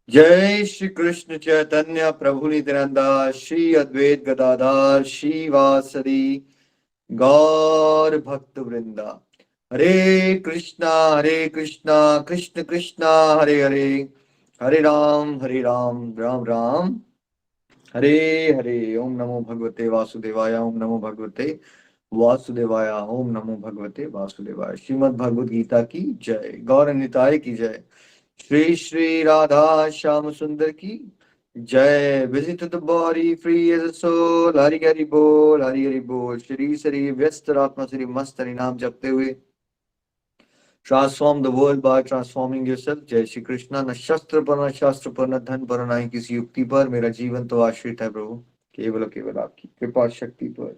जय श्री कृष्ण चैतन्य प्रभु नित्यानंद श्री अद्वैत गदाधर श्रीवासदि गौर भक्त वृंदा। हरे कृष्णा कृष्ण कृष्णा हरे हरे, हरे राम राम राम हरे हरे। ओम नमो भगवते वासुदेवाय, ओम नमो भगवते वासुदेवाय, ओम नमो भगवते वासुदेवाय। श्रीमद् भगवद गीता की जय, गौर निताय की जय, श्री श्री राधा श्याम सुंदर की जय। Visit the body free as a soul, Hari Hari बोल। श्री श्री व्यस्त आत्मा श्री मस्त हरि नाम जपते हुए transform the world by transforming yourself. जय श्री कृष्णा। न शस्त्र पर, न शास्त्र पर, न धन पर, न ही किसी युक्ति पर, मेरा जीवन तो आश्रित है प्रभु केवल केवल आपकी कृपा शक्ति पर।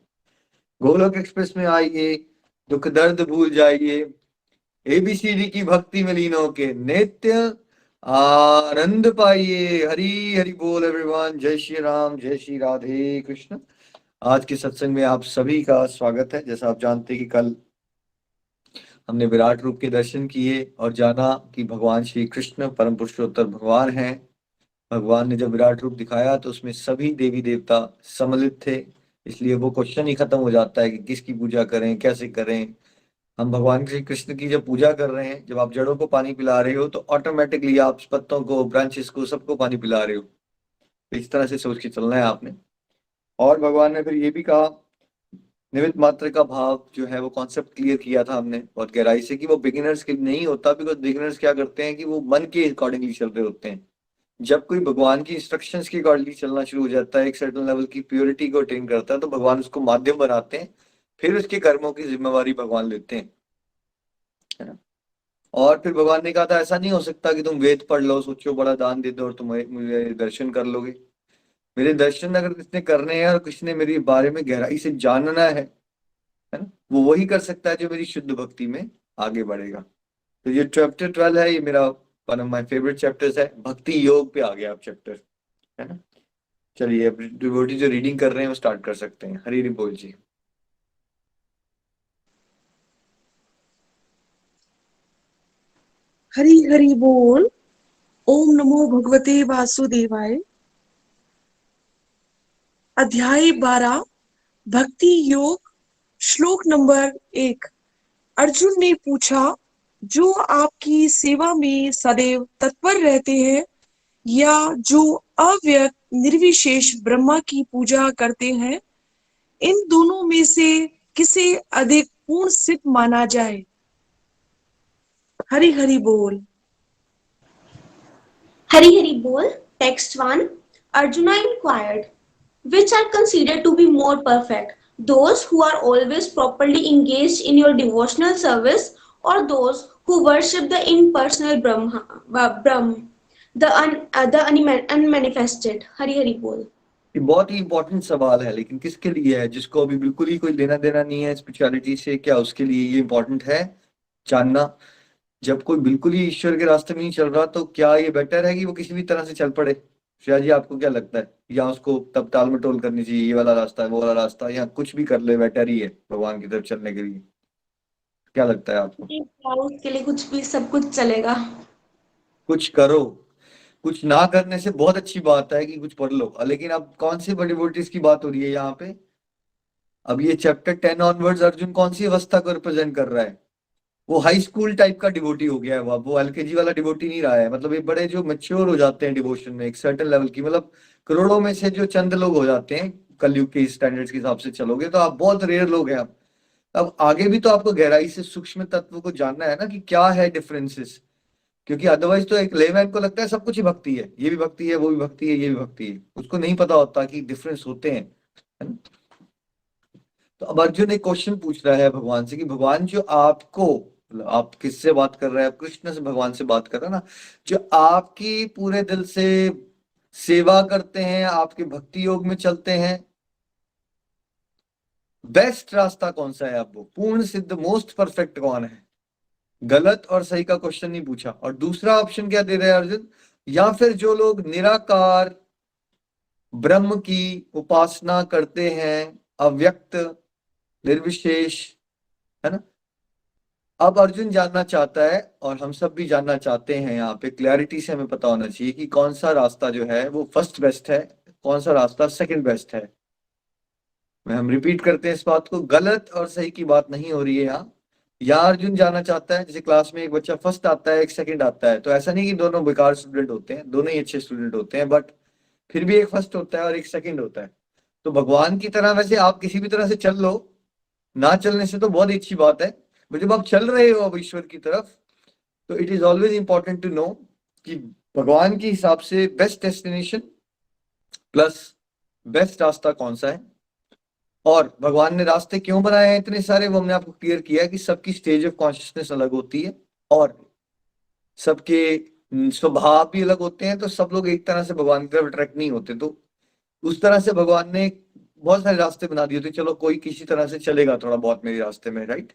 गोलोक एक्सप्रेस में आइए, दुख दर्द भूल जाइए, एबीसीडी की भक्ति में लीन होके नित्य आनंद पाइए। हरि हरि बोल एवरीवन। जय श्री राम, जय श्री राधे कृष्ण। आज के सत्संग में आप सभी का स्वागत है। जैसा आप जानते हैं कि कल हमने विराट रूप के दर्शन किए और जाना कि भगवान श्री कृष्ण परम पुरुषोत्तर भगवान हैं। भगवान ने जब विराट रूप दिखाया तो उसमें सभी देवी देवता सम्मिलित थे, इसलिए वो क्वेश्चन ही खत्म हो जाता है कि किसकी पूजा करें, कैसे करें। हम भगवान श्री कृष्ण की जब पूजा कर रहे हैं, जब आप जड़ों को पानी पिला रहे हो तो ऑटोमेटिकली आप पत्तों को, ब्रांचेस को, सबको पानी पिला रहे हो। तो इस तरह से सोच के चलना है आपने। और भगवान ने फिर ये भी कहा, निमित्त मात्र का भाव जो है वो कॉन्सेप्ट क्लियर किया था हमने बहुत गहराई से, कि वो बिगिनर्स के लिए नहीं होता। बिकॉज बिगिनर्स क्या करते हैं कि वो मन के अकॉर्डिंगली चल रहे होते हैं। जब कोई भगवान की इंस्ट्रक्शंस के अकॉर्डिंगली चलना शुरू हो जाता है, एक सर्टेन लेवल की प्योरिटी को अटेन करता है, तो भगवान उसको माध्यम बनाते हैं, फिर उसके कर्मों की जिम्मेवारी भगवान लेते हैं, है ना। और फिर भगवान ने कहा था ऐसा नहीं हो सकता कि तुम वेद पढ़ लो, सोचो बड़ा दान दे दो और तुम्हें मुझे दर्शन कर लोगे। मेरे दर्शन अगर किसने करने हैं और किसी ने मेरे बारे में गहराई से जानना है ना, वो वही कर सकता है जो मेरी शुद्ध भक्ति में आगे बढ़ेगा। तो ये चैप्टर 12 है, ये मेरा one of my favourite chapters है। भक्ति योग पे आ गया आप चैप्टर, है ना। चलिए अब डिवोटी जो रीडिंग कर रहे हैं वो स्टार्ट कर सकते हैं। हरि हरि बोल जी। हरि हरि बोल। ओम नमो भगवते वासुदेवाय। अध्याय 12 भक्ति योग। श्लोक नंबर 1। अर्जुन ने पूछा, जो आपकी सेवा में सदैव तत्पर रहते हैं या जो अव्यक्त निर्विशेष ब्रह्मा की पूजा करते हैं, इन दोनों में से किसे अधिक पूर्ण सिद्ध माना जाए? हरि हरि बोल। Hari Hari Bol. Text 1. Arjuna inquired, which are considered to be more perfect, those who are always properly engaged in your devotional service, or those who worship the impersonal Brahm, the unmanifested? Hari Hari Bol. ये बहुत ही important सवाल है, लेकिन किसके लिए है? जिसको अभी बिल्कुल ही कोई लेना देना नहीं है स्पिरिचुअलिटी से, क्या उसके लिए ये इंपॉर्टेंट है जानना? जब कोई बिल्कुल ही ईश्वर के रास्ते में नहीं चल रहा, तो क्या ये बेटर है कि वो किसी भी तरह से चल पड़े? श्रेया जी, आपको क्या लगता है? या उसको तब टाल मटोल करनी चाहिए, ये वाला रास्ता है, वो वाला रास्ता, या कुछ भी कर ले बेटर ही है भगवान की तरफ चलने के लिए? क्या लगता है आपको? के लिए कुछ भी, सब कुछ चलेगा। कुछ करो। कुछ ना करने से बहुत अच्छी बात है कि कुछ पढ़ लो, लेकिन अब कौन सी बड़ी डिवोटीज की बात हो रही है यहाँ पे? अब ये चैप्टर 10 ऑनवर्ड्स अर्जुन कौन सी अवस्था को रिप्रेजेंट कर रहा है? वो हाई स्कूल टाइप का डिवोटी हो गया है। वो एलकेजी वाला डिवोटी नहीं रहा है। मतलब ये बड़े जो मैच्योर हो जाते हैं डिवोशन में एक सर्टेन लेवल की, मतलब करोड़ों में से जो चंद लोग हो जाते हैं कलयुग के स्टैंडर्ड्स के हिसाब से चलोगे तो आप बहुत रेयर लोग हैं। अब आगे भी तो आपको गहराई से सूक्ष्म तत्व को जानना है ना, कि क्या है डिफरेंसेस। क्योंकि अदरवाइज तो एक लेमैन को लगता है सब कुछ ही भक्ति है, ये भी भक्ति है, वो भी भक्ति है, ये भी भक्ति है। उसको नहीं पता होता कि डिफरेंस होते हैं, है ना? तो अब अर्जुन एक क्वेश्चन पूछ रहा है भगवान से कि भगवान, जो आपको, मतलब आप किससे बात कर रहे हैं? आप कृष्ण से, भगवान से बात कर रहे हैं ना। जो आपकी पूरे दिल से सेवा करते हैं, आपके भक्ति योग में चलते हैं, बेस्ट रास्ता कौन सा है? आपको पूर्ण सिद्ध मोस्ट परफेक्ट कौन है? गलत और सही का क्वेश्चन नहीं पूछा। और दूसरा ऑप्शन क्या दे रहे हैं अर्जुन? या फिर जो लोग निराकार ब्रह्म की उपासना करते हैं, अव्यक्त, निर्विशेष, है ना, अब अर्जुन जानना चाहता है और हम सब भी जानना चाहते हैं, यहाँ पे क्लैरिटी से हमें पता होना चाहिए कि कौन सा रास्ता जो है वो फर्स्ट बेस्ट है, कौन सा रास्ता सेकंड बेस्ट है। मैं हम रिपीट करते हैं इस बात को, गलत और सही की बात नहीं हो रही है यहाँ। यहाँ अर्जुन जानना चाहता है, जैसे क्लास में एक बच्चा फर्स्ट आता है एक सेकंड आता है, तो ऐसा नहीं कि दोनों बेकार स्टूडेंट होते हैं, दोनों ही अच्छे स्टूडेंट होते हैं, बट फिर भी एक फर्स्ट होता है और एक सेकंड होता है। तो भगवान की तरह वैसे आप किसी भी तरह से चल लो, ना चलने से तो बहुत ही अच्छी बात है, बट जब आप चल रहे हो अब ईश्वर की तरफ, तो it is always important to know कि भगवान के हिसाब से बेस्ट डेस्टिनेशन प्लस बेस्ट रास्ता कौन सा है, और भगवान ने रास्ते क्यों बनाए हैं इतने सारे, वो हमने आपको क्लियर किया कि सबकी स्टेज ऑफ कॉन्शियसनेस अलग होती है और सबके स्वभाव भी अलग होते हैं, तो सब लोग एक तरह से भगवान की तरफ अट्रैक्ट नहीं होते। तो उस तरह से भगवान ने बहुत सारे रास्ते बना दिए थे, चलो कोई किसी तरह से चलेगा थोड़ा बहुत मेरे रास्ते में, राइट।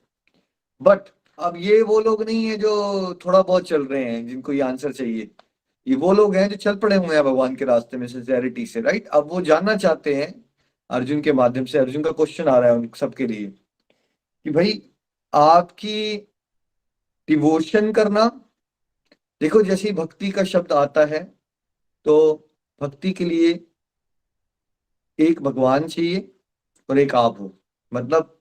बट अब ये वो लोग नहीं है जो थोड़ा बहुत चल रहे हैं जिनको ये आंसर चाहिए, ये वो लोग हैं जो चल पड़े हुए हैं भगवान के रास्ते में सिंसेरिटी से, राइट। अब वो जानना चाहते हैं अर्जुन के माध्यम से, अर्जुन का क्वेश्चन आ रहा है उन सबके लिए कि भाई आपकी डिवोशन करना, देखो जैसे ही भक्ति का शब्द आता है तो भक्ति के लिए एक भगवान चाहिए और एक आप हो, मतलब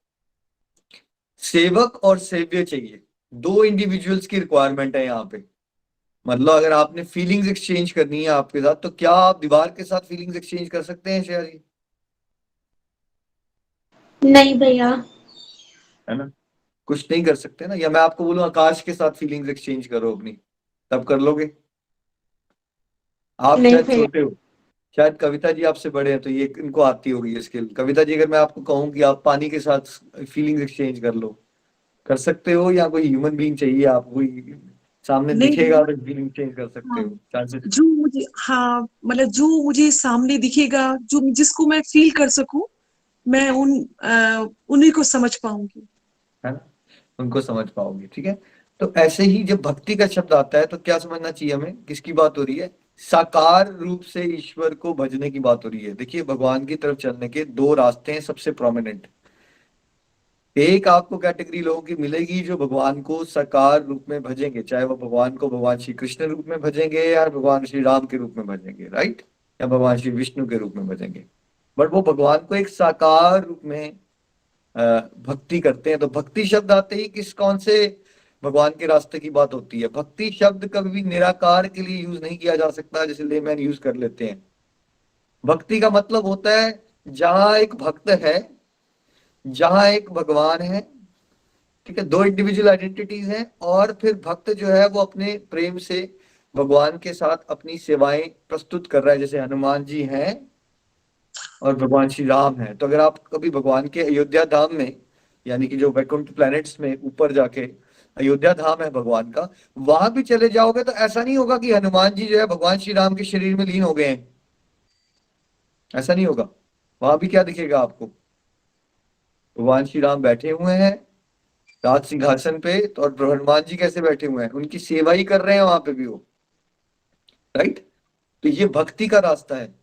सेवक और सेव्य चाहिए, दो इंडिविजुअल्स की रिक्वायरमेंट है यहाँ पे। मतलब अगर आपने फीलिंग्स एक्सचेंज करनी है आपके साथ, तो क्या आप दीवार के साथ फीलिंग्स एक्सचेंज कर सकते हैं श्रेया जी? नहीं भैया। है ना, कुछ नहीं कर सकते ना। या मैं आपको बोलूं आकाश के साथ फीलिंग्स एक्सचेंज करो अपनी, तब कर लोगे? आप नहीं शायद भैया। छोटे हो, शायद कविता जी आपसे बड़े हैं तो ये इनको आती होगी ये स्किल। कविता जी अगर मैं आपको कहूँ कि आप पानी के साथ फीलिंग्स एक्सचेंज कर लो, कर सकते हो? या कोई ह्यूमन बीइंग चाहिए आपको, कोई सामने नहीं दिखेगा भैया। तो फीलिंग चेंज कर सकते हाँ, हो चांसेस? जो मुझे, हाँ मतलब जो मुझे सामने दिखेगा, जो जिसको मैं फील कर सकूं, मैं उन्हीं को समझ पाऊंगी। है ना, उनको समझ पाओगे, ठीक है। तो ऐसे ही जब भक्ति का शब्द आता है तो क्या समझना चाहिए हमें, किसकी बात हो रही है? साकार रूप से ईश्वर को भजने की बात हो रही है। देखिए भगवान की तरफ चलने के दो रास्ते हैं सबसे प्रोमिनेंट। एक आपको कैटेगरी लोगों की मिलेगी जो भगवान को साकार रूप में भजेंगे, चाहे वो भगवान को भगवान श्री कृष्ण रूप में भजेंगे या भगवान श्री राम के रूप में भजेंगे, राइट, या भगवान श्री विष्णु के रूप में भजेंगे, बट वो भगवान को एक साकार रूप में भक्ति करते हैं। तो भक्ति शब्द आते ही किस कौन से भगवान के रास्ते की बात होती है? भक्ति शब्द कभी भी निराकार के लिए यूज नहीं किया जा सकता जैसे लेमैन यूज कर लेते हैं। भक्ति का मतलब होता है जहां एक भक्त है, जहां एक भगवान है, ठीक है, दो इंडिविजुअल आइडेंटिटीज हैं, और फिर भक्त जो है वो अपने प्रेम से भगवान के साथ अपनी सेवाएं प्रस्तुत कर रहा है, जैसे हनुमान जी हैं और भगवान श्री राम है। तो अगर आप कभी भगवान के अयोध्या धाम में, यानी कि जो वैकुंठ प्लैनेट्स में ऊपर जाके अयोध्या धाम है भगवान का, वहां भी चले जाओगे तो ऐसा नहीं होगा कि हनुमान जी जो है भगवान श्री राम के शरीर में लीन हो गए हैं, ऐसा नहीं होगा। वहां भी क्या दिखेगा आपको? भगवान श्री राम बैठे हुए हैं राज सिंहासन पे, तो और हनुमान जी कैसे बैठे हुए हैं, उनकी सेवा ही कर रहे हैं वहां पे भी वो, राइट। तो ये भक्ति का रास्ता है,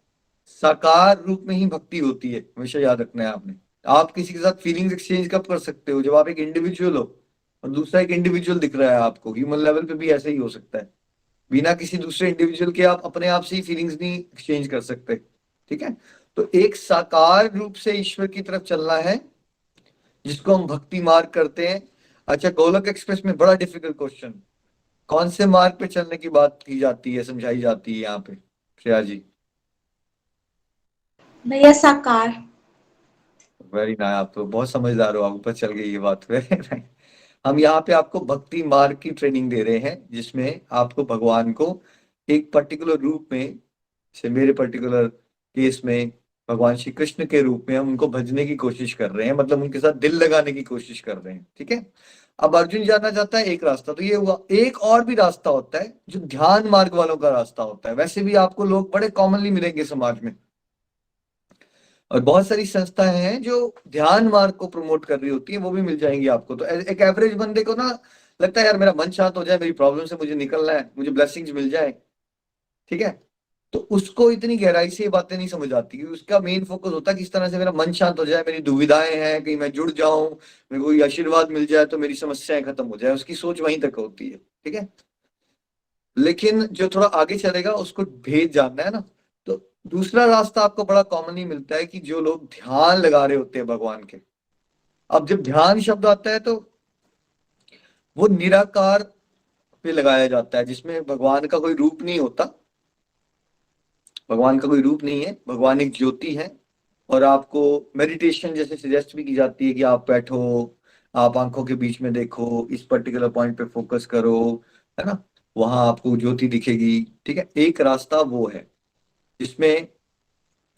साकार रूप में ही भक्ति होती है, हमेशा याद रखना है आपने। आप किसी के साथ फीलिंग्स एक्सचेंज कब कर सकते हो? जब आप एक इंडिविजुअल हो और दूसरा एक इंडिविजुअल दिख रहा है आपको, ह्यूमन लेवल पे भी ऐसे ही हो सकता है, बिना किसी दूसरे इंडिविजुअल के आप अपने आप से ही फीलिंग्स नहीं एक्सचेंज कर सकते, ठीक है। तो एक साकार रूप से ईश्वर की तरफ चलना है जिसको हम भक्ति मार्ग करते हैं। अच्छा, गोलक एक्सप्रेस में बड़ा डिफिकल्ट क्वेश्चन, कौन से मार्ग पे चलने की बात की जाती है, समझाई जाती है यहाँ पे श्रेया जी? भैया साकार। वेरी नाइस, आप तो बहुत समझदार हो, आप ऊपर चल गई ये बात पे। हम यहाँ पे आपको भक्ति मार्ग की ट्रेनिंग दे रहे हैं जिसमें आपको भगवान को एक पर्टिकुलर रूप में, जैसे मेरे पर्टिकुलर केस में भगवान श्री कृष्ण के रूप में हम उनको भजने की कोशिश कर रहे हैं, मतलब उनके साथ दिल लगाने की कोशिश कर रहे हैं, ठीक है। अब अर्जुन जानना चाहता है एक रास्ता, तो ये हुआ। एक और भी रास्ता होता है जो ध्यान मार्ग वालों का रास्ता होता है, वैसे भी आपको लोग बड़े कॉमनली मिलेंगे समाज में, और बहुत सारी संस्थाएं हैं जो ध्यान मार्ग को प्रमोट कर रही होती है, वो भी मिल जाएंगी आपको। तो एक एवरेज बंदे को ना लगता है यार मेरा मन शांत हो जाए, मेरी प्रॉब्लम से मुझे निकलना है, मुझे ब्लेसिंग्स मिल जाए, ठीक है, तो उसको इतनी गहराई से ये बातें नहीं समझ आती, क्योंकि उसका मेन फोकस होता है किस तरह से मेरा मन शांत हो जाए, मेरी दुविधाएं हैं कहीं मैं जुड़ जाऊं, मेरे को कोई आशीर्वाद मिल जाए तो मेरी समस्याएं खत्म हो जाए, उसकी सोच वहीं तक होती है। ठीक है, लेकिन जो थोड़ा आगे चलेगा उसको भेद जानना है ना, तो दूसरा रास्ता आपको बड़ा कॉमनली मिलता है कि जो लोग ध्यान लगा रहे होते हैं भगवान के। अब जब ध्यान शब्द आता है तो वो निराकार पे लगाया जाता है, जिसमें भगवान का कोई रूप नहीं होता, भगवान का कोई रूप नहीं है, भगवान एक ज्योति है। और आपको मेडिटेशन जैसे सजेस्ट भी की जाती है कि आप बैठो, आप आंखों के बीच में देखो, इस पर्टिकुलर पॉइंट पे फोकस करो, है ना, वहां आपको ज्योति दिखेगी। ठीक है, एक रास्ता वो है जिसमें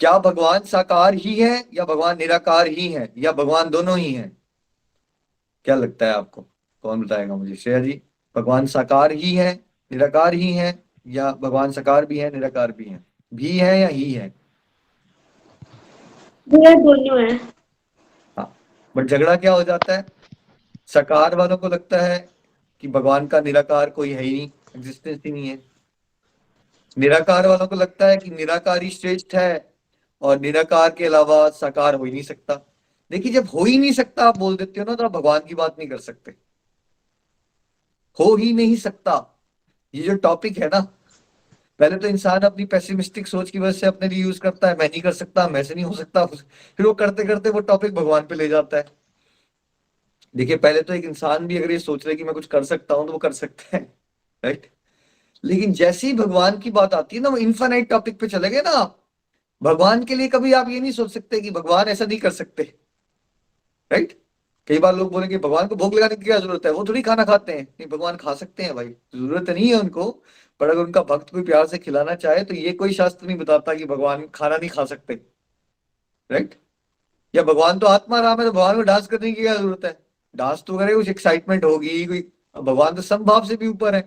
क्या भगवान साकार ही है या भगवान निराकार ही है या भगवान दोनों ही है? क्या लगता है आपको, कौन बताएगा मुझे? श्रेया जी, भगवान साकार ही है, निराकार ही है, या भगवान साकार भी है निराकार भी है या ही है? भैया दोनों है। हाँ, बट झगड़ा क्या हो जाता है, साकार वालों को लगता है कि भगवान का निराकार कोई है ही नहीं, एग्जिस्टेंस ही नहीं है। निराकार वालों को लगता है कि निराकार ही श्रेष्ठ है और निराकार के अलावा साकार हो ही नहीं सकता। देखिए, जब हो ही नहीं सकता आप बोल देते हो ना, तो आप भगवान की बात नहीं कर सकते। हो ही नहीं सकता, ये जो टॉपिक है ना, पहले तो इंसान अपनी पेसिमिस्टिक सोच की वजह से अपने लिए यूज करता है, मैं नहीं कर सकता, मैं से नहीं हो सकता, फिर वो करते करते वो टॉपिक भगवान पे ले जाता है। देखिए, पहले तो एक इंसान भी अगर ये सोच रहे कि मैं कुछ कर सकता हूं तो वो कर सकता है, राइट। लेकिन जैसे ही भगवान की बात आती है ना, वो इन्फानाइट टॉपिक पे चले गए ना आप। भगवान के लिए कभी आप ये नहीं सोच सकते कि भगवान ऐसा नहीं कर सकते, राइट। कई बार लोग बोलेंगे भगवान को भोग लगाने की क्या जरूरत है, वो थोड़ी खाना खाते हैं। नहीं, भगवान खा सकते हैं भाई, जरूरत नहीं है उनको। पर अगर उनका भक्त कोई प्यार से खिलाना चाहे तो ये कोई शास्त्र नहीं बताता कि भगवान खाना नहीं खा सकते, राइट। या भगवान तो आत्मा राम है, तो भगवान को डांस करने की क्या जरूरत है? डांस तो करे, कुछ एक्साइटमेंट होगी कोई। भगवान तो समभाव से भी ऊपर है,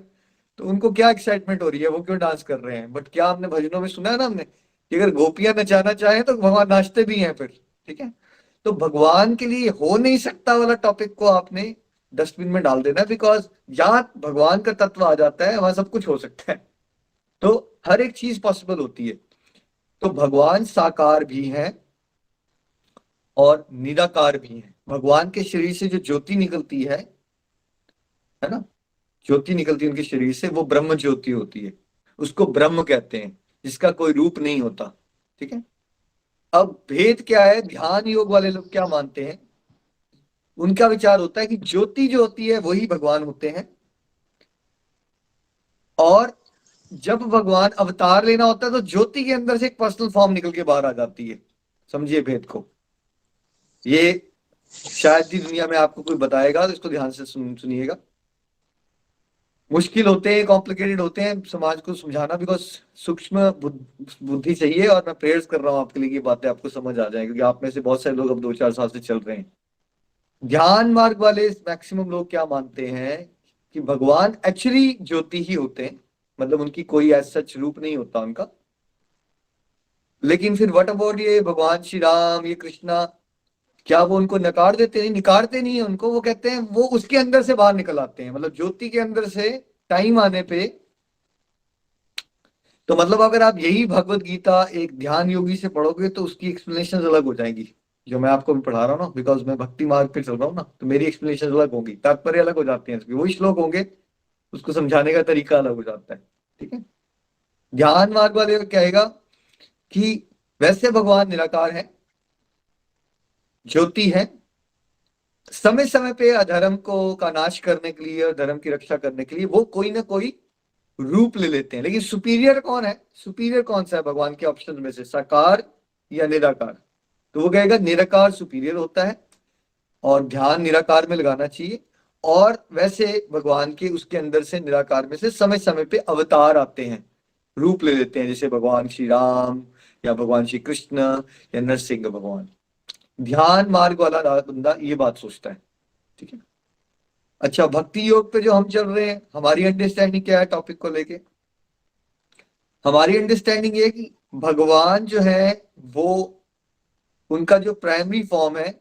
तो उनको क्या एक्साइटमेंट हो रही है, वो क्यों डांस कर रहे हैं? बट क्या हमने भजनों में सुना है ना हमने कि अगर गोपियां नचाना चाहे तो भगवान नाचते भी हैं फिर। ठीक है, तो भगवान के लिए हो नहीं सकता वाला टॉपिक को आपने डस्टबिन में डाल देना, बिकॉज जहां भगवान का तत्व आ जाता है वहां सब कुछ हो सकता है। तो हर एक चीज पॉसिबल होती है। तो भगवान साकार भी है और निराकार भी है। भगवान के शरीर से जो ज्योति निकलती है ना, ज्योति निकलती है उनके शरीर से, वो ब्रह्म ज्योति होती है, उसको ब्रह्म कहते हैं, जिसका कोई रूप नहीं होता। ठीक है, अब भेद क्या है, ध्यान योग वाले लोग क्या मानते हैं, उनका विचार होता है कि ज्योति जो होती है वही भगवान होते हैं, और जब भगवान अवतार लेना होता है तो ज्योति के अंदर से एक पर्सनल फॉर्म निकल के बाहर आ जाती है। समझिए भेद को, ये शायद ही दुनिया में आपको कोई बताएगा, तो इसको ध्यान से सुनिएगा। मुश्किल होते हैं, कॉम्प्लिकेटेड होते हैं समाज को समझाना, बिकॉज सूक्ष्म बुद्धि चाहिए, और मैं प्रेयर्स कर रहा हूँ आपके लिए कि बातें आपको समझ आ जाए, क्योंकि आप में से बहुत सारे लोग अब 2-4 साल से चल रहे हैं। ध्यान मार्ग वाले मैक्सिमम लोग क्या मानते हैं कि भगवान एक्चुअली ज्योति ही होते हैं, मतलब उनकी कोई ऐसा सच रूप नहीं होता उनका। लेकिन फिर व्हाट अबाउट ये भगवान श्री राम, ये कृष्णा, क्या वो उनको नकार देते हैं? निकारते नहीं है उनको, वो कहते हैं वो उसके अंदर से बाहर निकल आते हैं, मतलब ज्योति के अंदर से टाइम आने पे। तो मतलब अगर आप यही भगवत गीता एक ध्यान योगी से पढ़ोगे तो उसकी एक्सप्लेनेशन अलग हो जाएंगी, जो मैं आपको भी पढ़ा रहा हूँ ना, बिकॉज मैं भक्ति मार्ग पे चल रहा हूँ ना, तो मेरी एक्सप्लेनेशन अलग होगी, तात्पर्य अलग हो जाते हैं, वही श्लोक होंगे, उसको समझाने का तरीका अलग हो जाता है। ठीक है, ध्यान मार्ग वाले कहेगा कि वैसे भगवान निराकार है, ज्योति है, समय समय पे अधर्म को का नाश करने के लिए और धर्म की रक्षा करने के लिए वो कोई ना कोई रूप ले लेते हैं। लेकिन सुपीरियर कौन है, सुपीरियर कौन सा है भगवान के ऑप्शन में से, साकार या निराकार? तो वो कहेगा निराकार सुपीरियर होता है, और ध्यान निराकार में लगाना चाहिए। और वैसे भगवान के उसके अंदर से, निराकार में से समय समय पे अवतार आते हैं, रूप ले लेते हैं, जैसे भगवान श्री राम या भगवान श्री कृष्ण या नरसिंह भगवान। ध्यान मार्ग वाला बंदा ये बात सोचता है। ठीक है, अच्छा, भक्ति योग पे जो हम चल रहे हैं, हमारी अंडरस्टैंडिंग क्या है टॉपिक को लेके? हमारी अंडरस्टैंडिंग ये है कि भगवान जो है वो, उनका जो प्राइमरी फॉर्म है,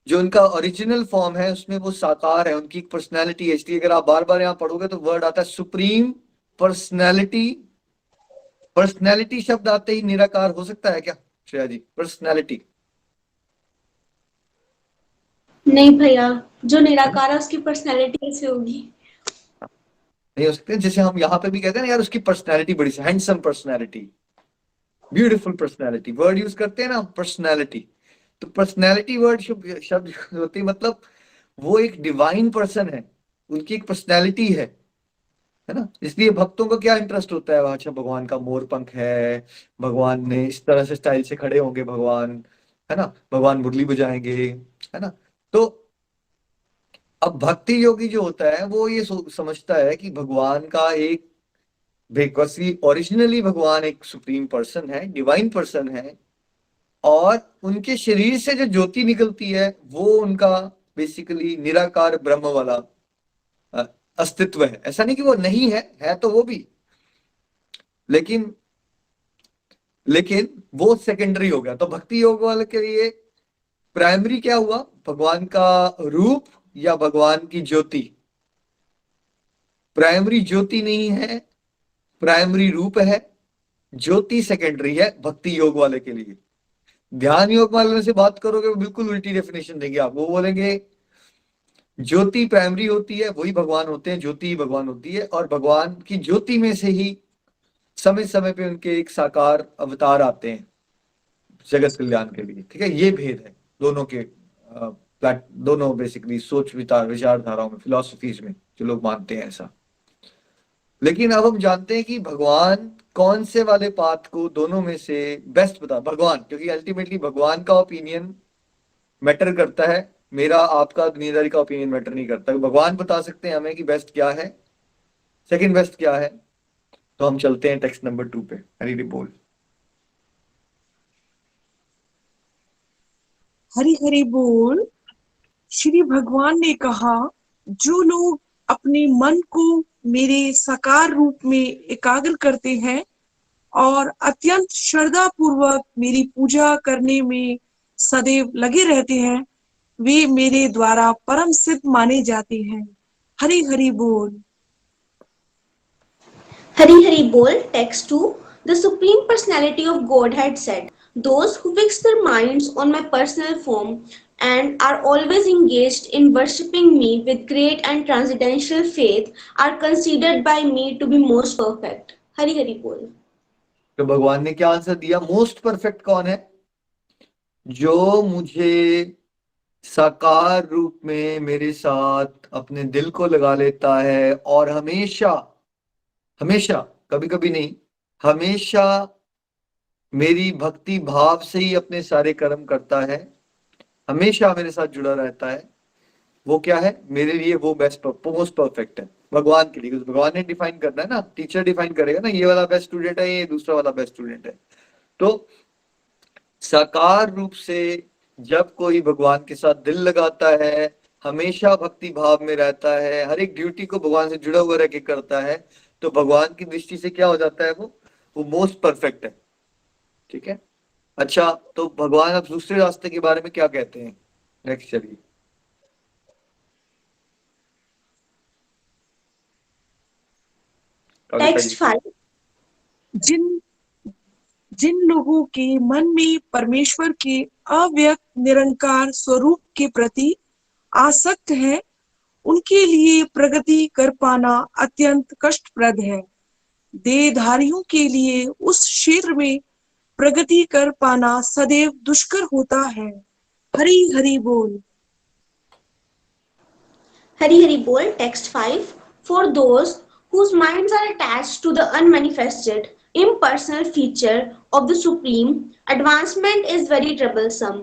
जो उनका ओरिजिनल फॉर्म है, उसमें वो साकार है, उनकी एक पर्सनैलिटी है। इसलिए अगर आप बार बार यहाँ पढ़ोगे तो वर्ड आता है सुप्रीम पर्सनैलिटी पर्सनैलिटी शब्द आते ही निराकार हो सकता है क्या श्रेया जी? पर्सनैलिटी नहीं भैया, जो निराकार है उसकी पर्सनैलिटी कैसे होगी? नहीं हो सकते। जैसे हम यहाँ पे भी कहते हैं ना यार उसकी पर्सनैलिटी बड़ी सी handsome personality, beautiful personality, word use करते हैं ना पर्सनैलिटी। तो पर्सनैलिटी वर्ड शब्द होती है, मतलब वो एक डिवाइन पर्सन है, उनकी एक पर्सनैलिटी है ना। इसलिए भक्तों को क्या इंटरेस्ट होता है, अच्छा भगवान का मोर पंख है, भगवान ने इस तरह से स्टाइल से खड़े होंगे भगवान, है ना, भगवान मुरली बजाएंगे, है ना। तो अब भक्ति योगी जो होता है वो ये समझता है कि भगवान का एक बेसिकली ओरिजिनली भगवान एक सुप्रीम पर्सन है, डिवाइन पर्सन है, और उनके शरीर से जो ज्योति निकलती है वो उनका बेसिकली निराकार ब्रह्म वाला अ, अस्तित्व है। ऐसा नहीं कि वो नहीं है तो वो भी, लेकिन लेकिन वो सेकेंडरी हो गया। तो भक्ति योग वाले के लिए प्राइमरी क्या हुआ, भगवान का रूप या भगवान की ज्योति? प्राइमरी ज्योति नहीं है, प्राइमरी रूप है, ज्योति सेकेंडरी है भक्ति योग वाले के लिए। ध्यान योग वाले से बात करोगे वो बिल्कुल उल्टी डेफिनेशन देंगे आप, वो बोलेंगे ज्योति प्राइमरी होती है, वही भगवान होते हैं, ज्योति ही भगवान होती है, और भगवान की ज्योति में से ही समय समय पे उनके एक साकार अवतार आते हैं जगत कल्याण के लिए। ठीक है, ये भेद है दोनों के दोनों बेसिकली सोच विचारधाराओं में, फिलोसफीज में जो लोग मानते हैं ऐसा। लेकिन अब हम जानते हैं कि भगवान कौन से वाले पाथ को दोनों में से बेस्ट बता, भगवान, क्योंकि अल्टीमेटली भगवान का ओपिनियन मैटर करता है, मेरा आपका दुनियादारी का ओपिनियन मैटर नहीं करता। भगवान बता सकते हैं हमें कि बेस्ट क्या है, सेकंड बेस्ट क्या है। तो हम चलते हैं टेक्स्ट नंबर 2 पे। हरी बोल। हरि हरि बोल। श्री भगवान ने कहा, जो लोग अपने मन को मेरे साकार रूप में एकाग्र करते हैं और अत्यंत श्रद्धा पूर्वक मेरी पूजा करने में सदैव लगे रहते हैं, वे मेरे द्वारा परम सिद्ध माने जाते हैं। हरि हरि बोल। Hari Hari Bol, text 2. The Supreme Personality of Godhead said, those who fix their minds on my personal form and are always engaged in worshipping me with great and transcendental faith are considered by me to be most perfect. Hari Hari Bol. तो भगवान ने क्या answer दिया? Most perfect कौन है? जो मुझे साकार रूप में मेरे साथ अपने दिल को लगा लेता है और हमेशा हमेशा, कभी कभी नहीं, हमेशा मेरी भक्ति भाव से ही अपने सारे कर्म करता है, हमेशा मेरे साथ जुड़ा रहता है, वो क्या है मेरे लिए? वो बेस्ट मोस्ट परफेक्ट है भगवान के लिए। भगवान ने डिफाइन करना है ना, टीचर डिफाइन करेगा ना, ये वाला बेस्ट स्टूडेंट है, ये दूसरा वाला बेस्ट स्टूडेंट है। तो साकार रूप से जब कोई भगवान के साथ दिल लगाता है, हमेशा भक्ति भाव में रहता है, हर एक ड्यूटी को भगवान से जुड़ा हुआ रह के करता है, तो भगवान की दृष्टि से क्या हो जाता है? वो मोस्ट परफेक्ट है। ठीक है, अच्छा, तो भगवान अब दूसरे रास्ते के बारे में क्या कहते हैं? नेक्स्ट चलिए। Text 5. जिन जिन लोगों के मन में परमेश्वर के अव्यक्त निरंकार स्वरूप के प्रति आसक्त है, उनके लिए प्रगति कर पाना अत्यंत कष्टप्रद है। देहधारियों के लिए उस क्षेत्र में प्रगति कर पाना सदैव दुष्कर होता है। हरि हरि बोल। Hari Hari Bol, text 5. For those whose minds are attached to the unmanifested, impersonal feature of the Supreme, advancement is very troublesome.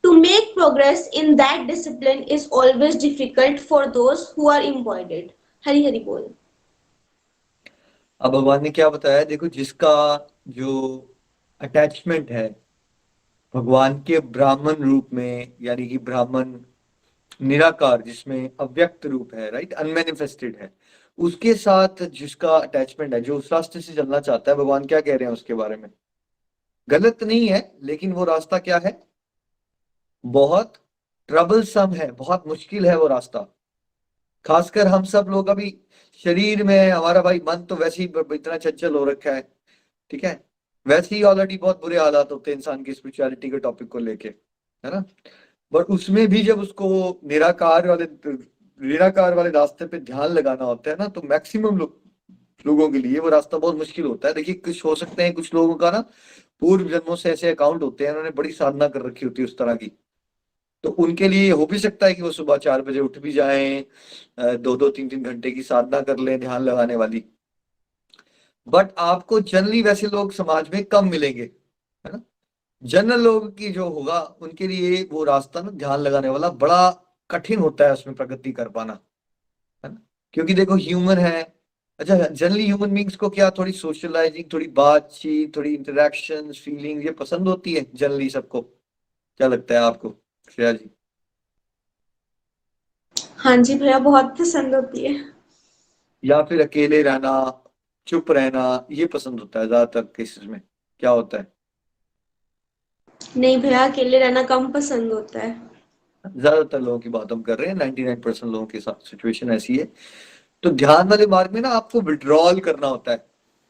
To make progress in that discipline is always difficult for those who are embodied. Hari Hari Bol. अब भगवान ने क्या बताया? देखो, जिसका जो attachment है भगवान के ब्राह्मण रूप में, यानी कि ब्राह्मण निराकार जिसमें अव्यक्त रूप है, राइट, अनमैनिफेस्टेड है, उसके साथ जिसका अटैचमेंट है, जो उस रास्ते से चलना चाहता है, भगवान क्या कह रहे हैं उसके बारे में? गलत नहीं है, लेकिन वो रास्ता क्या है? बहुत ट्रबलसम है, बहुत मुश्किल है वो रास्ता। खासकर हम सब लोग अभी शरीर में, हमारा भाई मन तो वैसे ही इतना चंचल हो रखा है, ठीक है। वैसे ही ऑलरेडी बहुत बुरे हालात होते हैं इंसान की स्पिरिचुअलिटी के टॉपिक को लेके, है ना। बट उसमें भी जब उसको निराकार वाले रास्ते पे ध्यान लगाना होता है ना, तो मैक्सिमम लोगों के लिए वो रास्ता बहुत मुश्किल होता है। देखिए, कुछ हो सकते हैं, कुछ लोगों का ना पूर्व जन्मों से ऐसे अकाउंट होते हैं, उन्होंने बड़ी साधना कर रखी होती है उस तरह की, तो उनके लिए हो भी सकता है कि वो सुबह 4 बजे उठ भी जाएं, 2-2 3-3 घंटे की साधना कर लें ध्यान लगाने वाली। बट आपको जनरली वैसे लोग समाज में कम मिलेंगे, है ना। जनरल लोग की जो होगा उनके लिए वो रास्ता ना ध्यान लगाने वाला बड़ा कठिन होता है, उसमें प्रगति कर पाना, है ना। क्योंकि देखो ह्यूमन है। अच्छा, जनरली ह्यूमन बींग्स को क्या थोड़ी सोशलाइजिंग, थोड़ी बातचीत, थोड़ी इंटरेक्शन, फीलिंग ये पसंद होती है जनरली सबको। क्या लगता है आपको श्रेया जी? हाँ जी भैया, बहुत पसंद होती है। या फिर अकेले रहना, चुप रहना, ये पसंद होता है ज्यादातर केसेस में? क्या होता है? नहीं भैया, अकेले रहना कम पसंद होता है। ज्यादातर लोगों की बात हम कर रहे हैं, 99% लोगों के साथ सिचुएशन ऐसी है। तो ध्यान वाले मार्ग में ना आपको विड्रॉल करना होता है,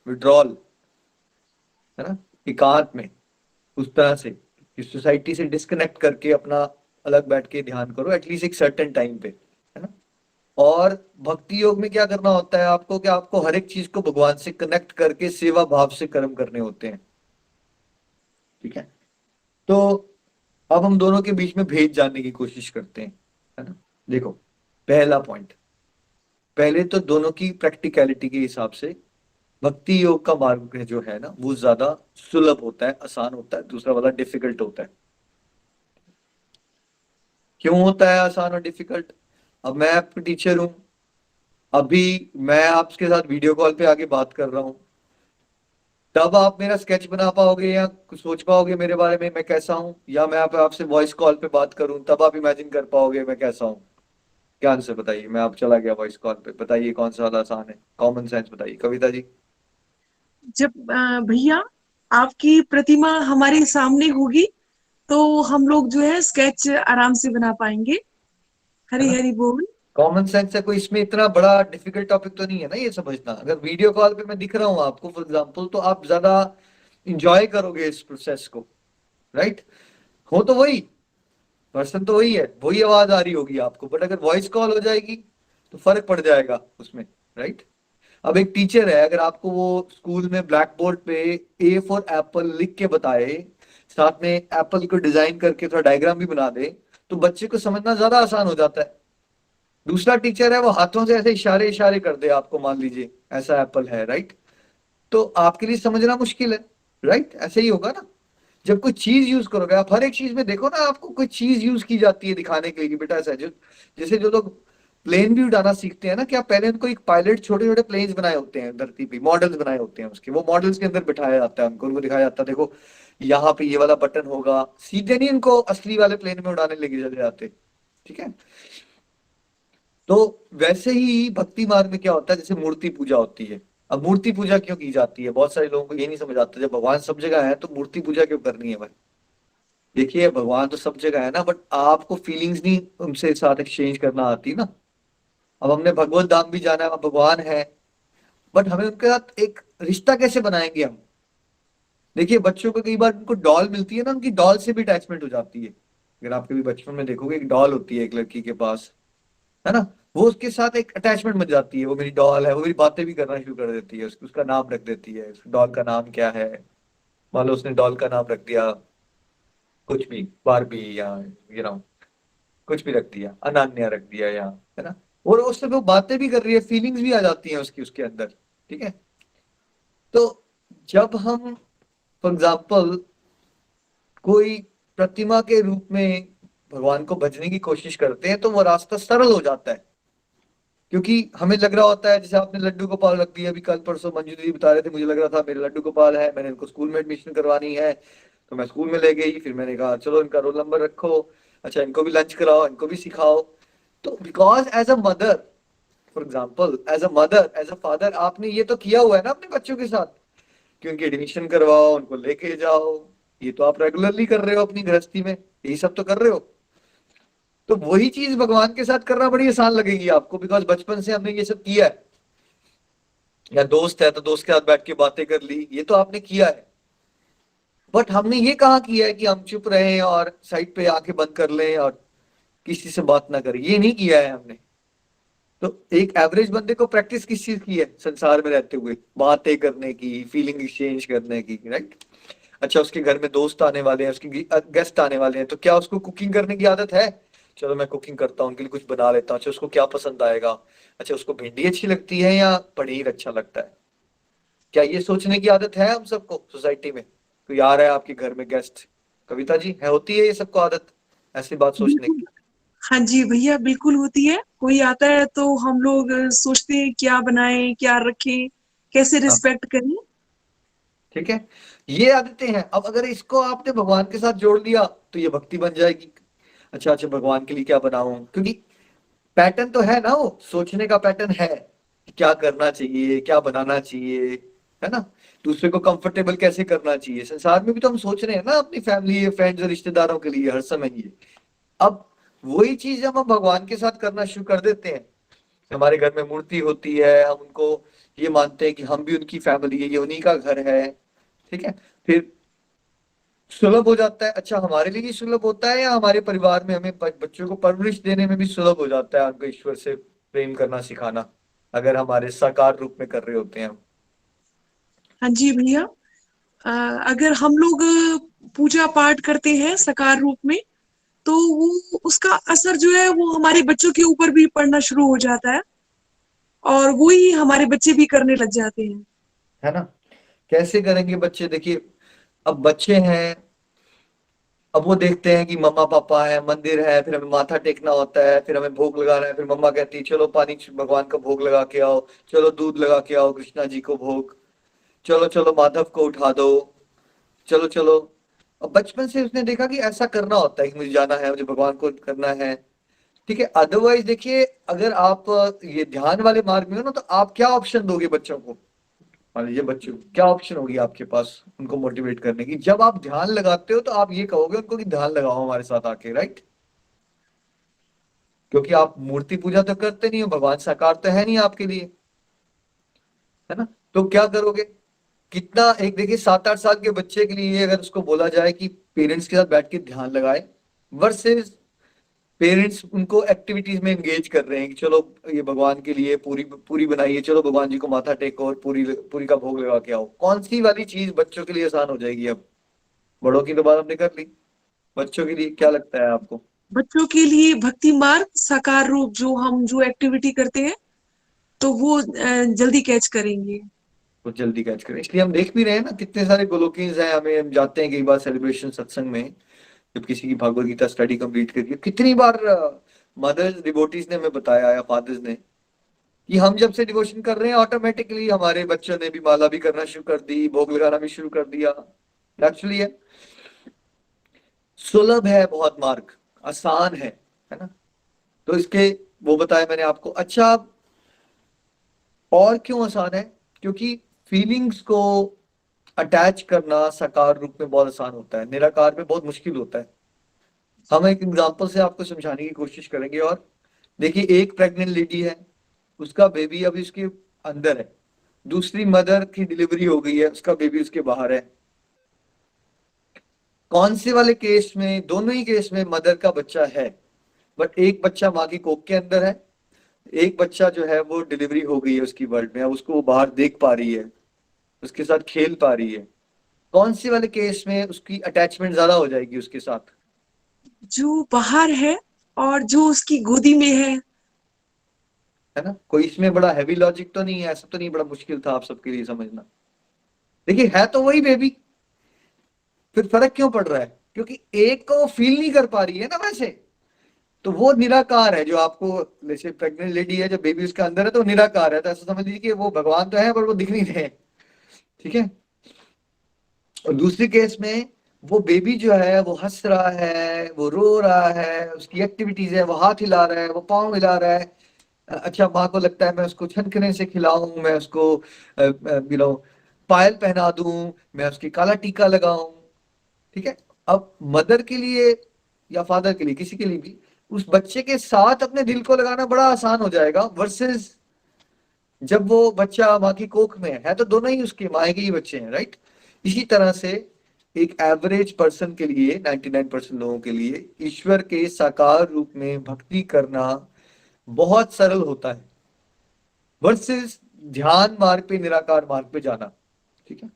विड्रॉल, है ना, एकांत में, उस तरह से कि सोसाइटी से डिस्कनेक्ट करके अपना अलग बैठ के ध्यान करो एटलीस्ट एक सर्टेन टाइम पे, है ना। और भक्ति योग में क्या करना होता है आपको, कि आपको हर एक चीज को भगवान से कनेक्ट करके सेवा भाव से कर्म करने होते हैं, ठीक है। तो अब हम दोनों के बीच में भेद जानने की कोशिश करते हैं, है ना। देखो, पहला पॉइंट, पहले तो दोनों की प्रैक्टिकलिटी के हिसाब से भक्ति योग का मार्ग जो है ना वो ज्यादा सुलभ होता है, आसान होता है, दूसरा वाला डिफिकल्ट होता है। क्यों होता है आसान और डिफिकल्ट? अब मैं आपकी टीचर हूं, अभी मैं आपके साथ वीडियो कॉल पे आके बात कर रहा हूं, तब आप मेरा स्केच बना पाओगे या कुछ सोच पाओगे मेरे बारे में मैं कैसा हूं, या मैं आपसे वॉइस कॉल पे बात करूं तब आप इमेजिन कर पाओगे मैं कैसा हूं? क्या आंसर बताइए? मैं आप चला गया वॉइस कॉल पे, बताइए कौन सा वाला आसान है? कॉमन सेंस बताइए कविता जी। जब भैया आपकी प्रतिमा हमारे सामने होगी तो हम लोग जो है स्केच आराम से बना पाएंगे। है हरी ना, हरी बोल। कॉमन सेंस है, कोई इसमें इतना बड़ा डिफिकल्ट टॉपिक तो नहीं है ना ये समझना। अगर वीडियो कॉल पे मैं दिख रहा हूँ आपको फॉर एग्जांपल, तो आप ज्यादा इंजॉय करोगे इस प्रोसेस को, राइट। हो तो वही पर्सन, तो वही है, वही आवाज आ रही होगी आपको, बट अगर वॉइस कॉल हो जाएगी तो फर्क पड़ जाएगा उसमें, राइट। अब एक टीचर है, अगर आपको वो स्कूल में ब्लैक बोर्ड पे ए फॉर एप्पल लिख के बताए, साथ में एप्पल को डिजाइन करके थोड़ा डायग्राम भी बना दे, तो बच्चे को समझना ज्यादा आसान हो जाता है। दूसरा टीचर है, वो हाथों से ऐसे इशारे इशारे कर दे आपको, मान लीजिए ऐसा एप्पल है, राइट, तो आपके लिए समझना मुश्किल है, राइट। ऐसे ही होगा ना, जब कोई चीज यूज करोगे आप, हर एक चीज में देखो ना, आपको कोई चीज यूज की जाती है दिखाने के लिए कि बेटा ऐसा है। जो जैसे जो लोग प्लेन भी उड़ाना सीखते हैं ना, क्या पहले उनको एक पायलट छोटे छोटे प्लेन्स बनाए होते हैं धरती पे, मॉडल्स बनाए होते हैं उसके, वो मॉडल्स के अंदर बिठाया जाता है उनको दिखाया जाता है, देखो यहाँ पे ये वाला बटन होगा, सीधे नहीं उनको असली वाले प्लेन में उड़ाने लेके चले जाते, ठीक है। तो वैसे ही भक्ति मार्ग में क्या होता है, जैसे मूर्ति पूजा होती है। अब मूर्ति पूजा क्यों की जाती है, बहुत सारे लोगों को ये नहीं समझ आता, जब भगवान सब जगह है तो मूर्ति पूजा क्यों करनी है भाई? देखिए, भगवान तो सब जगह है ना, बट आपको फीलिंग्स नहीं उनसे साथ एक्सचेंज करना आती ना। अब हमने भगवत धाम भी जाना है, वहाँ भगवान है, बट हमें उनके साथ एक रिश्ता कैसे बनाएंगे हम? देखिए, बच्चों को कई बार उनको डॉल मिलती है ना, उनकी डॉल से भी अटैचमेंट हो जाती है। अगर आप कभी बचपन में देखोगे, एक डॉल होती है एक लड़की के पास, है ना, वो उसके साथ एक अटैचमेंट बन जाती है, वो मेरी डॉल है, वो मेरी बातें भी करना शुरू कर देती है, उसका नाम रख देती है, उस डॉल का नाम क्या है, मान लो उसने डॉल का नाम रख दिया कुछ भी, बारबी, या कुछ भी रख दिया, अनन्या रख दिया, या, है ना, और उससे वो बातें भी कर रही है, फीलिंग्स भी आ जाती हैं उसकी उसके अंदर, ठीक है। तो जब हम फॉर एग्जाम्पल कोई प्रतिमा के रूप में भगवान को भजने की कोशिश करते हैं, तो वो रास्ता सरल हो जाता है, क्योंकि हमें लग रहा होता है, जैसे आपने लड्डू गोपाल रख दिया, अभी कल परसों मंजू दीदी बता रहे थे, मुझे लग रहा था मेरे लड्डू गोपाल है, मैंने इनको स्कूल में एडमिशन करवानी है, तो मैं स्कूल में ले गई, फिर मैंने कहा चलो इनका रोल नंबर रखो, अच्छा इनको भी लंच कराओ, इनको भी सिखाओ। तो because as a mother, for example as a mother, as a father, आपने ये तो किया हुआ है ना अपने बच्चों के साथ, कि उनकी एडमिशन करवाओ, उनको लेके जाओ, ये तो आप रेगुलरली कर रहे हो अपनी गृहस्थी में, यही सब तो कर रहे हो। तो वही चीज भगवान के साथ करना बड़ी आसान लगेगी आपको, बिकॉज बचपन से हमने ये सब किया है। या दोस्त है तो दोस्त के साथ बैठ के बातें कर ली, ये तो आपने किया है। बट हमने ये कहाँ किया है कि हम चुप रहें और साइड पे आंखें बंद कर लें और किसी से बात ना करें, ये नहीं किया है हमने। तो एक एवरेज बंदे को प्रैक्टिस किस चीज की है संसार में रहते हुए? बातें करने की, फीलिंग एक्सचेंज करने की, राइट? अच्छा, उसके घर में दोस्त आने वाले हैं, उसके गेस्ट आने वाले हैं, तो क्या उसको कुकिंग करने की आदत है? चलो मैं कुकिंग करता हूँ, उनके लिए कुछ बना लेता हूँ। अच्छा, उसको क्या पसंद आएगा? अच्छा, उसको भिंडी अच्छी लगती है या पनीर अच्छा लगता है? क्या ये सोचने की आदत है हम सबको सोसाइटी में? कोई आ रहा है आपके घर में गेस्ट, कविता जी, है, होती है ये सबको आदत ऐसी बात सोचने बिल्कुल। की? हाँ जी भैया, बिल्कुल होती है। कोई आता है तो हम लोग सोचते हैं क्या बनाएं, क्या रखें, कैसे हाँ, रिस्पेक्ट करें। ठीक है, ये आदतें हैं। अब अगर इसको आपने भगवान के साथ जोड़ लिया तो ये भक्ति बन जाएगी। अच्छा अच्छा, भगवान के लिए क्या बनाऊं, क्योंकि पैटर्न तो है ना, वो सोचने का पैटर्न है कि क्या करना चाहिए, क्या बनाना चाहिए, है ना? दूसरे को कंफर्टेबल कैसे करना चाहिए। संसार में भी तो हम सोच रहे हैं ना अपनी फैमिली, फ्रेंड्स और रिश्तेदारों के लिए हर समय ये। अब वही चीज जब हम भगवान के साथ करना शुरू कर देते हैं, हमारे घर में मूर्ति होती है, हम उनको ये मानते हैं कि हम भी उनकी फैमिली है, ये उन्हीं का घर है, ठीक है, फिर सुलभ हो जाता है। अच्छा, हमारे लिए भी सुलभ होता है या हमारे परिवार में हमें बच्चों को परवरिश देने में भी सुलभ हो जाता है उनको ईश्वर से प्रेम करना सिखाना, अगर हमारे साकार रूप में कर रहे होते हैं हम। हाँ जी भैया। अ, अगर हम लोग पूजा पाठ करते हैं सकार रूप में, तो वो उसका असर जो है वो हमारे बच्चों के ऊपर भी पड़ना शुरू हो जाता है, और वो ही हमारे बच्चे भी करने लग जाते हैं। है ना? कैसे करेंगे बच्चे? देखिए, अब बच्चे हैं, अब वो देखते हैं कि मम्मा पापा है, मंदिर है, फिर हमें माथा टेकना होता है, फिर हमें भोग लगाना है, फिर मम्मा कहती है चलो पानी भगवान का भोग लगा के आओ, चलो दूध लगा के आओ कृष्णा जी को भोग, चलो चलो माधव को उठा दो, चलो चलो। अब बचपन से उसने देखा कि ऐसा करना होता है कि मुझे जाना है, मुझे भगवान को करना है, ठीक है। अदरवाइज देखिए, अगर आप ये ध्यान वाले मार्ग में हो ना, तो आप क्या ऑप्शन दोगे बच्चों को? मान लीजिए बच्चों को क्या ऑप्शन होगी आपके पास उनको मोटिवेट करने की? जब आप ध्यान लगाते हो तो आप ये कहोगे उनको कि ध्यान लगाओ हमारे साथ आके, राइट? क्योंकि आप मूर्ति पूजा तो करते नहीं हो, भगवान साकार तो है नहीं आपके लिए, है ना? तो क्या करोगे? कितना, एक देखिए 7-8 साल के बच्चे के लिए अगर उसको बोला जाए कि पेरेंट्स के साथ बैठ के ध्यान लगाए, वर्सेस पेरेंट्स उनको एक्टिविटीज में एंगेज कर रहे हैं कि चलो ये भगवान के लिए पूरी पूरी बनाइए, चलो भगवान जी को माथा टेको और पूरी पूरी का भोग लगा के आओ, कौन सी वाली चीज बच्चों के लिए आसान हो जाएगी? अब बड़ों की तो बात हमने कर ली, बच्चों के लिए क्या लगता है आपको? बच्चों के लिए भक्ति मार्ग साकार रूप जो हम जो एक्टिविटी करते हैं, तो वो जल्दी कैच करेंगे। वो जल्दी कैच करें, इसलिए हम देख भी रहे हैं ना कितने सारे गोलोकिन्स हैं, हमें हम जाते हैं कई बार सेलिब्रेशन सत्संग में, जब किसी की भागवत गीता स्टडी कंप्लीट करी है, कितनी बार मदर्स डिवोटीज ने हमें बताया या फादर्स ने कि हम जब से डिवोशन कर रहे हैं ऑटोमेटिकली हमारे बच्चों ने भी माला भी करना शुरू कर दी, भोग लगाना भी शुरू कर दिया। एक्चुअली है, सुलभ है बहुत मार्ग, आसान है ना? तो इसके वो बताया मैंने आपको। अच्छा, और क्यों आसान है? क्योंकि फीलिंग्स को अटैच करना साकार रूप में बहुत आसान होता है, निराकार में बहुत मुश्किल होता है। हम एक एग्जांपल से आपको समझाने की कोशिश करेंगे। और देखिए, एक प्रेग्नेंट लेडी है, उसका बेबी अभी उसके अंदर है, दूसरी मदर की डिलीवरी हो गई है, उसका बेबी उसके बाहर है। कौन से वाले केस में? दोनों ही केस में मदर का बच्चा है, बट एक बच्चा माँ की कोख के अंदर है, एक बच्चा जो है वो डिलीवरी हो गई है उसकी वर्ल्ड में, अब उसको वो बाहर देख पा रही है, उसके साथ खेल पा रही है। कौन से वाले केस में उसकी अटैचमेंट ज्यादा हो जाएगी उसके साथ? जो बाहर है और जो उसकी गोदी में है। है ना? कोई इसमें बड़ा हैवी लॉजिक तो नहीं है, ऐसा तो नहीं बड़ा मुश्किल था आप सबके लिए समझना। देखिए, है तो वही बेबी, फिर फर्क क्यों पड़ रहा है? क्योंकि एक को फील नहीं कर पा रही है ना वैसे, तो वो निराकार है। जो आपको, जैसे प्रेग्नेंट लेडी है, जब बेबी उसके अंदर है तो निराकार है, तो ऐसा समझ लीजिए कि वो भगवान तो है पर वो दिख नहीं रहे, ठीक है। और दूसरी केस में वो बेबी जो है वो हंस रहा है, वो रो रहा है, उसकी एक्टिविटीज है, वो हाथ हिला रहा है, वो पाँव हिला रहा है। अच्छा, माँ को लगता है मैं उसको छनकने से खिलाऊं, मैं उसको पायल पहना दूं, मैं उसकी काला टीका लगाऊं, ठीक है। अब मदर के लिए या फादर के लिए, किसी के लिए भी, उस बच्चे के साथ अपने दिल को लगाना बड़ा आसान हो जाएगा, वर्सेस जब वो बच्चा माँ की कोख में है तो दोनों ही उसके माँ के ही बच्चे हैं, राइट। इसी तरह से एक एवरेज पर्सन के लिए, 99% लोगों के लिए ईश्वर के साकार रूप में भक्ति करना बहुत सरल होता है वर्सेस ध्यान मार्ग पे, निराकार मार्ग पे जाना। ठीक है।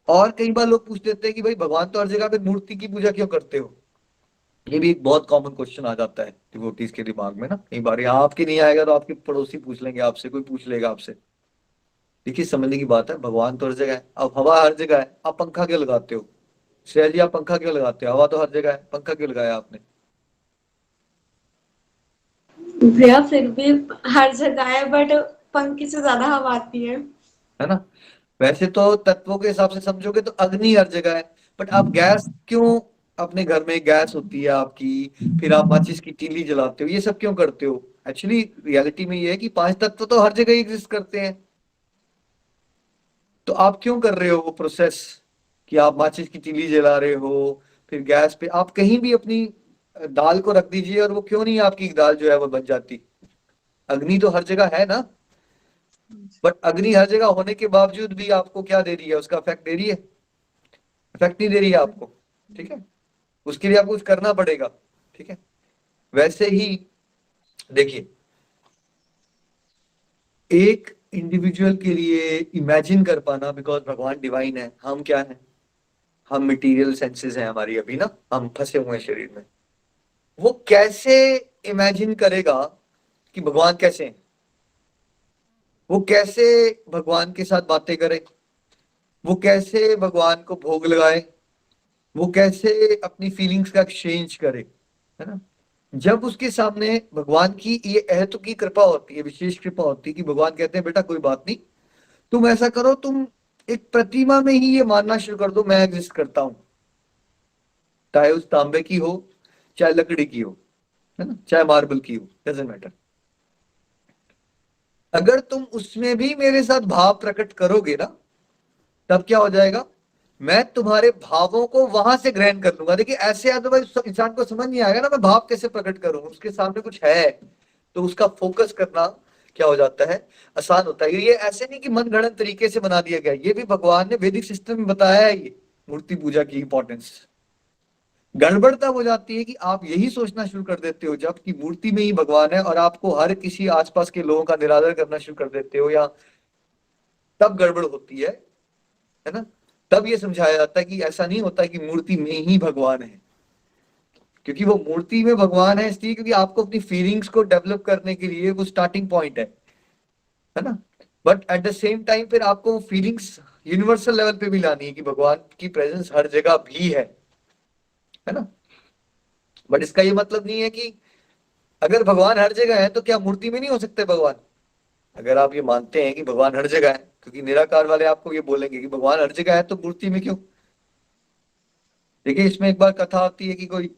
और कई बार लोग पूछ लेते हैं कि भाई भगवान तो हर जगह पे, मूर्ति की पूजा क्यों करते हो? ये भी एक बहुत कॉमन क्वेश्चन आ जाता है डिवोटीज के दिमाग में ना। कई बार यहाँ आपके नहीं आएगा तो आपके पड़ोसी पूछ लेंगे आपसे, कोई पूछ लेगा आपसे। देखिए समझने की बात है, भगवान तो हर जगह है। अब हवा हर जगह है, आप पंखा क्यों लगाते हो? श्रेया जी, आप पंखा क्यों लगाते हो? हवा तो हर जगह है, पंखा क्यों लगाया आपने? भैया फिर भी हर जगह है, बट पंखे से ज्यादा हवा आती है ना। वैसे तो तत्वों के हिसाब से समझोगे तो अग्नि हर जगह है, बट आप गैस क्यों, अपने घर में गैस होती है आपकी, फिर आप माचिस की तीली जलाते हो, ये सब क्यों करते हो? एक्चुअली रियलिटी में ये है कि पांच तत्व तो हर जगह एग्जिस्ट करते हैं। तो आप क्यों कर रहे हो वो प्रोसेस कि आप माचिस की तीली जला रहे हो, फिर गैस पे आप कहीं भी अपनी दाल को रख दीजिए और वो क्यों नहीं आपकी दाल जो है वो बन जाती? अग्नि तो हर जगह है ना। बट अग्नि हर जगह होने के बावजूद भी आपको क्या दे रही है? उसका इफेक्ट दे रही है? इफेक्ट नहीं दे रही है आपको। ठीक है। उसके लिए आपको कुछ करना पड़ेगा। ठीक है। वैसे ही देखिए, एक इंडिविजुअल के लिए इमेजिन कर पाना, बिकॉज भगवान डिवाइन है, हम क्या है? हम मटेरियल सेंसेस हैं हमारी अभी ना, हम फंसे हुए हैं शरीर में। वो कैसे इमेजिन करेगा कि भगवान कैसे हैं? वो कैसे भगवान के साथ बातें करे? वो कैसे भगवान को भोग लगाए? वो कैसे अपनी फीलिंग्स का एक्सचेंज करे? है ना। जब उसके सामने भगवान की ये अहत की कृपा होती है, विशेष कृपा होती है कि भगवान कहते हैं बेटा कोई बात नहीं, तुम ऐसा करो, तुम एक प्रतिमा में ही ये मानना शुरू कर दो मैं एग्जिस्ट करता हूं, चाहे उस तांबे की हो, चाहे लकड़ी की हो, है ना, चाहे मार्बल की हो, डजेंट मैटर। अगर तुम उसमें भी मेरे साथ भाव प्रकट करोगे ना, तब क्या हो जाएगा? मैं तुम्हारे भावों को वहां से ग्रहण कर लूंगा। देखिए ऐसे अदरवाइज इंसान को समझ नहीं आएगा ना, मैं भाव कैसे प्रकट करूं, उसके सामने कुछ है तो उसका फोकस करना क्या हो जाता है? आसान होता है। ये ऐसे नहीं कि मन गढ़ंत तरीके से बना दिया गया, ये भी भगवान ने वैदिक सिस्टम में बताया है। ये मूर्ति पूजा की इंपॉर्टेंस गड़बड़ तब हो जाती है कि आप यही सोचना शुरू कर देते हो जब कि मूर्ति में ही भगवान है, और आपको हर किसी आसपास के लोगों का निरादर करना शुरू कर देते हो, या तब गड़बड़ होती है ना। तब ये समझाया जाता है कि ऐसा नहीं होता कि मूर्ति में ही भगवान है, क्योंकि वो मूर्ति में भगवान है इसलिए क्योंकि आपको अपनी फीलिंग्स को डेवलप करने के लिए वो स्टार्टिंग पॉइंट है ना। But at the same time फिर आपको फीलिंग्स यूनिवर्सल लेवल पे भी लानी है कि भगवान की प्रेजेंस हर जगह भी है ना। बट इसका ये मतलब नहीं है कि अगर भगवान हर जगह है तो क्या मूर्ति में नहीं हो सकते भगवान? अगर आप ये मानते हैं कि भगवान हर जगह है, क्योंकि निराकार वाले आपको ये बोलेंगे कि भगवान हर जगह है तो मूर्ति में क्यों? देखिए इसमें एक बार कथा आती है कि कोई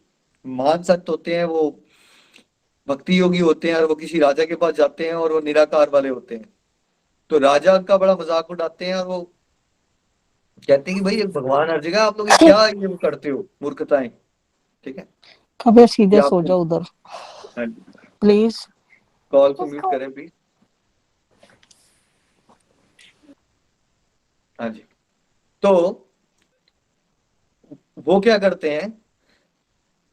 महान संत होते हैं, वो भक्ति योगी होते हैं, और वो किसी राजा के पास जाते हैं और वो निराकार वाले होते हैं। तो राजा उनका बड़ा मजाक उड़ाते हैं और वो कहते हैं कि भाई ये भगवान हर जगह, आप लोग ये क्या ये करते हो, मूर्खताएं। ठीक है। कभी ये सीधे सो आपको जाओ उधर प्लीज। कॉल को म्यूट करें प्लीज। हाँ जी। तो वो क्या करते हैं,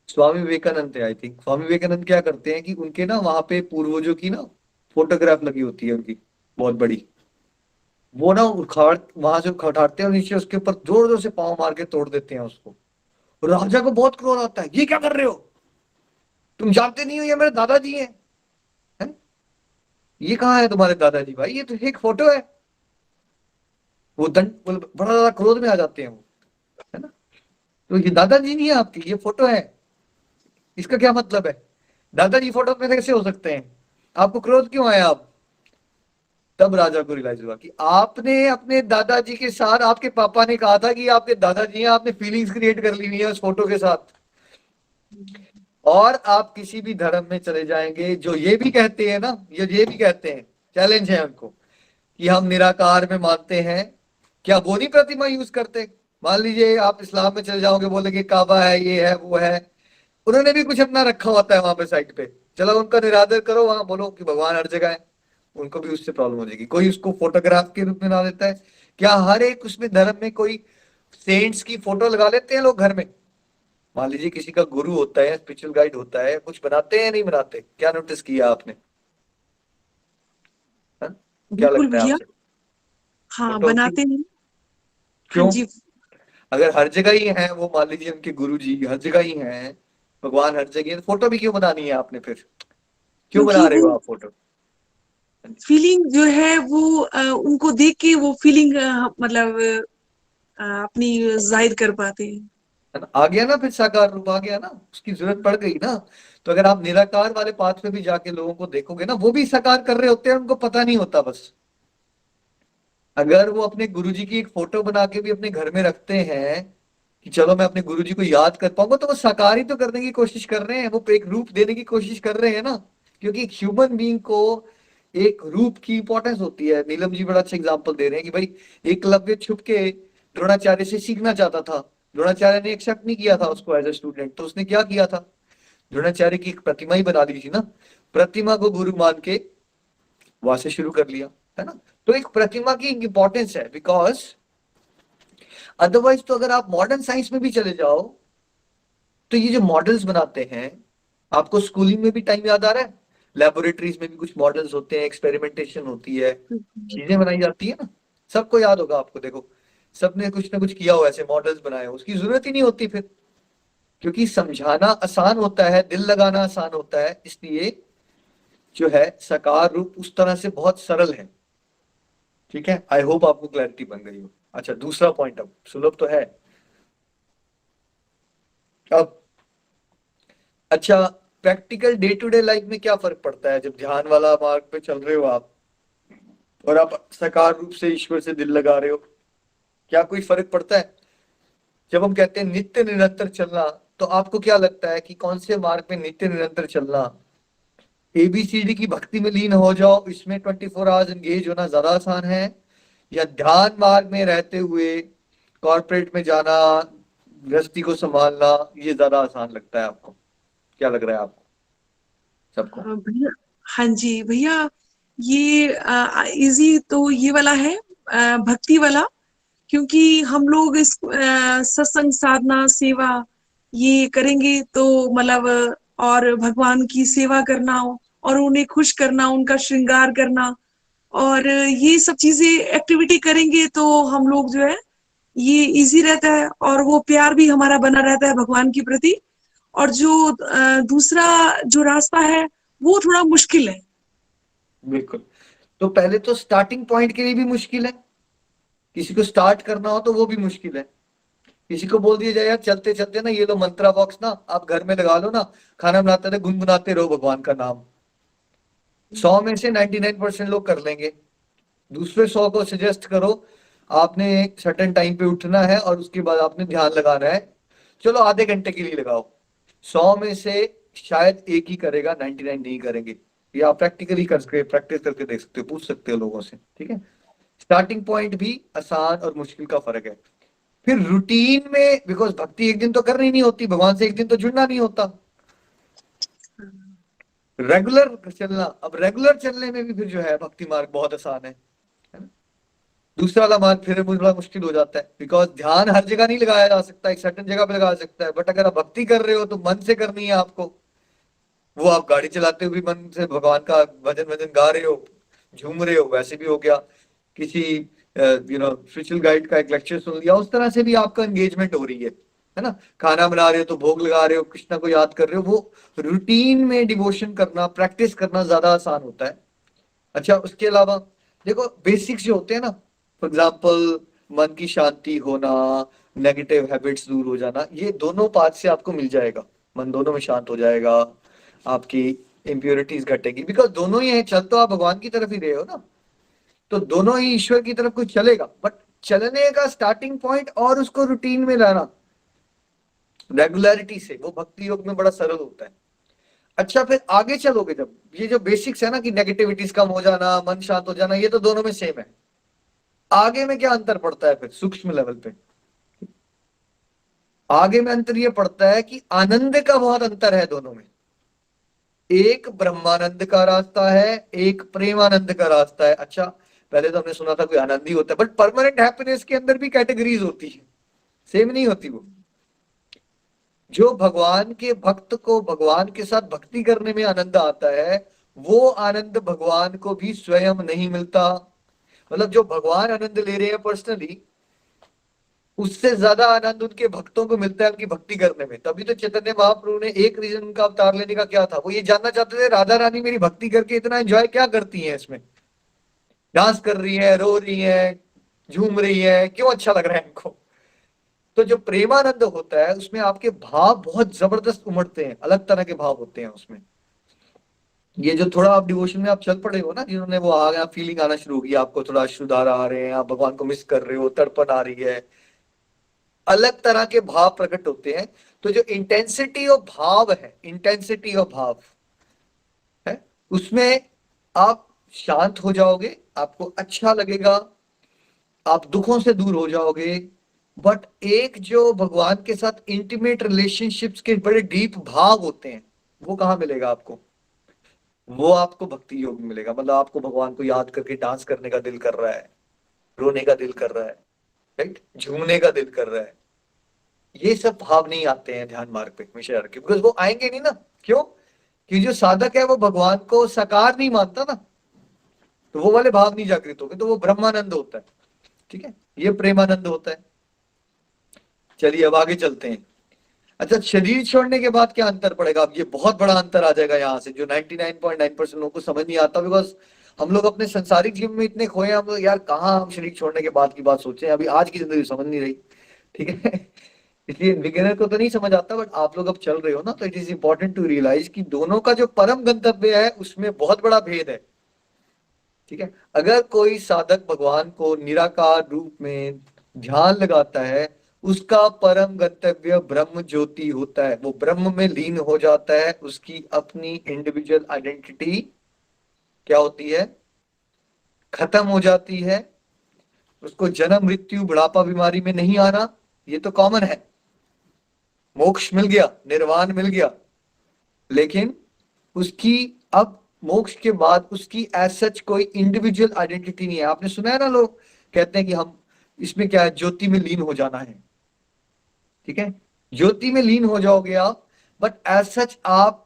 स्वामी विवेकानंद थे आई थिंक, स्वामी विवेकानंद क्या करते हैं कि उनके ना वहां पे पूर्वजों की ना फोटोग्राफ लगी होती है उनकी, बहुत बड़ी। वो ना उखाड़ वहां से उठाते हैं और नीचे उसके ऊपर जोर जोर से पांव मार के तोड़ देते हैं उसको। और राजा को बहुत क्रोध आता है, ये क्या कर रहे हो, तुम जानते नहीं हो ये मेरे दादाजी हैं? ये कहाँ है तुम्हारे दादाजी? भाई ये तो एक फोटो है। वो दंड बड़ा ज्यादा क्रोध में आ जाते हैं वो, है ना। तो ये दादाजी नहीं है आपकी, ये फोटो है, इसका क्या मतलब है? दादाजी फोटो में कैसे हो सकते हैं? आपको क्रोध क्यों आया? आप तब राजा को रियलाइज हुआ कि आपने अपने दादाजी के साथ, आपके पापा ने कहा था कि आपके दादाजी हैं, आपने फीलिंग्स क्रिएट कर ली हुई है उस फोटो के साथ। और आप किसी भी धर्म में चले जाएंगे जो ये भी कहते हैं ना, ये भी कहते हैं, चैलेंज है उनको, कि हम निराकार में मानते हैं, क्या वो नहीं प्रतिमा यूज करते? मान लीजिए आप इस्लाम में चले जाओगे, बोलेंगे काबा है, ये है, वो है, उन्होंने भी कुछ अपना रखा होता है वहां पे साइड पे। चलो उनका निरादर करो, वहां बोलो कि भगवान हर जगह है। उनको भी उससे प्रॉब्लम हो जाएगी। कोई उसको फोटोग्राफ के रूप में बना देता है। क्या हर एक उसमें धर्म में कोई सेंट्स की फोटो लगा लेते हैं लोग घर में? मान लीजिए किसी का गुरु होता है, स्पिरिचुअल गाइड होता है, कुछ बनाते हैं नहीं बनाते? क्या नोटिस किया आपने? हाँ? क्या बिल्कुल लगता है भैया। आपसे? हाँ, फोटो बनाते हैं। हाँ क्यों? जी। अगर हर जगह ही है वो, मान लीजिए उनके गुरु जी हर जगह ही हैं, भगवान हर जगह है, तो फोटो भी क्यों बनानी है आपने फिर? क्यों क्योंकि बना रहे वो हो आप फोटो? फीलिंग जो है वो उनको देख के वो फीलिंग मतलब अपनी जाहिर कर पाते हैं। है ना? आ गया ना, फिर साकार रूप आ गया ना, उसकी जरूरत पड़ गई ना। तो अगर आप निराकार वाले पाथ पे भी जाके लोगों को देखोगे ना, वो भी साकार कर रहे होते हैं, उनको पता नहीं होता बस। अगर वो अपने गुरुजी की एक फोटो बना के भी अपने घर में रखते हैं कि चलो मैं अपने गुरुजी को याद कर पाऊंगा, तो वो साकार ही तो करने की कोशिश कर रहे हैं, वो एक रूप देने की कोशिश कर रहे हैं ना। क्योंकि एक ह्यूमन बीइंग को एक रूप की इंपॉर्टेंस होती है। नीलम जी बड़ा अच्छा एग्जाम्पल दे रहे हैं कि भाई एकलव्य छुप के द्रोणाचार्य से सीखना चाहता था, द्रोणाचार्य ने एक्सेप्ट नहीं किया था उसको एज ए स्टूडेंट, तो उसने क्या किया था? द्रोणाचार्य की एक प्रतिमा ही बना दी थी ना, प्रतिमा को गुरु मान के वहां से शुरू कर लिया, है ना। तो एक प्रतिमा की इंपॉर्टेंस है, बिकॉज अदरवाइज तो अगर आप मॉडर्न साइंस में भी चले जाओ, तो ये जो मॉडल्स बनाते हैं, आपको स्कूलिंग में भी टाइम याद आ रहा है, लेबोरेटरीज में भी कुछ मॉडल्स होते हैं, एक्सपेरिमेंटेशन होती है, चीजें बनाई जाती है ना। सबको याद होगा आपको, देखो सबने कुछ ना कुछ किया हो, ऐसे मॉडल्स बनाए हो, उसकी जरूरत ही नहीं होती फिर, क्योंकि समझाना आसान होता है, दिल लगाना आसान होता है, इसलिए जो है साकार रूप उस तरह से बहुत सरल है। ठीक है, आई होप आपको क्लैरिटी बन गई हो। अच्छा, दूसरा पॉइंट अब सुलभ तो है। अब अच्छा, practical day to day life में क्या फर्क पड़ता है जब ध्यान वाला मार्ग पे चल रहे हो आप, और आप साकार रूप से ईश्वर से दिल लगा रहे हो? क्या कोई फर्क पड़ता है? जब हम कहते हैं नित्य निरंतर चलना, तो आपको क्या लगता है कि कौन से मार्ग में नित्य निरंतर चलना? एबीसीडी की भक्ति में लीन हो जाओ, इसमें 24 आवर्स एंगेज होना ज्यादा आसान है, या ध्यान मार्ग में रहते हुए कॉर्पोरेट में जाना, गृहस्थी को संभालना, ये ज्यादा आसान लगता है आपको? क्या लग रहा है आपको सबको? भैया, हाँ जी भैया, ये इजी तो ये वाला है, भक्ति वाला। क्योंकि हम लोग इस सत्संग साधना सेवा ये करेंगे तो मतलब और भगवान की सेवा करना और उन्हें खुश करना, उनका श्रृंगार करना, और ये सब चीजें एक्टिविटी करेंगे तो हम लोग जो है ये इजी रहता है, और वो प्यार भी हमारा बना रहता है भगवान के प्रति। और जो दूसरा जो रास्ता है वो थोड़ा मुश्किल है। बिल्कुल। तो पहले तो स्टार्टिंग पॉइंट के लिए भी मुश्किल है, किसी को स्टार्ट करना हो तो वो भी मुश्किल है। किसी को बोल दिया जाए यार चलते चलते ना ये लो मंत्रा बॉक्स ना आप घर में लगा लो ना, खाना बनाते रहे गुनगुनाते रहो भगवान का नाम, 100 में से 99% लोग कर लेंगे। दूसरे 100 को सजेस्ट करो, आपने एक सर्टेन टाइम पे उठना है और उसके बाद आपने ध्यान लगाना है, चलो आधे घंटे के लिए लगाओ, 100 में से शायद एक ही करेगा, 99 नहीं करेंगे। ये आप प्रैक्टिकली करके प्रैक्टिस करके देख सकते हो, पूछ सकते हो लोगों से। ठीक है, स्टार्टिंग पॉइंट भी आसान और मुश्किल का फर्क है। फिर रूटीन में, बिकॉज भक्ति एक दिन तो करनी नहीं होती, भगवान से एक दिन तो जुड़ना नहीं होता, रेगुलर चलना। अब रेगुलर चलने में भी फिर जो है भक्ति मार्ग बहुत आसान है ना? दूसरा वाला मार्ग फिर थोड़ा मुश्किल हो जाता है, बिकॉज ध्यान हर जगह नहीं लगाया जा सकता, एक सर्टेन जगह पे लगा सकता है, बट अगर आप भक्ति कर रहे हो तो मन से करनी है आपको। वो आप गाड़ी चलाते हुए भी मन से भगवान का भजन भजन गा रहे हो, झूम रहे हो, वैसे भी हो गया। किसी स्पिरिचुअल गाइड का एक लेक्चर सुन लिया, उस तरह से भी आपका एंगेजमेंट हो रही है ना। खाना बना रहे हो तो भोग लगा रहे हो, कृष्णा को याद कर रहे हो, वो रूटीन में डिवोशन करना, प्रैक्टिस करना ज्यादा आसान होता है। अच्छा, उसके अलावा देखो बेसिक्स जो होते हैं ना, फॉर एग्जाम्पल मन की शांति होना, नेगेटिव हैबिट्स दूर हो जाना, ये दोनों पार्ट से आपको मिल जाएगा। मन दोनों में शांत हो जाएगा, आपकी इम्प्योरिटीज घटेगी, बिकॉज दोनों ही है, चल तो आप भगवान की तरफ ही रहे हो ना, तो दोनों ही ईश्वर की तरफ कुछ चलेगा। बट चलने का स्टार्टिंग पॉइंट और उसको रूटीन में लाना रेगुलरिटी से, वो भक्ति योग में बड़ा सरल होता है। अच्छा, फिर आगे चलोगे जब, ये जो बेसिक्स है ना कि नेगेटिविटीज कम हो जाना, मन शांत हो जाना, ये तो दोनों में सेम है। आगे में क्या अंतर पड़ता है फिर सूक्ष्म लेवल पे? आगे में अंतर ये पड़ता है कि आनंद का बहुत अंतर है दोनों में। एक ब्रह्मानंद का रास्ता है, एक प्रेमानंद का रास्ता है। अच्छा, पहले तो हमने सुना था कोई आनंद ही होता है, बट परमानेंट हैप्पीनेस के अंदर भी कैटेगरीज होती है, सेम नहीं होती वो। जो भगवान के भक्त को भगवान के साथ भक्ति करने में आनंद आता है, वो आनंद भगवान को भी स्वयं नहीं मिलता। मतलब जो भगवान आनंद ले रहे हैं पर्सनली, उससे ज्यादा आनंद उनके भक्तों को मिलता है उनकी भक्ति करने में। तभी तो चैतन्य महाप्रभु ने एक रीजन उनका अवतार लेने का क्या था, वो ये जानना चाहते थे राधा रानी मेरी भक्ति करके इतना एंजॉय क्या करती हैं, इसमें डांस कर रही है, रो रही है, झूम रही है, क्यों अच्छा लग रहा है इनको। तो जो प्रेमानंद होता है उसमें आपके भाव बहुत जबरदस्त उमड़ते हैं, अलग तरह के भाव होते हैं उसमें। ये जो थोड़ा आप डिवोशन में आप चल पड़े हो ना, जिन्होंने वो आ गया फीलिंग आना शुरू होगी, आपको थोड़ा अश्रुधारा आ रहे हैं, आप भगवान को मिस कर रहे हो, तड़पन आ रही है, अलग तरह के भाव प्रकट होते हैं। तो जो इंटेंसिटी ऑफ भाव है, इंटेंसिटी ऑफ भाव है, उसमें आप शांत हो जाओगे, आपको अच्छा लगेगा, आप दुखों से दूर हो जाओगे। बट एक जो भगवान के साथ इंटीमेट रिलेशनशिप्स के बड़े डीप भाव होते हैं, वो कहाँ मिलेगा आपको? वो आपको भक्ति योग में मिलेगा। मतलब आपको भगवान को याद करके डांस करने का दिल कर रहा है, रोने का दिल कर रहा है, राइट, झूमने का दिल कर रहा है। ये सब भाव नहीं आते हैं ध्यान मार्ग पे हमेशा रखे, बिकॉज वो आएंगे नहीं ना। क्यों? कि जो साधक है वो भगवान को साकार नहीं मानता ना, तो वो वाले भाव नहीं जागृत होंगे, तो वो ब्रह्मानंद होता है। ठीक है, ये प्रेमानंद होता है। चलिए अब आगे चलते हैं। अच्छा, शरीर छोड़ने के बाद क्या अंतर पड़ेगा? अब ये बहुत बड़ा अंतर आ जाएगा यहाँ से, जो 99.9% लोगों को समझ नहीं आता, बिकॉज हम लोग अपने संसारिक जीवन में इतने खोए, हम लोग यार कहाँ हम शरीर छोड़ने के बाद की बात सोचे, अभी आज की जिंदगी समझ नहीं रही। ठीक है इसलिए बिगिनर को तो नहीं समझ आता, बट आप लोग अब चल रहे हो ना, तो it is important to realise कि दोनों का जो परम गंतव्य है उसमें बहुत बड़ा भेद है। ठीक है, अगर कोई साधक भगवान को निराकार रूप में ध्यान लगाता है, उसका परम गंतव्य ब्रह्म ज्योति होता है, वो ब्रह्म में लीन हो जाता है, उसकी अपनी इंडिविजुअल आइडेंटिटी क्या होती है? खत्म हो जाती है। उसको जन्म मृत्यु बुढ़ापा बीमारी में नहीं आना, ये तो कॉमन है। मोक्ष मिल गया, निर्वाण मिल गया, लेकिन उसकी अब मोक्ष के बाद उसकी एज सच कोई इंडिविजुअल आइडेंटिटी नहीं है। आपने सुना है ना, लोग कहते हैं कि हम इसमें क्या है, ज्योति में लीन हो जाना है। ठीक है, ज्योति में लीन हो जाओगे आप, बट एज सच आप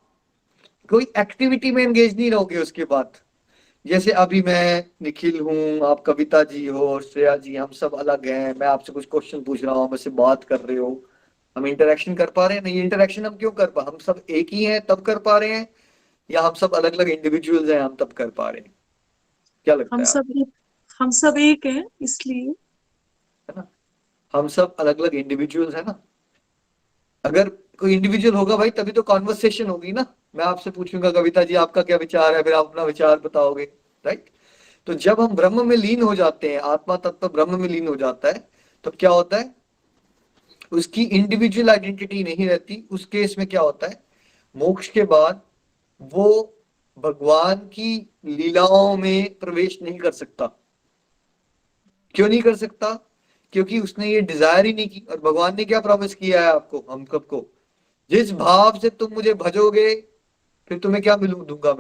कोई एक्टिविटी में एंगेज नहीं रहोगे उसके बाद। जैसे अभी मैं निखिल हूं, आप कविता जी हो और श्रेया जी, हम सब अलग हैं, मैं आपसे कुछ क्वेश्चन पूछ रहा हूं, मुझसे बात कर रहे हो, हम इंटरेक्शन कर पा रहे हैं। नहीं, इंटरेक्शन हम क्यों कर पा, हम सब एक ही हैं तब कर पा रहे हैं, या हम सब अलग अलग इंडिविजुअल्स हैं हम तब कर पा रहे हैं? क्या लगता हम है सब एक हम सब एक हैं इसलिए। है ना, हम सब अलग अलग इंडिविजुअल्स हैं ना। अगर कोई इंडिविजुअल होगा भाई, तभी तो कॉन्वर्सेशन होगी ना। मैं आपसे पूछूंगा कविता जी आपका क्या विचार है, फिर आप अपना विचार बताओगे, राइट। तो जब हम ब्रह्म में लीन हो जाते हैं, आत्मा तत्व ब्रह्म में लीन हो जाता है, तो क्या होता है? उसकी इंडिविजुअल आइडेंटिटी नहीं रहती। उस केस में क्या होता है? मोक्ष के बाद वो भगवान की लीलाओं में प्रवेश नहीं कर सकता। क्यों नहीं कर सकता? क्योंकि उसने ये डिजायर ही नहीं की। और भगवान ने क्या प्रॉमिस किया है आपको, हम सबको? जिस भाव से तुम मुझे भजोगे, फिर तुम्हें क्या मिलू दूंगा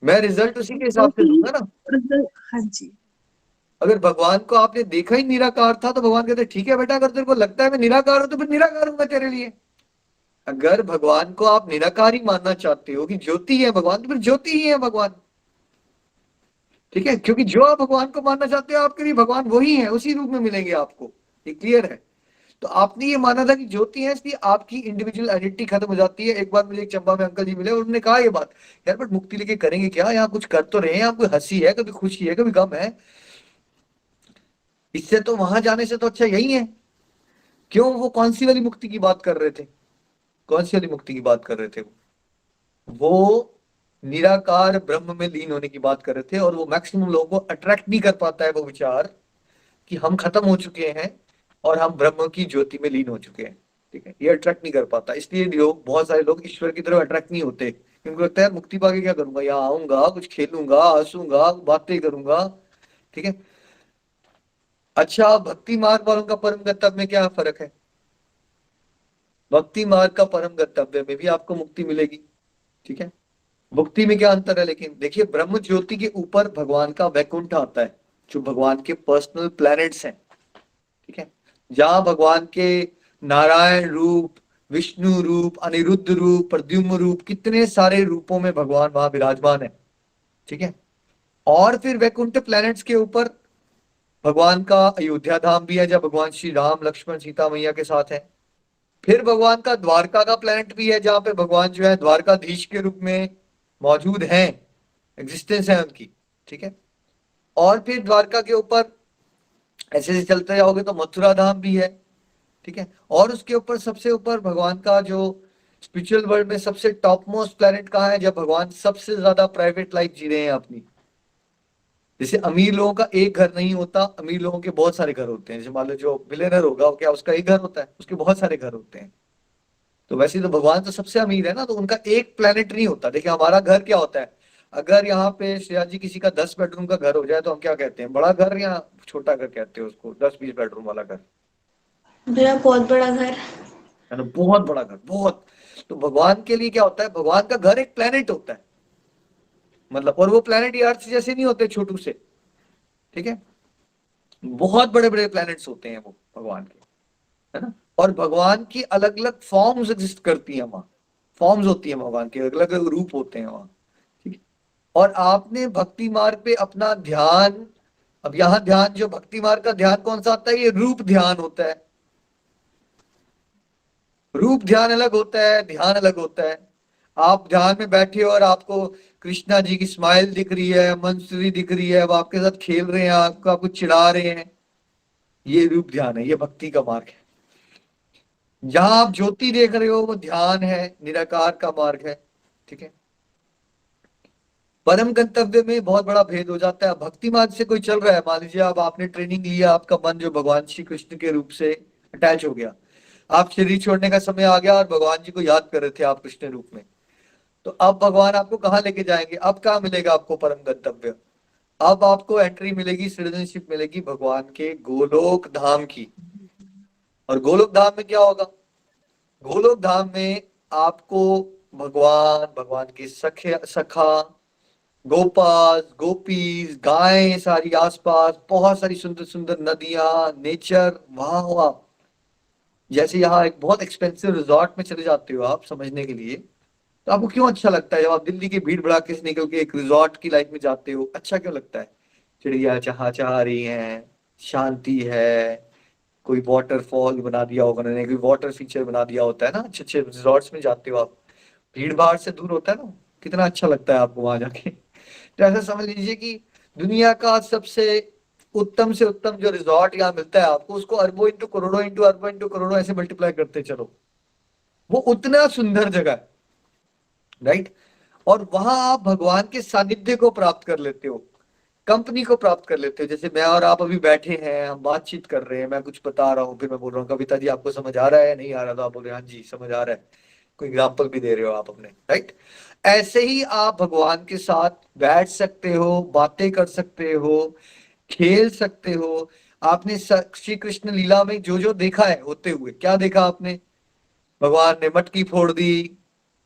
मैं रिजल्ट उसी के हिसाब से दूंगा ना। हाँ जी। अगर भगवान को आपने देखा ही निराकार था, तो भगवान कहते ठीक है बेटा, अगर तेरे को लगता है मैं निराकार हूं, तो फिर निराकार हूं मैं तेरे लिए। अगर भगवान को आप निराकार ही मानना चाहते हो कि ज्योति है भगवान, तो फिर ज्योति ही है भगवान। ठीक है, क्योंकि जो आप भगवान को मानना चाहते हो, आपके लिए भगवान वही है, उसी रूप में मिलेंगे आपको। ये क्लियर है? तो आपने ये माना था कि ज्योति है, इसलिए आपकी इंडिविजुअल आइडेंटिटी खत्म हो जाती है। एक बार मुझे एक चंबा में अंकल जी मिले, उन्होंने कहा ये बात, यार बट मुक्ति लेके करेंगे क्या, यहाँ कुछ कर तो रहे हैं, यहाँ कोई हंसी है, कभी खुशी है, कभी गम है, इससे तो वहां जाने से तो अच्छा यही है। क्यों? वो कौन सी वाली मुक्ति की बात कर रहे थे? कौन सी वाली मुक्ति की बात कर रहे थे? वो निराकार ब्रह्म में लीन होने की बात कर रहे थे। और वो मैक्सिमम लोगों को अट्रैक्ट नहीं कर पाता है वो विचार कि हम खत्म हो चुके हैं और हम ब्रह्म की ज्योति में लीन हो चुके हैं। ठीक है, ये अट्रैक्ट नहीं कर पाता। इसलिए लोग, बहुत सारे लोग ईश्वर की तरफ अट्रैक्ट नहीं होते, क्योंकि लगता है मुक्ति पाके क्या करूंगा, यहाँ आऊंगा, कुछ खेलूंगा, हंसूंगा, बातें करूंगा। ठीक है, अच्छा, भक्ति मार्ग वालों का परम गंतव्य में क्या फर्क है? भक्ति मार्ग का परम गंतव्य में भी आपको मुक्ति मिलेगी। ठीक है, मुक्ति में क्या अंतर है? लेकिन देखिए, ब्रह्म ज्योति के ऊपर भगवान का वैकुंठ आता है, जो भगवान के पर्सनल प्लैनेट्स हैं। ठीक है, जहां भगवान के नारायण रूप, विष्णु रूप, अनिरुद्ध रूप, प्रद्युम्न रूप, कितने सारे रूपों में भगवान वहां विराजमान है। ठीक है, और फिर वैकुंठ प्लैनेट्स के ऊपर भगवान का अयोध्या धाम भी है, जब भगवान श्री राम, लक्ष्मण, सीता मैया के साथ है। फिर भगवान का द्वारका का प्लैनेट भी है, जहां पे भगवान जो है द्वारकाधीश के रूप में मौजूद हैं, एग्जिस्टेंस है उनकी। ठीक है, और फिर द्वारका के ऊपर ऐसे ऐसे चलते जाओगे तो मथुरा धाम भी है। ठीक है, और उसके ऊपर सबसे ऊपर भगवान का जो स्पिरिचुअल वर्ल्ड में सबसे टॉप मोस्ट प्लैनेट कहाँ है, जब भगवान सबसे ज्यादा प्राइवेट लाइफ जी रहे हैं अपनी। जैसे अमीर लोगों का एक घर नहीं होता, अमीर लोगों के बहुत सारे घर होते हैं। जैसे मान लो जो बिलियनर होगा, क्या उसका एक घर होता है? उसके बहुत सारे घर होते हैं। तो वैसे तो भगवान तो सबसे अमीर है ना, तो उनका एक प्लेनेट नहीं होता। देखिए, हमारा घर क्या होता है? अगर यहाँ पे श्रेया जी किसी का 10 बेडरूम का घर हो जाए तो हम क्या कहते हैं? बड़ा घर या छोटा घर कहते हैं उसको? 10-20 बेडरूम वाला घर, मेरा बहुत बड़ा घर। है ना, बहुत बड़ा घर, बहुत। तो भगवान के लिए क्या होता है? भगवान का घर एक प्लेनेट होता है, मतलब, और वो प्लेनेट ये अर्थ जैसे नहीं होते छोटू से। ठीक है, बहुत बड़े बड़े प्लैनेट्स होते हैं वो भगवान के, है ना। और भगवान की अलग अलग फॉर्म्स एग्जिस्ट करती हैं वहां, फॉर्म्स होती है भगवान के, अलग अलग रूप होते हैं वहां। ठीक है, और आपने भक्ति मार्ग पे अपना ध्यान, अब यहाँ ध्यान, जो भक्ति मार्ग का ध्यान कौन सा आता है? ये रूप ध्यान होता है। रूप ध्यान अलग होता है, ध्यान अलग होता है। आप ध्यान में बैठे हो और आपको कृष्णा जी की स्माइल दिख रही है, मंसूरी दिख रही है, वो आपके साथ खेल रहे हैं, आपको चिढ़ा रहे हैं, ये रूप ध्यान है, ये भक्ति का मार्ग है। जहां आप ज्योति देख रहे हो वो ध्यान है, निराकार का मार्ग है। ठीक है, परम गंतव्य में बहुत बड़ा भेद हो जाता है। भक्ति मार्ग से कोई चल रहा है, मान लीजिए अब आपने ट्रेनिंग लिया, आपका मन जो भगवान श्री कृष्ण के रूप से अटैच हो गया, आप शरीर छोड़ने का समय आ गया और भगवान जी को याद कर रहे थे आप कृष्ण रूप में, तो अब भगवान आपको कहाँ लेके जाएंगे? अब कहाँ मिलेगा आपको परम गंतव्य? अब आपको एंट्री मिलेगी, सिटीजनशिप मिलेगी भगवान के गोलोक धाम की। और गोलोक धाम में क्या होगा? गोलोक धाम में आपको भगवान, भगवान के सखा, गोपाल, गोपीज, गायें सारी आसपास, बहुत सारी सुंदर सुंदर नदियां, नेचर, वहां हो आप। जैसे यहाँ एक बहुत एक्सपेंसिव रिजॉर्ट में चले जाते हो आप समझने के लिए, तो आपको क्यों अच्छा लगता है? जब आप दिल्ली की भीड़ भड़ाके से निकल के एक रिजॉर्ट की लाइफ में जाते हो, अच्छा क्यों लगता है? चिड़िया चहा चहा रही हैं, शांति है, कोई वाटरफॉल बना दिया होगा उन्होंने, कोई वाटर फीचर बना दिया होता है ना, अच्छे अच्छे रिजॉर्ट्स में जाते हो आप, भीड़ भाड़ से दूर होता है ना, कितना अच्छा लगता है आपको वहां जाके। तो ऐसा समझ लीजिए कि दुनिया का सबसे उत्तम से उत्तम जो रिजॉर्ट यहाँ मिलता है आपको, उसको अरबों इंटू करोड़ों इंटू अरबों इंटू करोड़ों ऐसे मल्टीप्लाई करते चलो, वो उतना सुंदर जगह है, राइट। और वहां आप भगवान के सानिध्य को प्राप्त कर लेते हो, कंपनी को प्राप्त कर लेते हो। जैसे मैं और आप अभी बैठे हैं, हम बातचीत कर रहे हैं, मैं कुछ बता रहा हूँ, फिर मैं बोल रहा हूँ कविता जी आपको समझ आ रहा है या नहीं आ रहा? तो आप बोल रहे हैं हाँ जी समझ आ रहा है, कोई एग्जाम्पल भी दे रहे हो आप अपने, राइट। ऐसे ही आप भगवान के साथ बैठ सकते हो, बातें कर सकते हो, खेल सकते हो। आपने श्री कृष्ण लीला में जो जो देखा है होते हुए, क्या देखा आपने? भगवान ने मटकी फोड़ दी,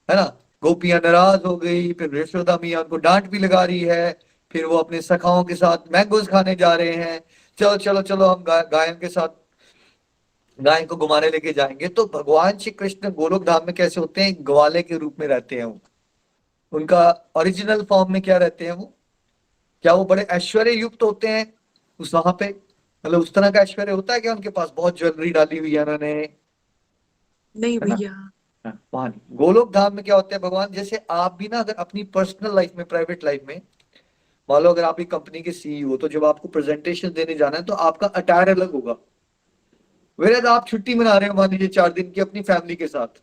है ना, गोपियां नाराज हो गई, फिर यशोदा मैया उनको डांट भी लगा रही है, फिर वो अपने सखाओं के साथ मैंगोज खाने जा रहे हैं, चलो चलो चलो हम गायों के साथ गाय को घुमाने लेके जाएंगे। तो भगवान श्री कृष्ण गोलोक धाम में कैसे होते हैं? ग्वाले के रूप में रहते हैं वो। उनका ओरिजिनल फॉर्म में क्या रहते हैं वो? क्या वो बड़े ऐश्वर्य युक्त होते हैं उस वहां पे? मतलब उस तरह का ऐश्वर्य होता है क्या उनके पास? बहुत ज्वेलरी डाली हुई है उन्होंने, नहीं है ना। भैया। वहां नहीं। गोलोक धाम में क्या होते हैं भगवान? जैसे आप भी ना, अगर अपनी पर्सनल लाइफ में, प्राइवेट लाइफ में, मान लो अगर आप एक कंपनी के सीईओ, तो जब आपको प्रेजेंटेशन देने जाना है तो आपका अटायर अलग होगा। वेयर आप छुट्टी मना रहे हो मान लीजिए 4 दिन की अपनी फैमिली के साथ,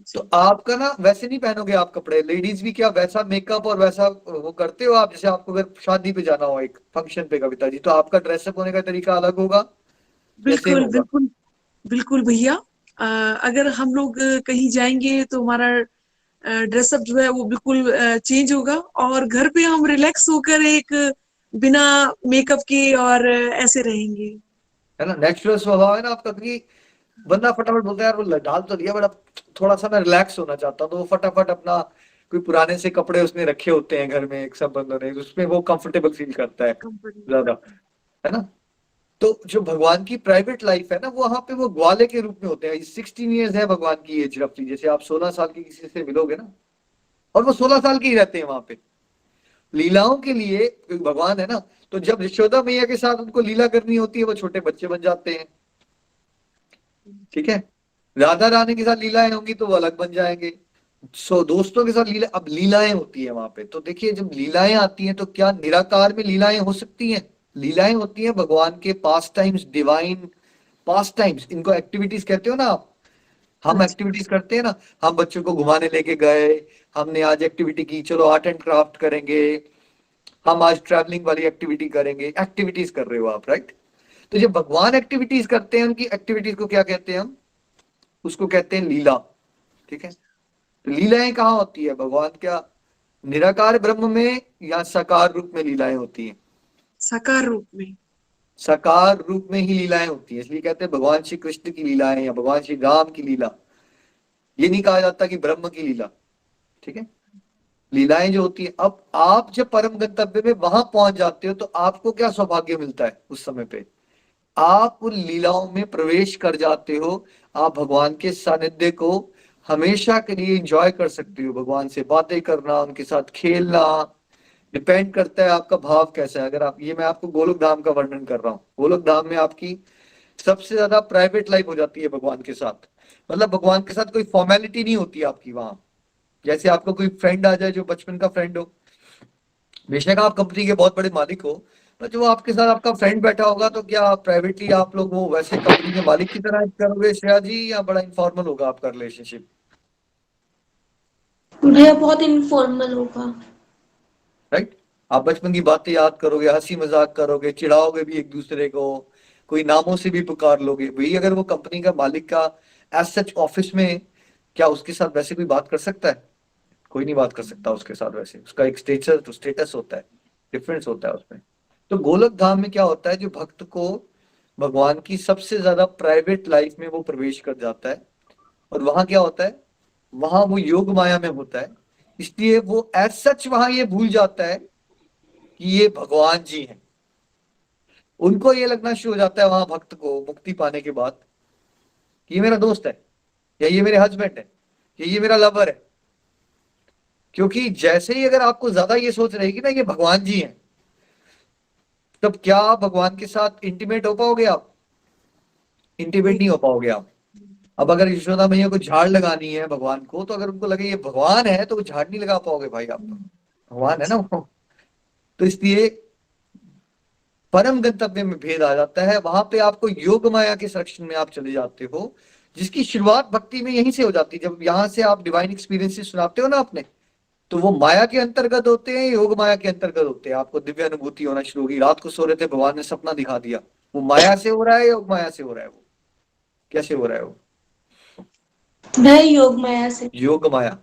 तो आपका ना वैसे नहीं पहनोगे आप कपड़े। लेडीज भी क्या वैसा मेकअप और वैसा वो करते हो आप? जैसे आपको अगर शादी पे जाना हो, एक फंक्शन पे कविता जी, तो आपका ड्रेसअप होने का तरीका अलग होगा या सेम बिल्कुल होगा? बिल्कुल बिल्कुल भैया। अगर हम लोग कहीं जाएंगे तो हमारा ड्रेसअप जो है वो बिल्कुल चेंज होगा, और घर पे हम रिलैक्स होकर एक बिना मेकअप के और ऐसे रहेंगे। है ना, नेचुरल स्वभाव है ना आपका। क्योंकि बंदा फटाफट बोलता है यार वो डाल तो दिया, बट अब थोड़ा सा मैं रिलैक्स होना चाहता हूँ, तो वो फटाफट अपना कोई पुराने से कपड़े उसने रखे होते हैं घर में, एक सब बंदों ने, उसमें वो कंफर्टेबल फील करता है ज्यादा, है ना। तो जो भगवान की प्राइवेट लाइफ है ना, वो वहां पे वो ग्वाले के रूप में होते हैं। 16 ईयर्स है भगवान की एज रफली, जैसे आप 16 साल की किसी से मिलोगे ना, और वो 16 साल के ही रहते हैं वहां पे लीलाओं के लिए, क्योंकि भगवान है ना। तो जब यशोदा मैया के साथ उनको लीला करनी होती है, वो छोटे बच्चे बन जाते हैं, ठीक है। राधा रानी के साथ लीलाएं होंगी तो वो अलग बन जाएंगे। दोस्तों के साथ लीला, अब लीलाएं होती है वहां पे, तो देखिए जब लीलाएं आती हैं तो क्या निराकार में लीलाएं हो सकती हैं? लीलाएं होती हैं भगवान के पास टाइम्स, डिवाइन पास टाइम्स, इनको एक्टिविटीज कहते हो ना आप। हम एक्टिविटीज करते हैं ना, हम बच्चों को घुमाने लेके गए, हमने आज एक्टिविटी की, चलो आर्ट एंड क्राफ्ट करेंगे, हम आज ट्रैवलिंग वाली एक्टिविटी करेंगे, एक्टिविटीज कर रहे हो आप, राइट। तो जब भगवान एक्टिविटीज करते हैं, उनकी एक्टिविटीज को क्या कहते हैं हम? उसको कहते हैं लीला, ठीक है। तो लीलाएं कहाँ होती है भगवान? क्या निराकार ब्रह्म में या साकार रूप में लीलाएं होती हैं? साकार रूप में। साकार रूप में ही लीलाएं होती हैं, इसलिए कहते हैं भगवान श्री कृष्ण की लीलाएं या भगवान श्री राम की लीला। ये नहीं कहा जाता कि ब्रह्म की लीला, ठीक है। लीलाएं जो होती है, अब आप जब परम गंतव्य में वहां पहुंच जाते हो तो आपको क्या सौभाग्य मिलता है उस समय पे? आप उन लीलाओं में प्रवेश कर जाते हो, आप भगवान के सानिध्य को हमेशा के लिए एंजॉय कर सकते हो। भगवान से बातें करना, उनके साथ खेलना, डिपेंड करता है आपका भाव कैसा है। अगर आप, ये मैं आपको गोलोक धाम का वर्णन कर रहा हूँ, गोलोक धाम में आपकी सबसे ज्यादा प्राइवेट लाइफ हो जाती है भगवान के साथ। मतलब भगवान के साथ कोई फॉर्मेलिटी नहीं होती आपकी वहां। जैसे आपको कोई फ्रेंड आ जाए जो बचपन का फ्रेंड हो, बेशक आप कंपनी के बहुत बड़े मालिक हो, पर जो आपके साथ आपका फ्रेंड बैठा होगा, तो क्या प्राइवेटली आप लोग वो वैसे कंपनी के मालिक की तरह करोगे श्रेया जी, या बड़ा इनफॉर्मल होगा आपका रिलेशनशिप? भैया बहुत इनफॉर्मल होगा। राइट। आप बचपन की बातें याद करोगे, हंसी मजाक करोगे, चिढ़ाओगे भी एक दूसरे को, कोई नामों से भी पुकार लोगे। वही अगर वो कंपनी का मालिक का एज सच ऑफिस में, क्या उसके साथ वैसे कोई बात कर सकता है? कोई नहीं बात कर सकता उसके साथ वैसे। उसका एक स्टेटस होता है, डिफरेंस होता है उसमें। तो गोलक धाम में क्या होता है, जो भक्त को भगवान की सबसे ज्यादा प्राइवेट लाइफ में वो प्रवेश कर जाता है, और वहां क्या होता है, वहां वो योग माया में होता है। इसलिए वो एज सच वहां ये भूल जाता है कि ये भगवान जी हैं। उनको ये लगना शुरू हो जाता है वहां भक्त को मुक्ति पाने के बाद कि ये मेरा दोस्त है, या ये मेरे हस्बैंड है, या ये मेरा लवर है। क्योंकि जैसे ही अगर आपको ज्यादा ये सोच रहेगी ना ये भगवान जी हैं, तब क्या आप भगवान के साथ इंटीमेट हो पाओगे? आप इंटीमेट नहीं हो पाओगे आप। अब अगर यशोदा मैया को झाड़ लगानी है भगवान को, तो अगर उनको लगे ये भगवान है, तो वो झाड़ नहीं लगा पाओगे भाई आप, तो भगवान है ना वो। तो इसलिए परम गंतव्य में भेद आ जाता है, वहां पे आपको योग माया के संरक्षण में आप चले जाते हो, जिसकी शुरुआत भक्ति में यहीं से हो जाती है। जब यहाँ से आप डिवाइन एक्सपीरियंसेस सुनाते हो ना अपने, तो वो माया के अंतर्गत होते हैं, योग माया के अंतर्गत होते हैं। आपको दिव्य अनुभूति होना शुरू होगी। रात को सो रहे थे, भगवान ने सपना दिखा दिया, वो माया से हो रहा है, योग माया से हो रहा है? वो कैसे हो रहा है? वो भैया योग माया से। योग माया,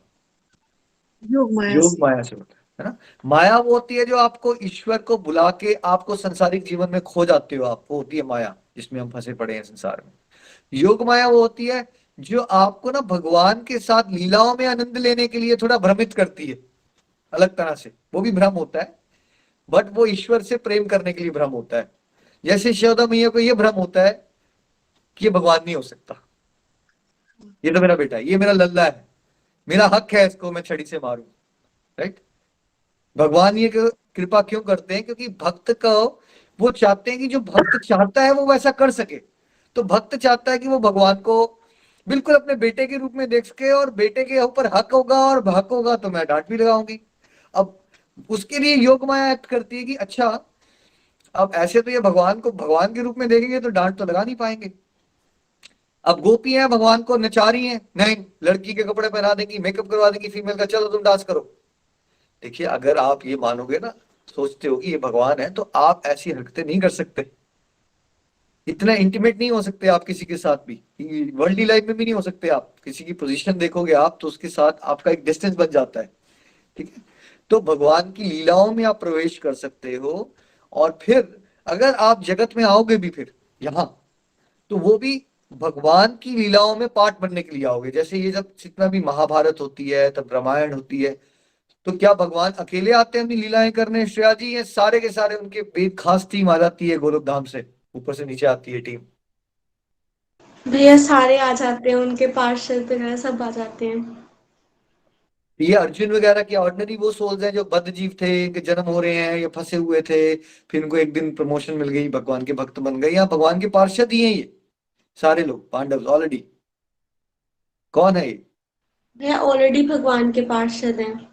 योग माया योग से। माया से होता है ना। माया वो होती है जो आपको ईश्वर को बुला के आपको संसारिक जीवन में खो जाते हो आप, वो होती है माया, जिसमें हम फंसे पड़े हैं संसार में। योग माया वो होती है जो आपको ना भगवान के साथ लीलाओं में आनंद लेने के लिए थोड़ा भ्रमित करती है, अलग तरह से। वो भी भ्रम होता है, बट वो ईश्वर से प्रेम करने के लिए भ्रम होता है। जैसे यशोदा मैया को ये भ्रम होता है कि ये भगवान नहीं हो सकता, ये तो मेरा बेटा है, ये मेरा लल्ला है, मेरा हक है इसको मैं छड़ी से मारूं, राइट। भगवान ये कृपा क्यों करते हैं? क्योंकि भक्त को वो चाहते हैं कि जो भक्त चाहता है वो वैसा कर सके। तो भक्त चाहता है कि वो भगवान को बिल्कुल अपने बेटे के रूप में देख सके, और बेटे के ऊपर हक होगा, और हक होगा तो मैं डांट भी लगाऊंगी। अब उसके लिए योग माया एक्ट करती है कि अच्छा, अब ऐसे तो ये भगवान को भगवान के रूप में देखेंगे तो डांट तो लगा नहीं पाएंगे। अब गोपियां भगवान को नचा रही हैं, नहीं लड़की के कपड़े पहना देंगी, मेकअप करवा देंगी फीमेल का, चलो तुम डांस करो। देखिए अगर आप ये मानोगे ना, सोचते हो कि ये भगवान है, तो आप ऐसी हरकतें नहीं कर सकते, इतना इंटीमेट नहीं हो सकते आप किसी के साथ भी, वर्ल्डली लाइफ में भी नहीं हो सकते आप। किसी की पोजीशन देखोगे आप तो उसके साथ आपका एक डिस्टेंस बन जाता है, ठीक है। तो भगवान की लीलाओं में आप प्रवेश कर सकते हो, और फिर अगर आप जगत में आओगे भी फिर यहाँ, तो वो भी भगवान की लीलाओं में पार्ट बनने के लिए आओगे। जैसे ये जब जितना भी महाभारत होती है, तब रामायण होती है, तो क्या भगवान अकेले आते हैं अपनी लीलाएं करने श्रेया जी? ये सारे के सारे उनके एक खास टीम आ जाती है गोलोक धाम से, ऊपर से नीचे आती है टीम। भैया सारे आ जाते हैं, उनके पार्षद वगैरह सब आ जाते हैं। ये अर्जुन वगैरह के ऑर्डिनरी वो सोल्स हैं जो बद्ध जीव थे, इनके जन्म हो रहे हैं, ये फंसे हुए थे, फिर इनको एक दिन प्रमोशन मिल गई, भगवान के भक्त बन गए, या भगवान के पार्षद ही हैं ये सारे लोग पांडव ऑलरेडी? कौन है ये? भैया ऑलरेडी भगवान के पार्षद हैं।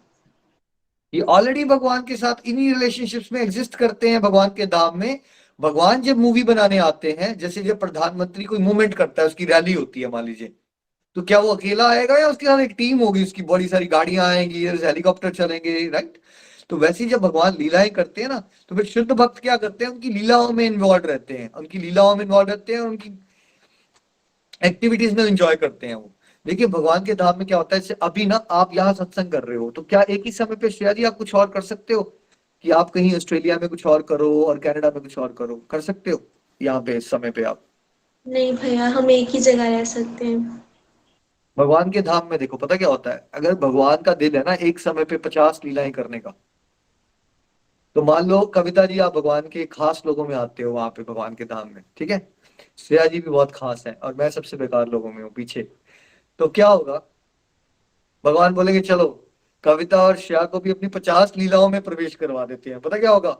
ये ऑलरेडी भगवान के साथ इन्हीं रिलेशनशिप्स में एग्जिस्ट करते हैं भगवान के धाम में। भगवान जब मूवी बनाने आते हैं, जैसे जब प्रधानमंत्री कोई मूवमेंट करता है, उसकी रैली होती है मान लीजिए, तो क्या वो अकेला आएगा या उसके साथ एक टीम होगी, उसकी बड़ी सारी गाड़ियां आएंगी, हेलीकॉप्टर चलेंगे, राइट? तो वैसे ही जब भगवान लीलाएं करते हैं ना, तो फिर शुद्ध भक्त क्या करते हैं, उनकी लीलाओं में इन्वॉल्व रहते हैं, उनकी लीलाओं में इन्वॉल्व रहते हैं, उनकी एक्टिविटीज में एंजॉय करते हैं वो। देखिए भगवान के धाम में क्या होता है, जैसे अभी ना आप यहाँ सत्संग कर रहे हो, तो क्या एक ही समय पे श्रेया जी आप कुछ और कर सकते हो? कि आप कहीं ऑस्ट्रेलिया में कुछ और करो और कनाडा में कुछ और करो, कर सकते हो यहाँ पे इस समय पे आप? नहीं भैया, हम एक ही जगह रह सकते हैं। भगवान के धाम में देखो पता क्या होता है, अगर भगवान का दिल है ना एक समय पे 50 लीलाएं करने का, तो मान लो कविता जी आप भगवान के खास लोगों में आते हो वहां पे भगवान के धाम में, ठीक है? श्रेया जी भी बहुत खास है और मैं सबसे बेकार लोगों में हूँ पीछे। तो क्या होगा, भगवान बोलेंगे चलो कविता और श्रेया को भी अपनी 50 लीलाओं में प्रवेश करवा देते हैं। पता क्या होगा,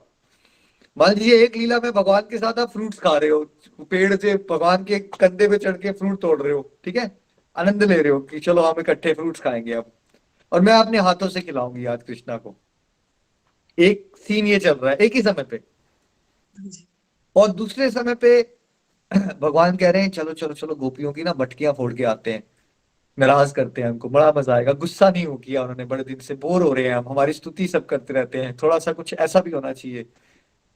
मान लीजिए एक लीला में भगवान के साथ आप फ्रूट्स खा रहे हो, पेड़ से भगवान के कंधे पे चढ़ के फ्रूट तोड़ रहे हो, ठीक है, आनंद ले रहे हो कि चलो हम इकट्ठे फ्रूट्स खाएंगे अब, और मैं अपने हाथों से खिलाऊंगी आज कृष्णा को। एक सीन ये चल रहा है एक ही समय पे। और दूसरे समय पे भगवान कह रहे हैं चलो चलो चलो गोपियों की ना मटकियां फोड़ के आते हैं, नाराज करते हैं हमको, बड़ा मजा आएगा, गुस्सा नहीं हो किया उन्होंने, बड़े दिन से बोर हो रहे हैं हम, हमारी स्तुति सब करते रहते हैं, थोड़ा सा कुछ ऐसा भी होना चाहिए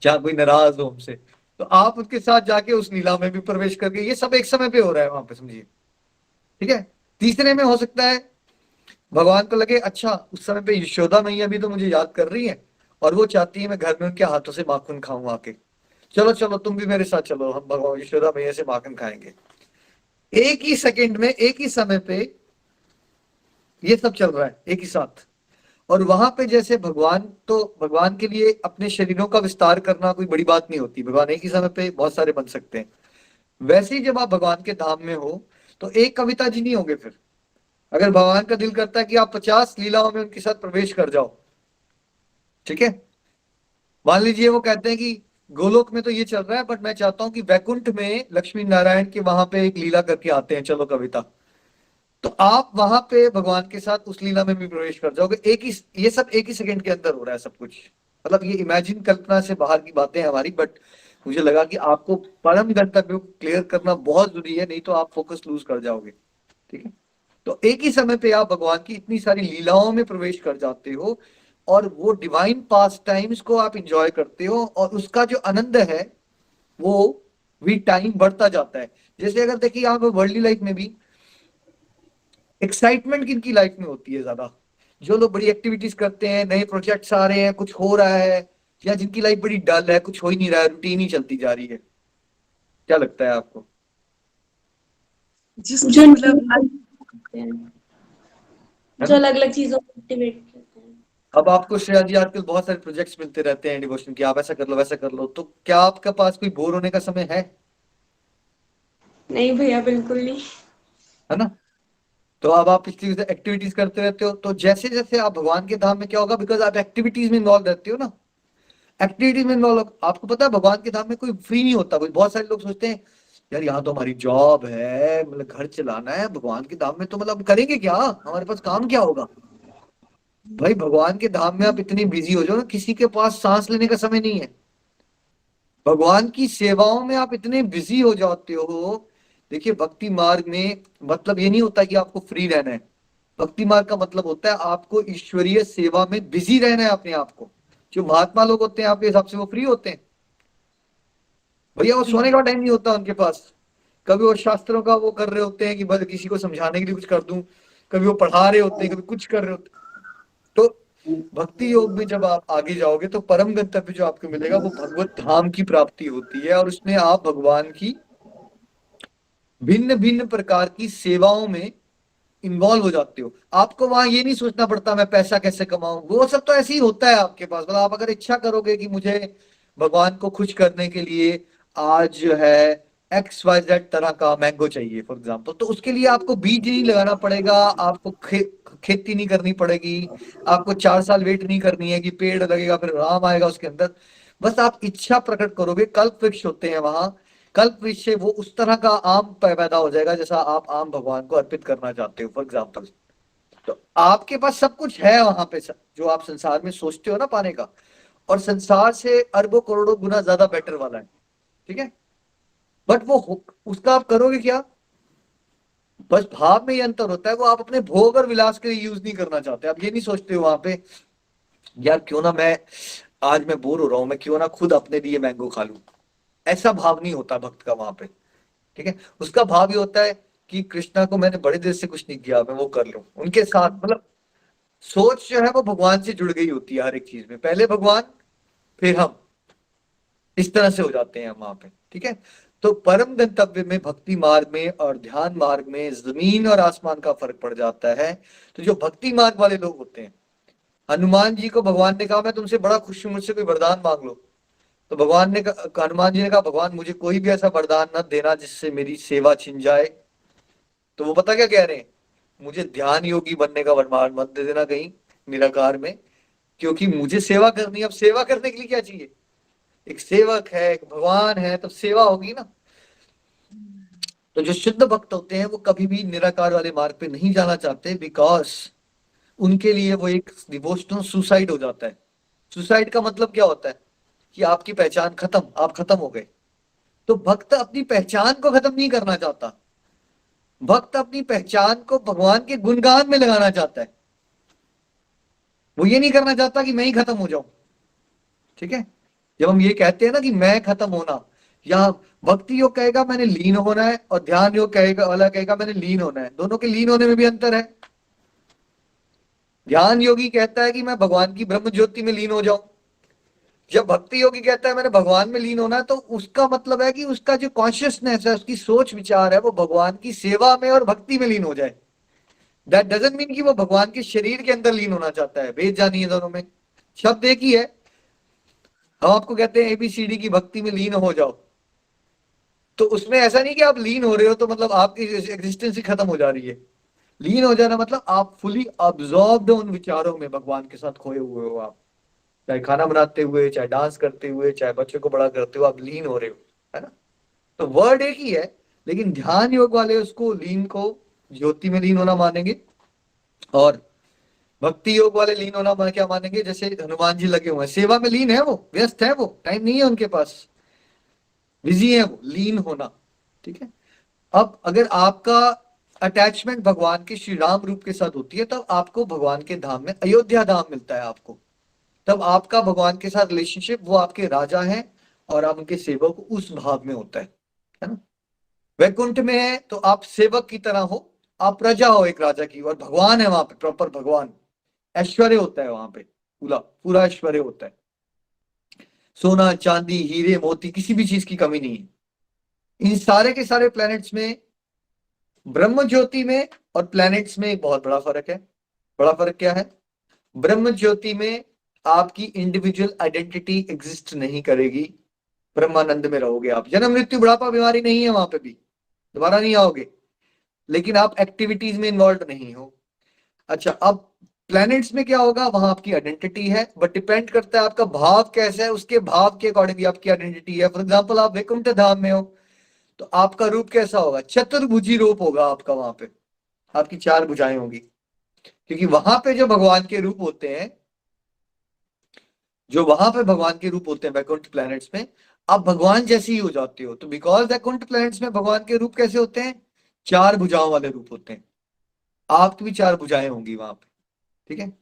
जहाँ कोई नाराज हो हमसे। तो आप उनके साथ जाके उस नीला में भी प्रवेश करके, ये सब एक समय पे हो रहा है वहां पे, समझिए, ठीक है? तीसरे में हो सकता है भगवान को लगे अच्छा उस समय पे यशोदा मैया भी तो मुझे याद कर रही है, और वो चाहती है मैं घर में उनके हाथों से माखन खाऊं आके, चलो चलो तुम भी मेरे साथ चलो, हम भगवान यशोदा मैया से माखन खाएंगे। एक ही सेकंड में एक ही समय पे ये सब चल रहा है एक ही साथ। और वहां पे जैसे भगवान, तो भगवान के लिए अपने शरीरों का विस्तार करना कोई बड़ी बात नहीं होती, भगवान एक ही समय पे बहुत सारे बन सकते हैं। वैसे ही जब आप भगवान के धाम में हो, तो एक कविता जी नहीं होगे फिर। अगर भगवान का दिल करता है कि आप 50 लीलाओं में उनके साथ प्रवेश कर जाओ, ठीक है, मान लीजिए वो कहते हैं कि गोलोक में तो ये चल रहा है, बट मैं चाहता हूं कि वैकुंठ में लक्ष्मी नारायण के वहां पे एक लीला करके आते हैं, चलो कविता, तो आप वहां पे भगवान के साथ उस लीला में भी प्रवेश कर जाओगे। एक ही, ये सब एक ही सेकंड के अंदर हो रहा है सब कुछ। मतलब ये इमेजिन कल्पना से बाहर की बातें हैं हमारी, बट मुझे लगा कि आपको परम गंतव्य को क्लियर करना बहुत जरूरी है, नहीं तो आप फोकस लूज कर जाओगे, ठीक है? तो एक ही समय पे आप भगवान की इतनी सारी लीलाओं में प्रवेश कर जाते हो, और वो डिवाइन पास टाइम्स को आप इंजॉय करते हो, और उसका जो आनंद है वो भी टाइम बढ़ता जाता है। जैसे अगर देखिए आप वर्ल्डली लाइफ में भी एक्साइटमेंट किनकी लाइफ में होती है ज्यादा? जो लोग बड़ी एक्टिविटीज करते हैं, नए प्रोजेक्ट्स आ रहे हैं, कुछ हो रहा है, या जिनकी लाइफ बड़ी डल है, कुछ हो ही नहीं रहा है, रूटीन ही चलती जा रही है। क्या लगता है आपको? जिसको जो मतलब जो अलग अलग चीजों को मोटिवेट करते हैं। अब आपको श्रेया जी आजकल बहुत सारे प्रोजेक्ट्स मिलते रहते हैं डिवोशन के, आप ऐसा कर लो वैसा कर लो, तो क्या आपके पास कोई बोर होने का समय नहीं भैया, बिल्कुल नहीं। है ना? तो अब आप इस चीज एक्टिविटीज करते रहते हो, तो जैसे जैसे आप भगवान के धाम में क्या होगा, बिकॉज आप एक्टिविटीज में इन्वॉल्व रहते हो ना, एक्टिविटीज में इन्वॉल्व, आपको पता है भगवान के धाम में कोई फ्री नहीं होता। बहुत सारे लोग सोचते हैं यार यहाँ तो हमारी जॉब है, मतलब घर चलाना है, भगवान के धाम में तो मतलब करेंगे क्या, हमारे पास काम क्या होगा? भाई भगवान के धाम में आप इतनी बिजी हो जाओ ना, किसी के पास सांस लेने का समय नहीं है। भगवान की सेवाओं में आप इतने बिजी हो जाते हो। देखिए भक्ति मार्ग में मतलब ये नहीं होता कि आपको फ्री रहना है, भक्ति मार्ग का मतलब होता है आपको ईश्वरीय सेवा में बिजी रहना है अपने आप को। जो महात्मा लोग होते हैं आपके हिसाब से वो फ्री होते हैं? भैया वो सोने का टाइम नहीं होता उनके पास। कभी वो शास्त्रों का वो कर रहे होते हैं कि बस किसी को समझाने के लिए कुछ कर दूं, कभी वो पढ़ा रहे होते हैं, कभी कुछ कर रहे होते हैं। तो भक्ति योग में जब आप आगे जाओगे तो परम गंतव्य जो आपको मिलेगा वो भगवत धाम की प्राप्ति होती है, और उसमें आप भगवान की भिन्न भिन्न प्रकार की सेवाओं में इन्वॉल्व हो जाते हो। आपको वहां ये नहीं सोचना पड़ता मैं पैसा कैसे कमाऊं, वो सब तो ऐसे ही होता है आपके पास। मतलब आप अगर इच्छा करोगे कि मुझे भगवान को खुश करने के लिए आज जो है XYZ तरह का मैंगो चाहिए फॉर एग्जाम्पल, तो उसके लिए आपको बीज नहीं लगाना पड़ेगा, आपको खेती नहीं करनी पड़ेगी, आपको 4 साल वेट नहीं करनी है कि पेड़ लगेगा फिर आम आएगा उसके अंदर। बस आप इच्छा प्रकट करोगे, कल्प वृक्ष होते हैं वहां, कल्प वृक्ष से वो उस तरह का आम पैदा हो जाएगा जैसा आप आम भगवान को अर्पित करना चाहते हो फॉर एग्जाम्पल। तो आपके पास सब कुछ है वहां पे, जो आप संसार में सोचते हो ना पाने का, और संसार से अरबों करोड़ों गुना ज्यादा बेटर वाला है, ठीक है। बट उसका आप करोगे क्या? बस भाव में ये अंतर होता है, वो आप अपने भोग और विलास के लिए यूज नहीं करना चाहते। आप ये नहीं सोचते हो वहां पे यार क्यों ना मैं आज मैं बोर हो रहा हूं, मैं क्यों ना खुद अपने लिए मैंगो खा लूं। ऐसा भाव नहीं होता भक्त का वहां पे, ठीक है। उसका भाव ये होता है कि कृष्णा को मैंने बड़े देर से कुछ नहीं किया, मैं वो कर लूं उनके साथ। मतलब सोच जो है वो भगवान से जुड़ गई होती है हर एक चीज में, पहले भगवान फिर हम, इस तरह से हो जाते हैं हम वहां पे, ठीक है। तो परम गंतव्य में, भक्ति मार्ग में और ध्यान मार्ग में जमीन और आसमान का फर्क पड़ जाता है। तो जो भक्ति मार्ग वाले लोग होते हैं, हनुमान जी को भगवान ने कहा मैं तुमसे बड़ा खुश हूं, मुझसे कोई वरदान मांग लो। तो भगवान ने हनुमान जी ने कहा भगवान मुझे कोई भी ऐसा वरदान न देना जिससे मेरी सेवा छिन जाए। तो वो पता क्या कह रहे हैं, मुझे ध्यान योगी बनने का वरदान मत दे देना कहीं निराकार में, क्योंकि मुझे सेवा करनी है। अब सेवा करने के लिए क्या चाहिए? एक सेवक है, एक भगवान है, तो सेवा होगी ना। तो जो शुद्ध भक्त होते हैं वो कभी भी निराकार वाले मार्ग पे नहीं जाना चाहते, बिकॉज उनके लिए वो एक डिवोशनल सुसाइड हो जाता है। सुसाइड का मतलब क्या होता है कि आपकी पहचान खत्म, आप खत्म हो गए। तो भक्त अपनी पहचान को खत्म नहीं करना चाहता, भक्त अपनी पहचान को भगवान के गुणगान में लगाना चाहता है। वो ये नहीं करना चाहता कि मैं ही खत्म हो जाऊं, ठीक है। जब हम ये कहते हैं ना कि मैं खत्म होना, या भक्ति योग कहेगा मैंने लीन होना है, और ध्यान योग कहेगा वाला कहेगा मैंने लीन होना है। दोनों के लीन होने में भी अंतर है। ध्यान योगी कहता है कि मैं भगवान की ब्रह्म ज्योति में लीन हो जाऊं, जब भक्ति योगी कहता है मैंने भगवान में लीन होना है, तो उसका मतलब है कि उसका जो कॉन्शियसनेस है, उसकी सोच विचार है, वो भगवान की सेवा में और भक्ति में लीन हो जाए। दैट डजंट मीन कि वो भगवान के शरीर के अंदर लीन होना चाहता है। भेद जानी है दोनों में, शब्द एक ही है। हम आपको कहते हैं ABCD की भक्ति में लीन हो जाओ, तो उसमें ऐसा नहीं कि आप लीन हो रहे हो तो मतलब आपकी एग्जिस्टेंस ही खत्म हो जा रही है। लीन हो जाना मतलब आप फुली अब्सॉर्ब्ड उन विचारों में, भगवान के साथ खोए हुए हो आप। चाहे खाना बनाते हुए, चाहे डांस करते हुए, चाहे बच्चों को बड़ा करते हुए, आप लीन हो रहे हो, है ना। तो वर्ड एक ही है, लेकिन ध्यान योग वाले उसको लीन को ज्योति में लीन होना मानेंगे, और भक्ति योग वाले लीन होना क्या मानेंगे? जैसे हनुमान जी लगे हुए हैं, सेवा में लीन है, वो व्यस्त है, वो टाइम नहीं है उनके पास, बिजी है वो, लीन होना, ठीक है। अब अगर आपका अटैचमेंट भगवान के श्री राम रूप के साथ होती है, तब आपको भगवान के धाम में अयोध्या धाम मिलता है आपको। तब आपका भगवान के साथ रिलेशनशिप, वो आपके राजा हैं और आप उनके सेवक, उस भाव में होता है ना। वैकुंठ में है तो आप सेवक की तरह हो, आप प्रजा हो एक राजा की, और भगवान है वहां पे, प्रॉपर भगवान। ऐश्वर्य होता है वहां पे, पूरा पूरा ऐश्वर्य होता है, सोना चांदी हीरे मोती किसी भी चीज की कमी नहीं है। इन सारे के सारे प्लैनेट्स में, ब्रह्म ज्योति में और प्लैनेट्स में एक बहुत बड़ा फर्क है। बड़ा फर्क क्या है? ब्रह्म ज्योति में आपकी इंडिविजुअल आइडेंटिटी एग्जिस्ट नहीं करेगी, ब्रह्मानंद में रहोगे आप। जन्म मृत्यु बुढ़ापा बीमारी नहीं है वहां पे भी, दोबारा नहीं आओगे, लेकिन आप एक्टिविटीज में इन्वॉल्व नहीं हो। अच्छा, अब प्लैनेट्स में क्या होगा? वहां आपकी आइडेंटिटी है, बट डिपेंड करता है आपका भाव कैसा है, उसके भाव के अकॉर्डिंग आपकी आइडेंटिटी है। फॉर एग्जाम्पल आप वैकुंठ धाम में हो तो आपका रूप कैसा होगा? चतुर्भुजी रूप होगा आपका वहां पे, आपकी 4 भुजाएं होगी, क्योंकि वहां पे जो भगवान के रूप होते हैं, जो वहां पे भगवान के रूप होते हैं वैकुंठ प्लैनेट्स में, आप भगवान जैसे ही हो जाते हो। तो बिकॉज वैकुंठ प्लैनेट्स में भगवान के रूप कैसे होते हैं? 4 भुजाओं वाले रूप होते हैं। आपकी भी 4 भुजाएं होंगी वहां पे, ठीक है।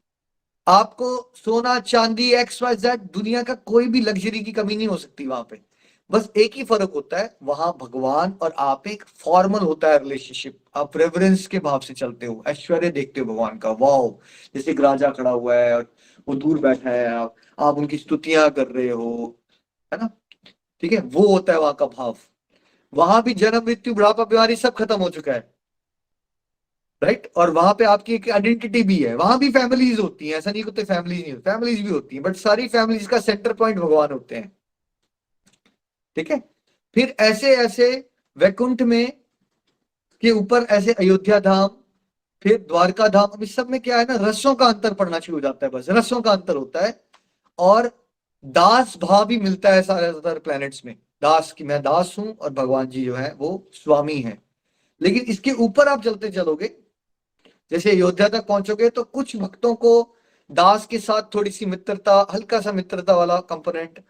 आपको सोना चांदी XYZ दुनिया का कोई भी लग्जरी की कमी नहीं हो सकती वहां पे। बस एक ही फर्क होता है, वहां भगवान और आप एक फॉर्मल होता है रिलेशनशिप, आप रेवरेंस के भाव से चलते हो, ऐश्वर्य देखते हो भगवान का। वाओ, जैसे एक राजा खड़ा हुआ है और वो दूर बैठा है, आप उनकी स्तुतियां कर रहे हो, है ना, ठीक है। वो होता है वहां का भाव। वहां भी जन्म मृत्यु बुढ़ापा बीमारी सब खत्म हो चुका है, राइट। और वहां पे आपकी एक आइडेंटिटी भी है, वहां भी फैमिलीज होती हैं, ऐसा नहीं होते फैमिलीज नहीं होती, फैमिलीज भी होती हैं, बट सारी फैमिलीज का सेंटर पॉइंट भगवान होते हैं, ठीक है। फिर ऐसे ऐसे वैकुंठ में के ऊपर ऐसे अयोध्या धाम, फिर द्वारका धाम, अब इस सब में क्या है ना, रसों का अंतर पड़ना शुरू हो जाता है, बस रसों का अंतर होता है। और दास भाव भी मिलता है सारे ज्यादातर प्लैनेट्स में, दास की मैं दास हूं और भगवान जी जो है वो स्वामी है। लेकिन इसके ऊपर आप चलते चलोगे, जैसे अयोध्या तक पहुंचोगे तो कुछ भक्तों को दास के साथ थोड़ी सी मित्रता, हल्का सा मित्रता वाला कंपोनेंट,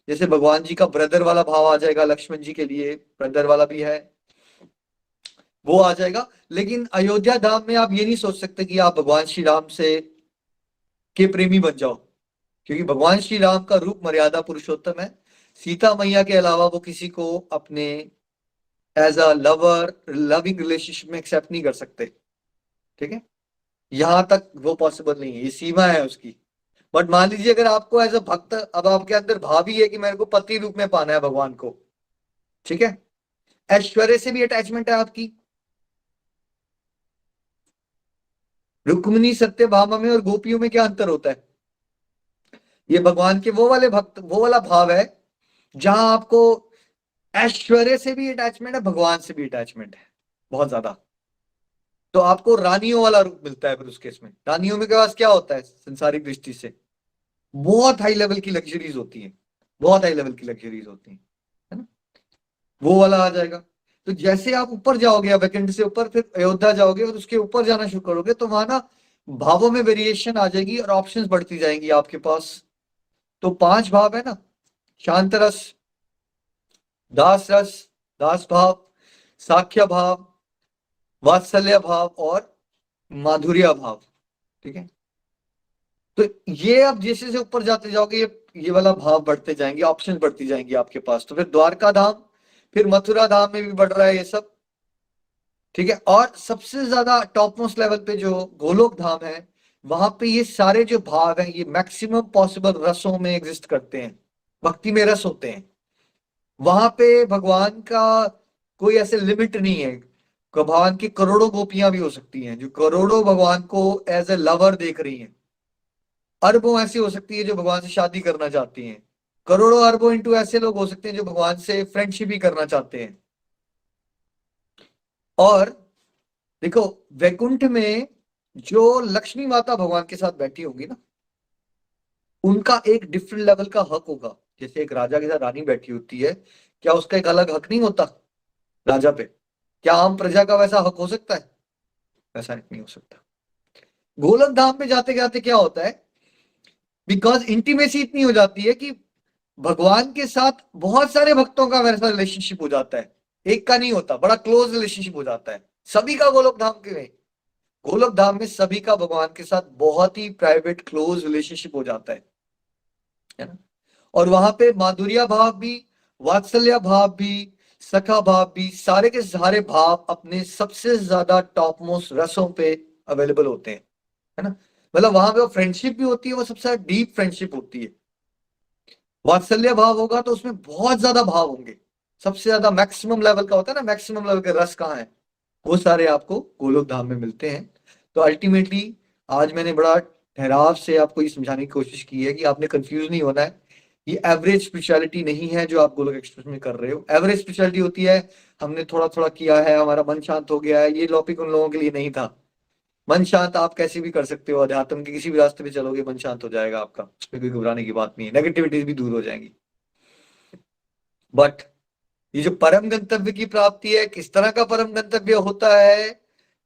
जैसे भगवान जी का ब्रदर वाला भाव आ जाएगा, लक्ष्मण जी के लिए ब्रदर वाला भी है, वो आ जाएगा। लेकिन अयोध्या धाम में आप ये नहीं सोच सकते कि आप भगवान श्री राम से के प्रेमी बन जाओ, क्योंकि भगवान श्री राम का रूप मर्यादा पुरुषोत्तम है। सीता मैया के अलावा वो किसी को अपने as a lover loving relationship में एक्सेप्ट नहीं कर सकते, ठीक है। यहां तक वो पॉसिबल नहीं है, ये सीमा है उसकी। बट मान लीजिए अगर आपको एज अ भक्त, अब आपके अंदर भाव ही है कि मेरे को पति रूप में पाना है भगवान को, ठीक है। ऐश्वर्य से भी अटैचमेंट है आपकी, रुक्मिणी सत्यभामा में और गोपियों में क्या अंतर होता है, ये भगवान के वो वाले भक्त, वो वाला भाव है जहां आपको ऐश्वर्य से भी अटैचमेंट है, भगवान से भी अटैचमेंट है बहुत ज्यादा। तो आपको रानियों वाला रूप मिलता है फिर उस केस में। रानियों में के पास क्या होता है संसारिक दृष्टि से, बहुत हाई लेवल की लग्जरीज होती है, बहुत हाई लेवल की लग्जरीज होती है ना, वो वाला आ जाएगा। तो जैसे आप ऊपर जाओगे, वैकेंट से ऊपर, फिर अयोध्या जाओगे और उसके ऊपर जाना शुरू करोगे, तो वहां ना भावों में वेरिएशन आ जाएगी और ऑप्शंस बढ़ती जाएंगी आपके पास। तो 5 भाव है ना, शांत रस, दास रस, दास भाव, साख्य भाव, वात्सल्य भाव और माधुर्य भाव, ठीक है। तो ये आप जैसे से ऊपर जाते जाओगे, ये वाला भाव बढ़ते जाएंगे, ऑप्शंस बढ़ती जाएंगी आपके पास। तो फिर द्वारका धाम, फिर मथुरा धाम में भी बढ़ रहा है ये सब, ठीक है। और सबसे ज्यादा टॉप मोस्ट लेवल पे जो गोलोक धाम है, वहां पे ये सारे जो भाव हैं ये मैक्सिमम पॉसिबल रसों में एग्जिस्ट करते हैं, भक्ति में रस होते हैं। वहां पे भगवान का कोई ऐसे लिमिट नहीं है, भगवान की करोड़ों गोपियां भी हो सकती हैं जो करोड़ों भगवान को एज ए लवर देख रही हैं, अरबों ऐसी हो सकती है जो भगवान से शादी करना चाहती हैं, करोड़ों अरबों इंटू ऐसे लोग हो सकते हैं जो भगवान से फ्रेंडशिप भी करना चाहते हैं। और देखो वैकुंठ में जो लक्ष्मी माता भगवान के साथ बैठी होगी ना, उनका एक डिफरेंट लेवल का हक होगा। जैसे एक राजा के साथ रानी बैठी होती है, क्या उसका एक अलग हक नहीं होता राजा पे? क्या आम प्रजा का वैसा हक हो सकता है? वैसा नहीं हो सकता। गोलक धाम में जाते जाते क्या होता है, बिकॉज इंटीमेसी इतनी हो जाती है कि भगवान के साथ बहुत सारे भक्तों का वैसा रिलेशनशिप हो जाता है, एक का नहीं होता, बड़ा क्लोज रिलेशनशिप हो जाता है सभी का। गोलोक धाम के में, गोलोक धाम में सभी का भगवान के साथ बहुत ही प्राइवेट क्लोज रिलेशनशिप हो जाता है ना। और वहां पे माधुर्य भाव भी, वात्सल्य भाव भी, सखा भाव भी, सारे के सारे भाव अपने सबसे ज्यादा टॉप मोस्ट रसों पे अवेलेबल होते हैं, है ना। मतलब वहां पे फ्रेंडशिप भी होती है, वो सबसे डीप फ्रेंडशिप होती है। वात्सल्य भाव होगा तो उसमें बहुत ज्यादा भाव होंगे, सबसे ज्यादा मैक्सिमम लेवल का होता है ना, मैक्सिमम लेवल के रस कहाँ है, वो सारे आपको गोलोक धाम में मिलते हैं। तो अल्टीमेटली आज मैंने बड़ा ठहराव से आपको ये समझाने की कोशिश की है कि आपने कंफ्यूज नहीं होना है। ये एवरेज स्पिरिचुअलिटी नहीं है जो आप गोलोक एक्सप्रेस में कर रहे हो। एवरेज स्पिरिचुअलिटी होती है हमने थोड़ा थोड़ा किया है, हमारा मन शांत हो गया है, ये टॉपिक उन लोगों के लिए नहीं था। मन शांत आप कैसे भी कर सकते हो, अध्यात्म के किसी भी रास्ते पे चलोगे मन शांत हो जाएगा आपका, उसमें कोई घबराने की बात नहीं है, नेगेटिविटीज भी दूर हो जाएंगी। बट ये जो परम गंतव्य की प्राप्ति है, किस तरह का परम गंतव्य होता है,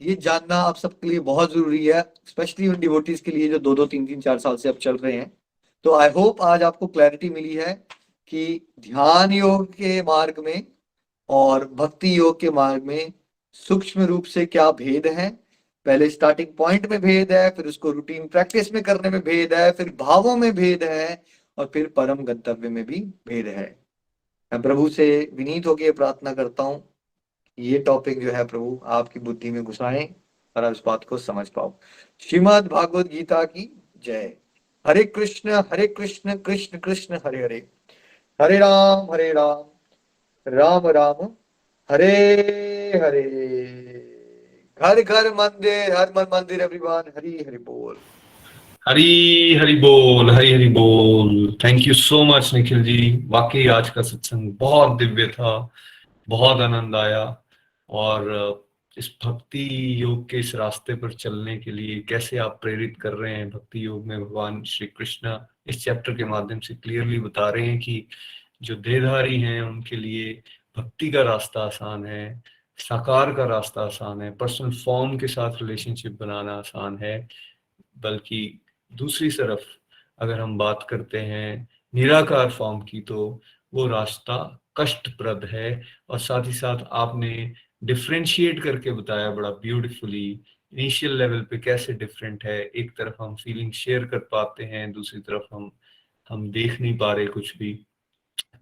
ये जानना आप सबके लिए बहुत जरूरी है, स्पेशली उन डिवोटीज के लिए जो 2-2, 3-3, 4 साल से अब चल रहे हैं। तो आई होप आज आपको क्लैरिटी मिली है कि ध्यान योग के मार्ग में और भक्ति योग के मार्ग में सूक्ष्म रूप से क्या भेद है। पहले स्टार्टिंग पॉइंट में भेद है, फिर उसको रूटीन प्रैक्टिस में करने में भेद है, फिर भावों में भेद है, और फिर परम गंतव्य में भी भेद है। मैं प्रभु से विनीत होकर प्रार्थना करता हूँ, ये टॉपिक जो है प्रभु आपकी बुद्धि में घुसाएं और आप इस बात को समझ पाओ। श्रीमद् भागवत गीता की जय। हरे कृष्ण कृष्ण कृष्ण हरे हरे, हरे राम राम राम हरे हरे, घर घर मंदिर, हर मन मंदिर एवरीवन, हरी हरि बोल। हरी हरी बोल, हरी हरी बोल। Thank you so much Nikhil ji. वाकई आज का सत्संग बहुत दिव्य था, बहुत आनंद आया। और इस भक्ति योग के इस रास्ते पर चलने के लिए कैसे आप प्रेरित कर रहे हैं भक्ति योग में, भगवान श्री कृष्ण इस चैप्टर के माध्यम से क्लियरली बता रहे हैं कि जो देहधारी हैं उनके लिए भक्ति का रास्ता आसान है, साकार का रास्ता आसान है, पर्सनल फॉर्म के साथ रिलेशनशिप बनाना आसान है। बल्कि दूसरी तरफ अगर हम बात करते हैं निराकार फॉर्म की, तो वो रास्ता कष्टप्रद है। और साथ ही साथ आपने डिफरेंशिएट करके बताया बड़ा ब्यूटीफुली, इनिशियल लेवल पे कैसे डिफरेंट है। एक तरफ हम फीलिंग शेयर कर पाते हैं, दूसरी तरफ हम देख नहीं पा रहे कुछ भी,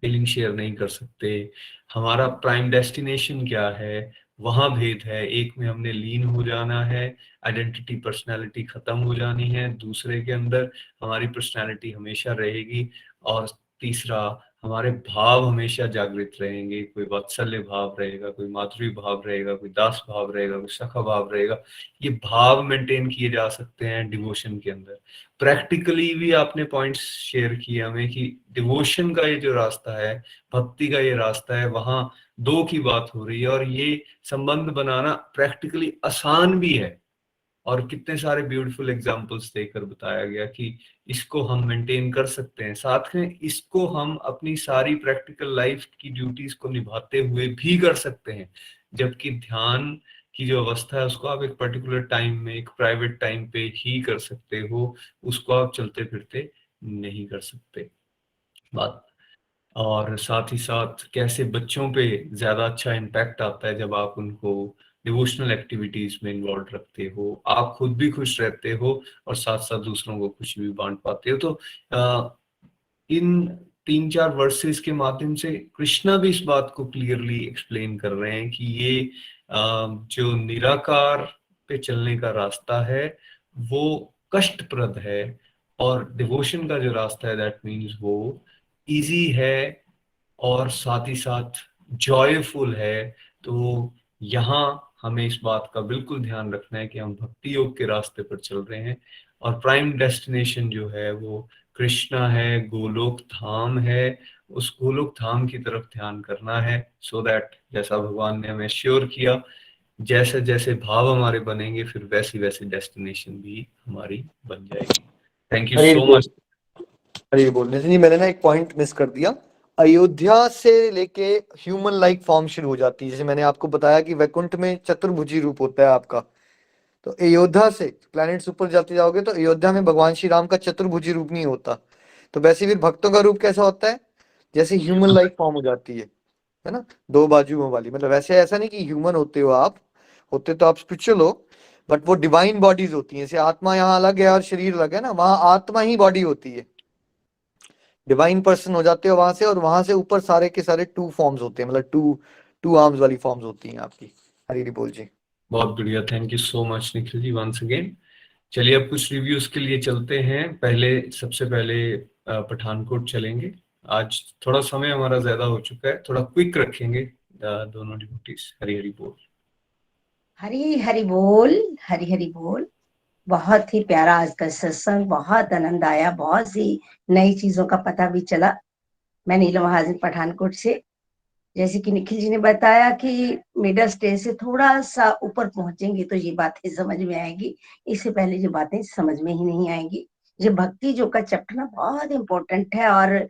फीलिंग शेयर नहीं कर सकते। हमारा प्राइम डेस्टिनेशन क्या है, वहां भेद है। एक में हमने लीन हो जाना है, आइडेंटिटी पर्सनालिटी खत्म हो जानी है, दूसरे के अंदर हमारी पर्सनालिटी हमेशा रहेगी। और तीसरा, हमारे भाव हमेशा जागृत रहेंगे। कोई वात्सल्य भाव रहेगा, कोई माधुरी भाव रहेगा, कोई दास भाव रहेगा, कोई सखा भाव रहेगा। ये भाव मेंटेन किए जा सकते हैं डिवोशन के अंदर। प्रैक्टिकली भी आपने पॉइंट्स शेयर किए हमें कि डिवोशन का ये जो रास्ता है, भक्ति का ये रास्ता है, वहां दो की बात हो रही है। और ये संबंध बनाना प्रैक्टिकली आसान भी है। और कितने सारे ब्यूटीफुल एग्जांपल्स देकर बताया गया कि इसको हम मेंटेन कर सकते हैं, साथ में इसको हम अपनी सारी प्रैक्टिकल लाइफ की ड्यूटीज को निभाते हुए भी कर सकते हैं। जबकि ध्यान की जो अवस्था है उसको आप एक पर्टिकुलर टाइम में, एक प्राइवेट टाइम पे ही कर सकते हो, उसको आप चलते फिरते नहीं कर सकते। बात और साथ ही साथ कैसे बच्चों पे ज्यादा अच्छा इम्पैक्ट आता है जब आप उनको डिवोशनल एक्टिविटीज में इन्वॉल्व रखते हो, आप खुद भी खुश रहते हो और साथ साथ दूसरों को खुशी भी बांट पाते हो। तो इन 3-4 वर्सेस के माध्यम से कृष्णा भी इस बात को क्लियरली एक्सप्लेन कर रहे हैं कि ये जो निराकार पे चलने का रास्ता है वो कष्टप्रद है, और डिवोशन का जो रास्ता है दैट मीन्स वो इजी है और साथ ही साथ जॉयफुल है। तो यहाँ हमें इस बात का बिल्कुल ध्यान रखना है कि हम भक्ति योग के रास्ते पर चल रहे हैं और प्राइम डेस्टिनेशन जो है वो कृष्णा है, गोलोक धाम है। उस गोलोक धाम की तरफ ध्यान करना है, सो दैट जैसा भगवान ने हमें श्योर किया, जैसे जैसे भाव हमारे बनेंगे फिर वैसी वैसी डेस्टिनेशन भी हमारी बन जाएगी। थैंक यू हरी सो बोल, मच। हरी बोल। नितिन जी, मैंने ना एक पॉइंट मिस कर दिया। अयोध्या से लेके ह्यूमन लाइक फॉर्म शुरू हो जाती है। जैसे मैंने आपको बताया कि वैकुंठ में चतुर्भुजी रूप होता है आपका, तो अयोध्या से प्लैनेट्स ऊपर जाते जाओगे तो अयोध्या में भगवान श्री राम का चतुर्भुजी रूप नहीं होता। तो वैसे फिर भक्तों का रूप कैसा होता है, जैसे ह्यूमन लाइक फॉर्म हो जाती है ना, दो बाजुओं वाली। मतलब वैसे ऐसा नहीं कि ह्यूमन होते हो आप, होते तो आप स्पिरिचुअल हो, बट वो डिवाइन बॉडीज होती हैं। जैसे आत्मा यहाँ अलग है और शरीर अलग है ना, वहां आत्मा ही बॉडी होती है, डिवाइन पर्सन हो जाते हो वहां से। और वहां से ऊपर सारे के सारे टू फॉर्म्स होते हैं, मतलब टू टू आर्म्स वाली फॉर्म्स होती हैं आपकी। हरी बोल जी। बहुत बढ़िया, thank you so much Nikhil ji once again. चलिए अब कुछ रिव्यूज के लिए चलते हैं। सबसे पहले पठानकोट चलेंगे। आज थोड़ा समय हमारा ज्यादा हो चुका है, थोड़ा क्विक रखेंगे दोनों डिवोटीज। हरी हरी बोल। हरी हरी बोल, हरी हरी बोल। बहुत ही प्यारा आज का सत्संग, बहुत आनंद आया, बहुत सी नई चीजों का पता भी चला। मैं नीलम महाजन पठानकोट से। जैसे कि निखिल जी ने बताया कि मिडल स्टेज से थोड़ा सा ऊपर पहुंचेंगे तो ये बातें समझ में आएंगी, इससे पहले जो बातें समझ में ही नहीं आएंगी। ये भक्ति जो का चैप्टर ना बहुत इम्पोर्टेंट है, और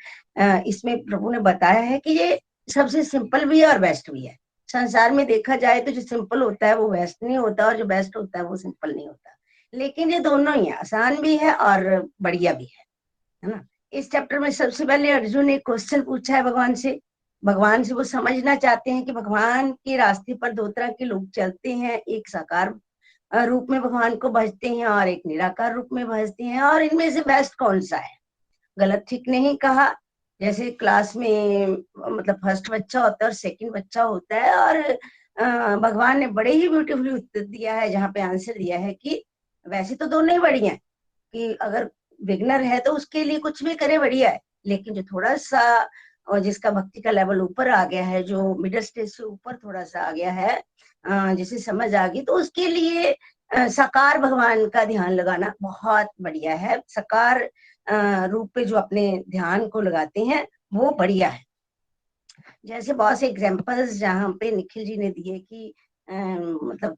इसमें प्रभु ने बताया है कि ये सबसे सिंपल भी है और बेस्ट भी है। संसार में देखा जाए तो जो सिंपल होता है वो बेस्ट नहीं होता, और जो बेस्ट होता है वो सिंपल नहीं होता। लेकिन ये दोनों ही है, आसान भी है और बढ़िया भी है ना। इस चैप्टर में सबसे पहले अर्जुन ने क्वेश्चन पूछा है भगवान से। भगवान से वो समझना चाहते हैं कि भगवान के रास्ते पर दो तरह के लोग चलते हैं, एक साकार रूप में भगवान को भजते हैं और एक निराकार रूप में भजते हैं, और इनमें से बेस्ट कौन सा है। गलत ठीक नहीं कहा। जैसे क्लास में मतलब फर्स्ट बच्चा होता है और सेकंड बच्चा होता है, और भगवान ने बड़े ही ब्यूटीफुली उत्तर दिया है, जहाँ पे आंसर दिया है कि वैसे तो दोनों ही बढ़िया है, कि अगर बिगनर है तो उसके लिए कुछ भी करे बढ़िया है, लेकिन जो थोड़ा सा और जिसका भक्ति का लेवल ऊपर आ गया है, जो मिडिल स्टेज से ऊपर थोड़ा सा आ गया है, जिसे समझ आ गई, तो उसके लिए साकार भगवान का ध्यान लगाना बहुत बढ़िया है। साकार रूप पे जो अपने ध्यान को लगाते हैं वो बढ़िया है। जैसे बहुत से एग्जांपल्स जहाँ पे निखिल जी ने दिए कि मतलब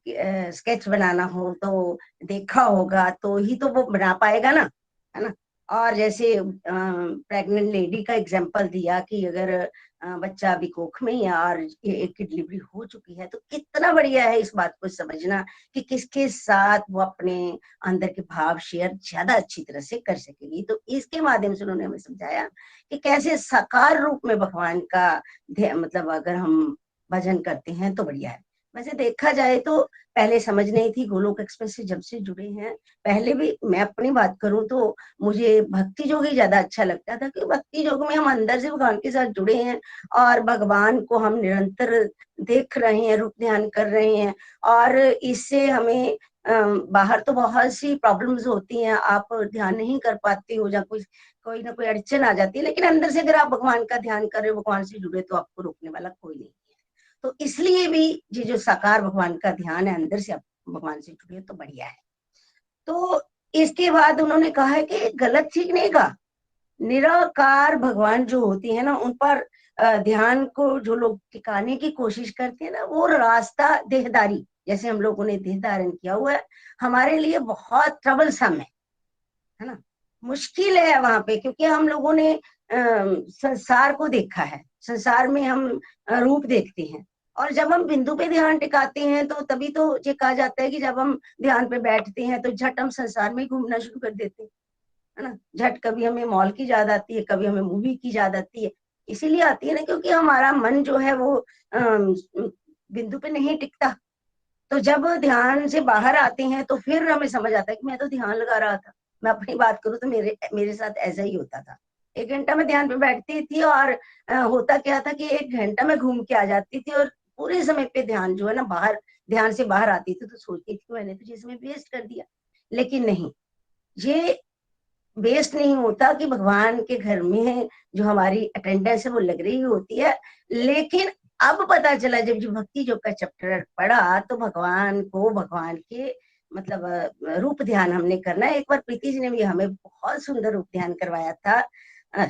स्केच बनाना हो तो देखा होगा तो ही तो वो बना पाएगा ना, है ना। और जैसे प्रेग्नेंट लेडी का एग्जांपल दिया कि अगर बच्चा अभी कोख में है और एक की डिलीवरी हो चुकी है, तो कितना बढ़िया है इस बात को समझना कि किसके साथ वो अपने अंदर के भाव शेयर ज्यादा अच्छी तरह से कर सकेगी। तो इसके माध्यम से उन्होंने हमें समझाया कि कैसे साकार रूप में भगवान का मतलब अगर हम भजन करते हैं तो बढ़िया है। वैसे देखा जाए तो पहले समझ नहीं थी, गोलोक एक्सप्रेस से जब से जुड़े हैं, पहले भी मैं अपनी बात करूं तो मुझे भक्ति योग ही ज्यादा अच्छा लगता था, कि भक्ति योग में हम अंदर से भगवान के साथ जुड़े हैं और भगवान को हम निरंतर देख रहे हैं, रूप ध्यान कर रहे हैं। और इससे हमें बाहर तो बहुत सी प्रॉब्लम्स होती हैं, आप ध्यान नहीं कर पाते हो, या कोई ना कोई अड़चन आ जाती है, लेकिन अंदर से अगर आप भगवान का ध्यान कर रहे हो, भगवान से जुड़े, तो आपको रोकने वाला कोई नहीं है। तो इसलिए भी ये जो साकार भगवान का ध्यान है, अंदर से आप भगवान से जुड़े तो बढ़िया है। तो इसके बाद उन्होंने कहा है कि गलत ठीक नहीं कहा, निराकार भगवान जो होती है ना, उन पर ध्यान को जो लोग टिकाने की कोशिश करते हैं ना, वो रास्ता देहदारी, जैसे हम लोगों ने देह धारण किया हुआ है, हमारे लिए बहुत ट्रबलसम है ना, मुश्किल है वहां पे, क्योंकि हम लोगों ने संसार को देखा है, संसार में हम रूप देखते हैं, और जब हम बिंदु पे ध्यान टिकाते हैं तो तभी तो ये कहा जाता है कि जब हम ध्यान पे बैठते हैं तो झट हम संसार में घूमना शुरू कर देते हैं, है ना। झट कभी हमें मॉल की याद आती है, कभी हमें मूवी की याद आती है, इसीलिए आती है ना क्योंकि हमारा मन जो है वो बिंदु पे नहीं टिकता। तो जब ध्यान से बाहर आते हैं तो फिर हमें समझ आता है कि मैं तो ध्यान लगा रहा था। मैं अपनी बात करूं तो मेरे साथ ऐसा ही होता था। 1 घंटा मैं ध्यान पे बैठती थी और होता क्या था कि 1 घंटा में घूम के आ जाती थी, और पूरे समय पे ध्यान जो है ना, बाहर ध्यान से बाहर आती थी तो सोचती थी मैंने तो ये समय वेस्ट कर दिया। लेकिन नहीं, ये वेस्ट नहीं होता कि भगवान के घर में जो हमारी अटेंडेंस है वो लग रही होती है। लेकिन अब पता चला जब जो भक्ति योग का चैप्टर पढ़ा तो भगवान को, भगवान के मतलब रूप ध्यान हमने करना है। एक बार प्रीति जी ने भी हमें बहुत सुंदर रूप ध्यान करवाया था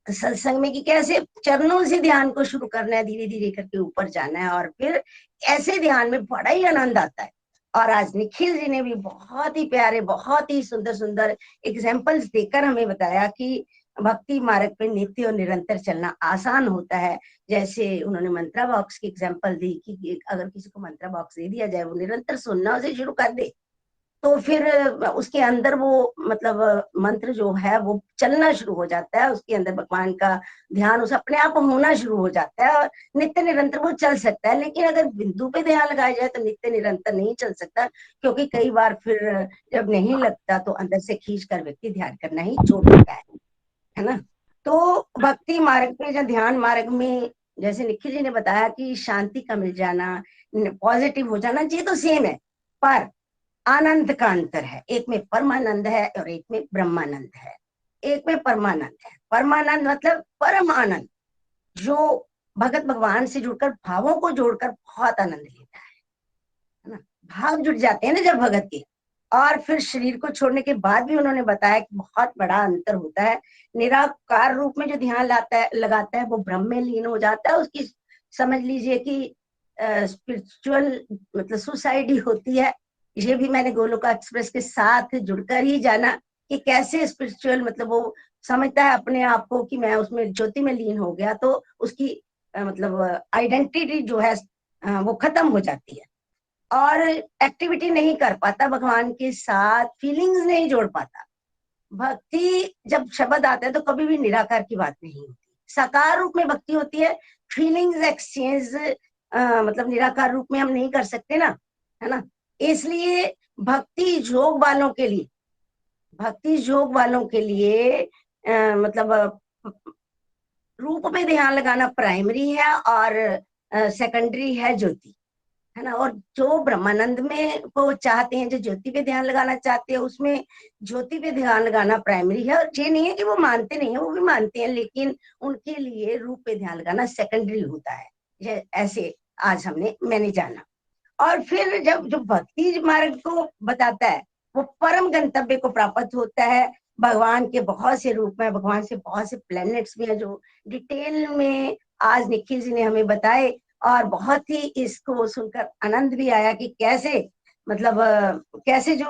सत्संग में, कि कैसे चरणों से ध्यान को शुरू करना है, धीरे धीरे करके ऊपर जाना है, और फिर ऐसे ध्यान में बड़ा ही आनंद आता है। और आज निखिल जी ने भी बहुत ही प्यारे, बहुत ही सुंदर सुंदर एग्जाम्पल्स देकर हमें बताया कि भक्ति मार्ग पे नित्य और निरंतर चलना आसान होता है। जैसे उन्होंने मंत्रा बॉक्स की एग्जाम्पल दी कि अगर किसी को मंत्रा बॉक्स दे दिया जाए, वो निरंतर सुनना उसे शुरू कर दे, तो फिर उसके अंदर वो मतलब मंत्र जो है वो चलना शुरू हो जाता है, उसके अंदर भगवान का ध्यान उसे अपने आप होना शुरू हो जाता है और नित्य निरंतर वो चल सकता है। लेकिन अगर बिंदु पे ध्यान लगाया जाए तो नित्य निरंतर नहीं चल सकता, क्योंकि कई बार फिर जब नहीं लगता तो अंदर से खींच कर व्यक्ति ध्यान करना ही छोड़ देता है ना। तो भक्ति मार्ग में या ध्यान मार्ग में जैसे निखिल जी ने बताया कि शांति का मिल जाना, पॉजिटिव हो जाना, ये तो सेम है, पर आनंद का अंतर है। एक में परमानंद है और एक में ब्रह्मानंद है। एक में परमानंद है, परमानंद मतलब परम आनंद, जो भगत भगवान से जुड़कर भावों को जोड़कर बहुत आनंद लेता है ना। भाव जुड़ जाते हैं ना जब भगत के, और फिर शरीर को छोड़ने के बाद भी उन्होंने बताया कि बहुत बड़ा अंतर होता है। निराकार रूप में जो ध्यान लगाता है वो ब्रह्म में लीन हो जाता है। उसकी समझ लीजिए कि स्पिरिचुअल मतलब सुसाइड ही होती है। ये भी मैंने गोलोका एक्सप्रेस के साथ जुड़कर ही जाना कि कैसे स्पिरिचुअल मतलब वो समझता है अपने आप को कि मैं उसमें ज्योति में लीन हो गया, तो उसकी मतलब आइडेंटिटी जो है वो खत्म हो जाती है और एक्टिविटी नहीं कर पाता भगवान के साथ, फीलिंग्स नहीं जोड़ पाता। भक्ति जब शब्द आता है तो कभी भी निराकार की बात नहीं होती, साकार रूप में भक्ति होती है। फीलिंग्स एक्सचेंज मतलब निराकार रूप में हम नहीं कर सकते ना, है ना। इसलिए भक्ति योग वालों के लिए, भक्ति योग वालों के लिए मतलब रूप में ध्यान लगाना प्राइमरी है और सेकेंडरी है ज्योति। है ना। और जो ब्रह्मानंद में को चाहते हैं, जो ज्योति पे ध्यान लगाना चाहते हैं, उसमें ज्योति पे ध्यान लगाना प्राइमरी है। और ये नहीं है कि वो मानते नहीं है, वो भी मानते हैं, लेकिन उनके लिए रूप पे ध्यान लगाना सेकेंडरी होता है। ये ऐसे आज मैंने जाना। और फिर जब जो भक्ति मार्ग को बताता है, वो परम गंतव्य को प्राप्त होता है। भगवान के बहुत से रूप में, भगवान से बहुत से प्लैनेट्स भी हैं जो डिटेल में आज निखिल जी ने हमें बताए। और बहुत ही इसको सुनकर आनंद भी आया कि कैसे मतलब कैसे जो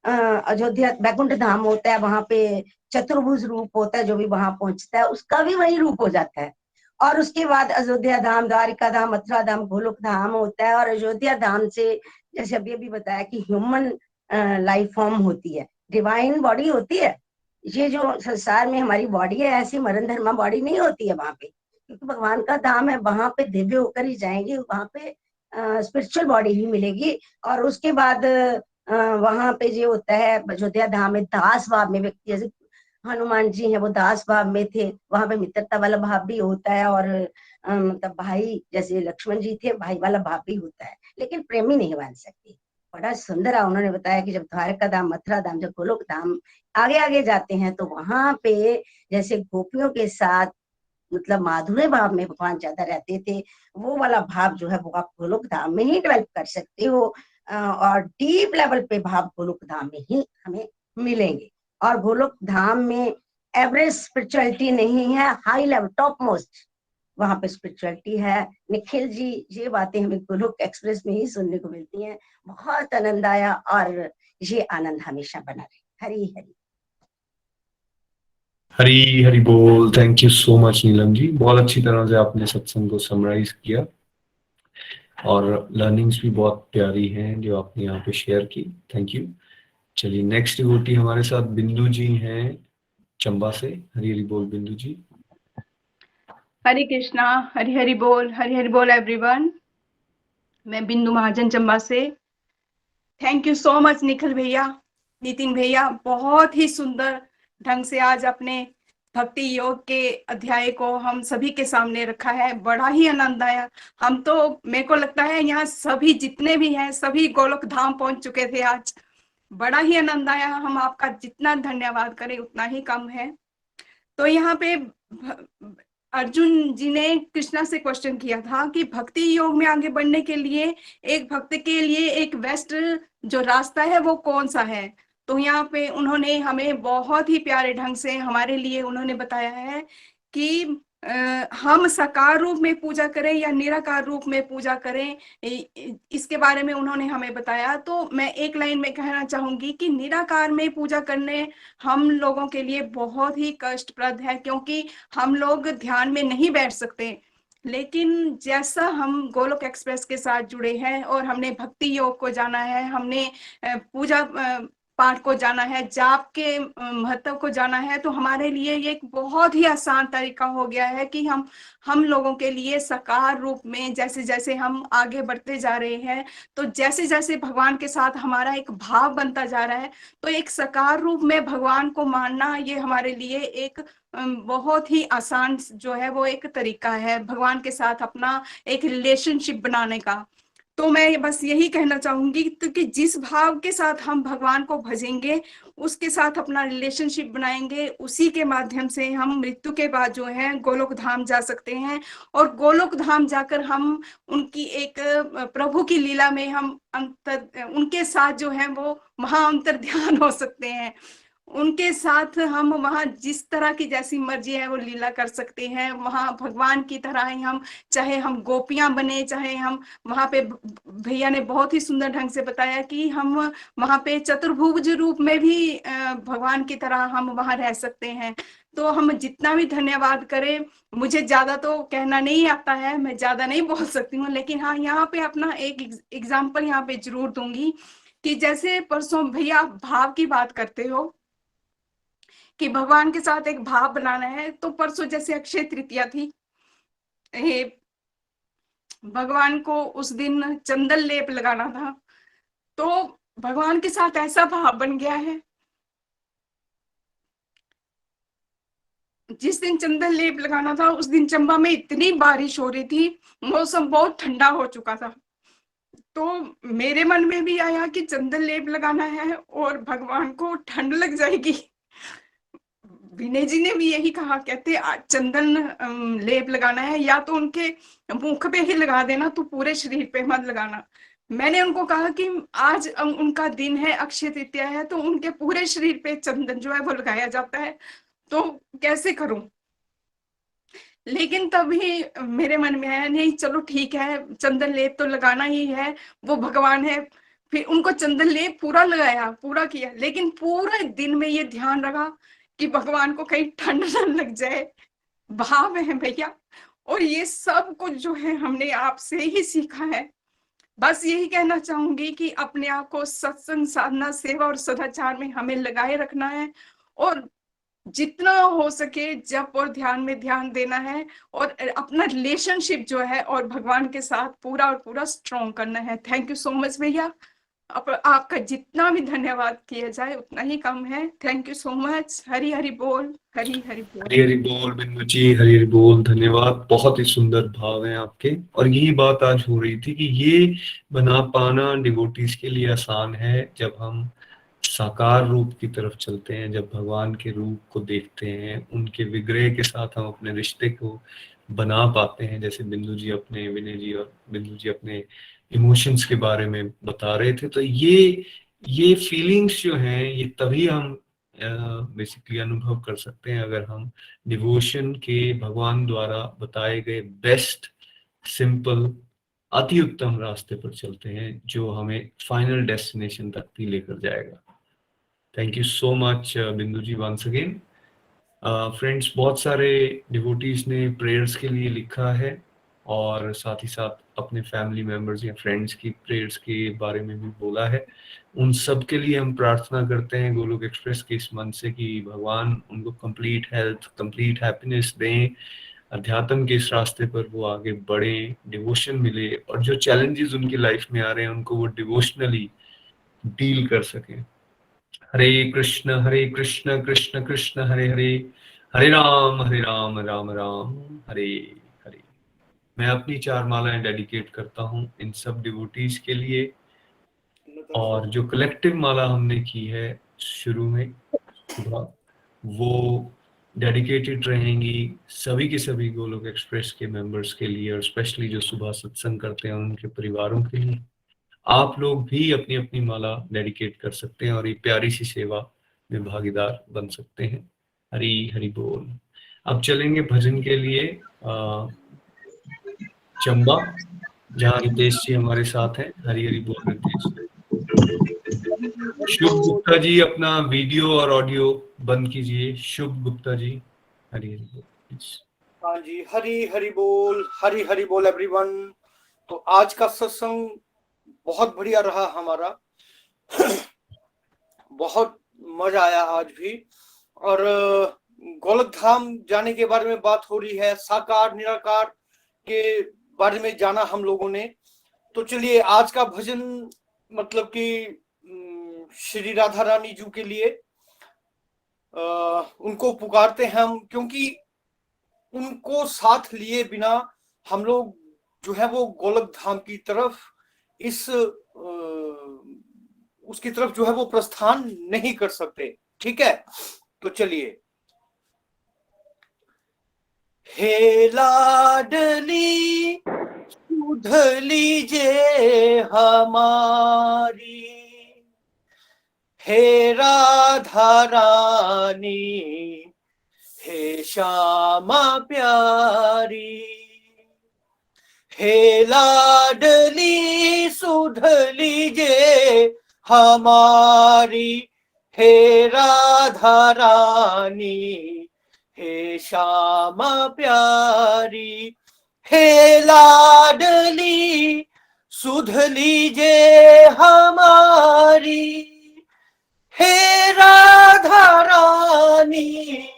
अयोध्या बैकुंठ धाम होता है, वहां पे चतुर्भुज रूप होता है, जो भी वहां पहुंचता है उसका भी वही रूप हो जाता है। और उसके बाद अयोध्या धाम, द्वारिका धाम, मथुरा धाम, गोलोक धाम होता है। और अयोध्या धाम से जैसे अभी अभी बताया कि ह्यूमन लाइफ फॉर्म होती है, डिवाइन बॉडी होती है। ये जो संसार में हमारी बॉडी है, ऐसी मरण धर्मा बॉडी नहीं होती है वहां पे, क्योंकि भगवान का धाम है, वहां पे दिव्य होकर ही जाएंगे, वहां पे स्पिरिचुअल बॉडी ही मिलेगी। और उसके बाद वहां पे जो होता है अयोध्या धाम में दास भाव में व्यक्ति, जैसे हनुमान जी हैं वो दास भाव में थे, वहां पे मित्रता वाला भाव भी होता है। और मतलब भाई जैसे लक्ष्मण जी थे, भाई वाला भाव भी होता है, लेकिन प्रेमी नहीं बन सकती। बड़ा सुंदर है, उन्होंने बताया कि जब द्वारका धाम, मथुरा धाम, जब गोलोक धाम आगे आगे जाते हैं तो वहां पे जैसे गोपियों के साथ मतलब माधुर्य भाव में भगवान ज्यादा रहते थे, वो वाला भाव जो है वो आप गोलोक धाम में ही डेवलप कर सकते हो। और डीप लेवल पे भाव गोलोक धाम में ही हमें मिलेंगे। और गोलोक धाम में एवरेज स्पिरिचुअलिटी नहीं है, हाई लेवल टॉप मोस्ट वहां पे स्पिरिचुअलिटी है। निखिल जी, ये बातें हमें गोलोक एक्सप्रेस में ही सुनने को मिलती हैं। बहुत आनंद आया और ये आनंद हमेशा बना रहे। हरी हरी हरी हरी बोल। Thank you so much Neelam ji, बहुत अच्छी तरह से आपने सत्संग को समराइज किया और लर्निंग्स भी बहुत प्यारी हैं जो आपने यहाँ पे शेयर की। Thank you. चलिए नेक्स्ट डिवोटी हमारे साथ बिंदु जी हैं चंबा से। हरी हरी बोल बिंदु जी। हरे कृष्णा, हरि हरि बोल एवरीवन। मैं बिंदु महाजन चंबा से। Thank you so much Nikhil भैया, नितिन भैया, बहुत ही सुंदर ढंग से आज अपने भक्ति योग के अध्याय को हम सभी के सामने रखा है। बड़ा ही आनंद आया। हम तो, मेरे को लगता है यहाँ सभी जितने भी हैं सभी गोलोक धाम पहुंच चुके थे आज। बड़ा ही आनंद आया। हम आपका जितना धन्यवाद करें उतना ही कम है। तो यहाँ पे अर्जुन जी ने कृष्णा से क्वेश्चन किया था कि भक्ति योग में आगे बढ़ने के लिए एक भक्त के लिए एक बेस्ट जो रास्ता है वो कौन सा है। तो यहाँ पे उन्होंने हमें बहुत ही प्यारे ढंग से हमारे लिए उन्होंने बताया है कि हम साकार रूप में पूजा करें या निराकार रूप में पूजा करें, इसके बारे में उन्होंने हमें बताया। तो मैं एक लाइन में कहना चाहूंगी कि निराकार में पूजा करने हम लोगों के लिए बहुत ही कष्टप्रद है, क्योंकि हम लोग ध्यान में नहीं बैठ सकते। लेकिन जैसा हम गोलोक एक्सप्रेस के साथ जुड़े हैं और हमने भक्ति योग को जाना है, हमने पूजा पाठ को जाना है, जाप के महत्व को जाना है, तो हमारे लिए ये एक बहुत ही आसान तरीका हो गया है कि हम लोगों के लिए साकार रूप में जैसे जैसे हम आगे बढ़ते जा रहे हैं, तो जैसे जैसे भगवान के साथ हमारा एक भाव बनता जा रहा है, तो एक साकार रूप में भगवान को मानना ये हमारे लिए एक बहुत ही आसान जो है वो एक तरीका है भगवान के साथ अपना एक रिलेशनशिप बनाने का। तो मैं बस यही कहना चाहूंगी कि जिस भाव के साथ हम भगवान को भजेंगे, उसके साथ अपना रिलेशनशिप बनाएंगे, उसी के माध्यम से हम मृत्यु के बाद जो है गोलोक धाम जा सकते हैं। और गोलोक धाम जाकर हम उनकी एक प्रभु की लीला में हम उनके साथ जो है वो महा अंतर ध्यान हो सकते हैं। उनके साथ हम वहां जिस तरह की जैसी मर्जी है वो लीला कर सकते हैं। वहां भगवान की तरह ही हम, चाहे हम गोपियां बने, चाहे हम वहां पे, भैया ने बहुत ही सुंदर ढंग से बताया कि हम वहां पे चतुर्भुज रूप में भी भगवान की तरह हम वहां रह सकते हैं। तो हम जितना भी धन्यवाद करें, मुझे ज्यादा तो कहना नहीं आता है, मैं ज्यादा नहीं बोल सकती हूँ, लेकिन हाँ यहाँ पे अपना एक एग्जाम्पल यहाँ पे जरूर दूंगी कि जैसे परसों भैया भाव की बात करते हो कि भगवान के साथ एक भाव बनाना है, तो परसों जैसे अक्षय तृतीया थी, भगवान को उस दिन चंदन लेप लगाना था, तो भगवान के साथ ऐसा भाव बन गया है। जिस दिन चंदन लेप लगाना था उस दिन चंबा में इतनी बारिश हो रही थी, मौसम बहुत ठंडा हो चुका था, तो मेरे मन में भी आया कि चंदन लेप लगाना है और भगवान को ठंड लग जाएगी। विनय जी ने भी यही कहा, कहते चंदन लेप लगाना है या तो उनके मुख पे ही लगा देना, तो पूरे शरीर पे मत लगाना। मैंने उनको कहा कि आज उनका दिन है, अक्षय तृतीया है, तो उनके पूरे शरीर पे चंदन जो है वो लगाया जाता है, तो कैसे करूं। लेकिन तभी मेरे मन में आया, नहीं चलो ठीक है, चंदन लेप तो लगाना ही है, वो भगवान है। फिर उनको चंदन लेप पूरा लगाया, पूरा किया, लेकिन पूरे दिन में ये ध्यान रखा कि भगवान को कहीं ठंड न लग जाए। भाव है भैया, और ये सब कुछ जो है हमने आपसे ही सीखा है। बस यही कहना चाहूंगी कि अपने आप को सत्संग, साधना, सेवा और सदाचार में हमें लगाए रखना है, और जितना हो सके जप और ध्यान में ध्यान देना है, और अपना रिलेशनशिप जो है और भगवान के साथ पूरा और पूरा स्ट्रॉन्ग करना है। थैंक यू सो मच भैया, आपका जितना भी धन्यवाद किया जाए उतना ही कम है। Thank you so much. Hari Hari बोल, हरि हरि बोल। हरी हरी बोल बिंदु जी, हरी हरी बोल, धन्यवाद। बहुत ही सुंदर भाव हैं आपके, और यही बात आज हो रही थी कि ये बना पाना डिवोटीज के लिए आसान है जब हम साकार रूप की तरफ चलते हैं, जब भगवान के रूप को देखते हैं, उनके विग्रह के साथ हम अपने रिश्ते को बना पाते हैं। जैसे बिंदु जी अपने, विनय जी और बिंदु जी अपने इमोशंस के बारे में बता रहे थे, तो ये फीलिंग्स जो हैं ये तभी हम बेसिकली अनुभव कर सकते हैं अगर हम डिवोशन के भगवान द्वारा बताए गए बेस्ट, सिंपल, अति उत्तम रास्ते पर चलते हैं, जो हमें फाइनल डेस्टिनेशन तक भी लेकर जाएगा। थैंक यू सो मच बिंदु जी वंस अगेन। फ्रेंड्स, बहुत सारे डिवोटीज ने प्रेयर्स के लिए लिखा है, और साथ ही साथ अपने फैमिली मेंबर्स या फ्रेंड्स की प्रेयर्स के बारे में भी बोला है। उन सब के लिए हम प्रार्थना करते हैं गोलोक एक्सप्रेस के इस मन से कि भगवान उनको कंप्लीट हेल्थ, कंप्लीट हैप्पीनेस दें, अध्यात्म के इस रास्ते पर वो आगे बढ़े, डिवोशन मिले, और जो चैलेंजेस उनकी लाइफ में आ रहे हैं उनको वो डिवोशनली डील कर सकें। हरे कृष्ण कृष्ण कृष्ण हरे हरे, हरे राम राम राम हरे हरे। मैं अपनी 4 मालाएं डेडिकेट करता हूँ इन सब डिवोटीज के लिए, और जो कलेक्टिव माला हमने की है शुरू में सुबह, वो डेडिकेटेड रहेंगी सभी के सभी गोलोक एक्सप्रेस के मेंबर्स के लिए, और स्पेशली जो सुबह सत्संग करते हैं उनके परिवारों के लिए। आप लोग भी अपनी अपनी माला डेडिकेट कर सकते हैं और ये प्यारी सी सेवा में भागीदार बन सकते हैं। हरी हरि बोल। अब चलेंगे भजन के लिए चंबा, जहाँ रितेश जी हमारे साथ हैं। हरी हरि बोल रितेश। शुभ गुप्ता जी अपना वीडियो और ऑडियो बंद कीजिए। शुभ गुप्ता जी, हरी हरि बोल। हाँ जी, हरी हरि बोल, हरी हरि बोल एवरीवन। तो आज का सत्संग बहुत बढ़िया रहा हमारा, बहुत मजा आया आज भी। और गोलक धाम जाने के बारे में बात हो रही है, साकार निराकार के बारे में जाना हम लोगों ने। तो चलिए आज का भजन मतलब कि श्री राधा रानी जी के लिए उनको पुकारते हैं हम, क्योंकि उनको साथ लिए बिना हम लोग जो है वो गोलक धाम की तरफ उसकी तरफ जो है वो प्रस्थान नहीं कर सकते। ठीक है, तो चलिए। हे लाडली सुध लीजिए हमारी, हे राधा रानी, हे श्यामा प्यारी, हे लाडली सुध लीजिए हमारी, हे राधा रानी, हे श्यामा प्यारी, हे लाडली सुध लीजिए हमारी, हे राधा रानी,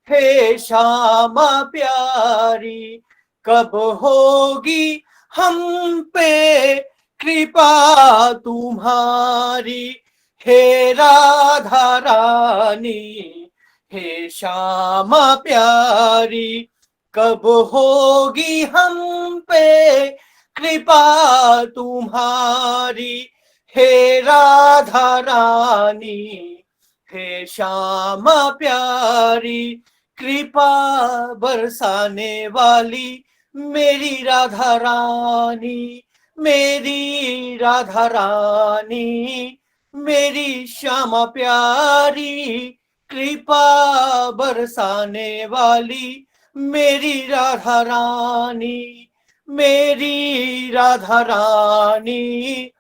हे श्यामा प्यारी। कब होगी हम पे कृपा तुम्हारी, हे राधा रानी, हे श्यामा प्यारी। कब होगी हम पे कृपा तुम्हारी, हे राधा रानी, हे श्यामा प्यारी, कृपा बरसाने वाली मेरी राधा रानी, मेरी राधा रानी, मेरी श्यामा प्यारी, कृपा बरसाने वाली मेरी राधा रानी, मेरी राधा रानी,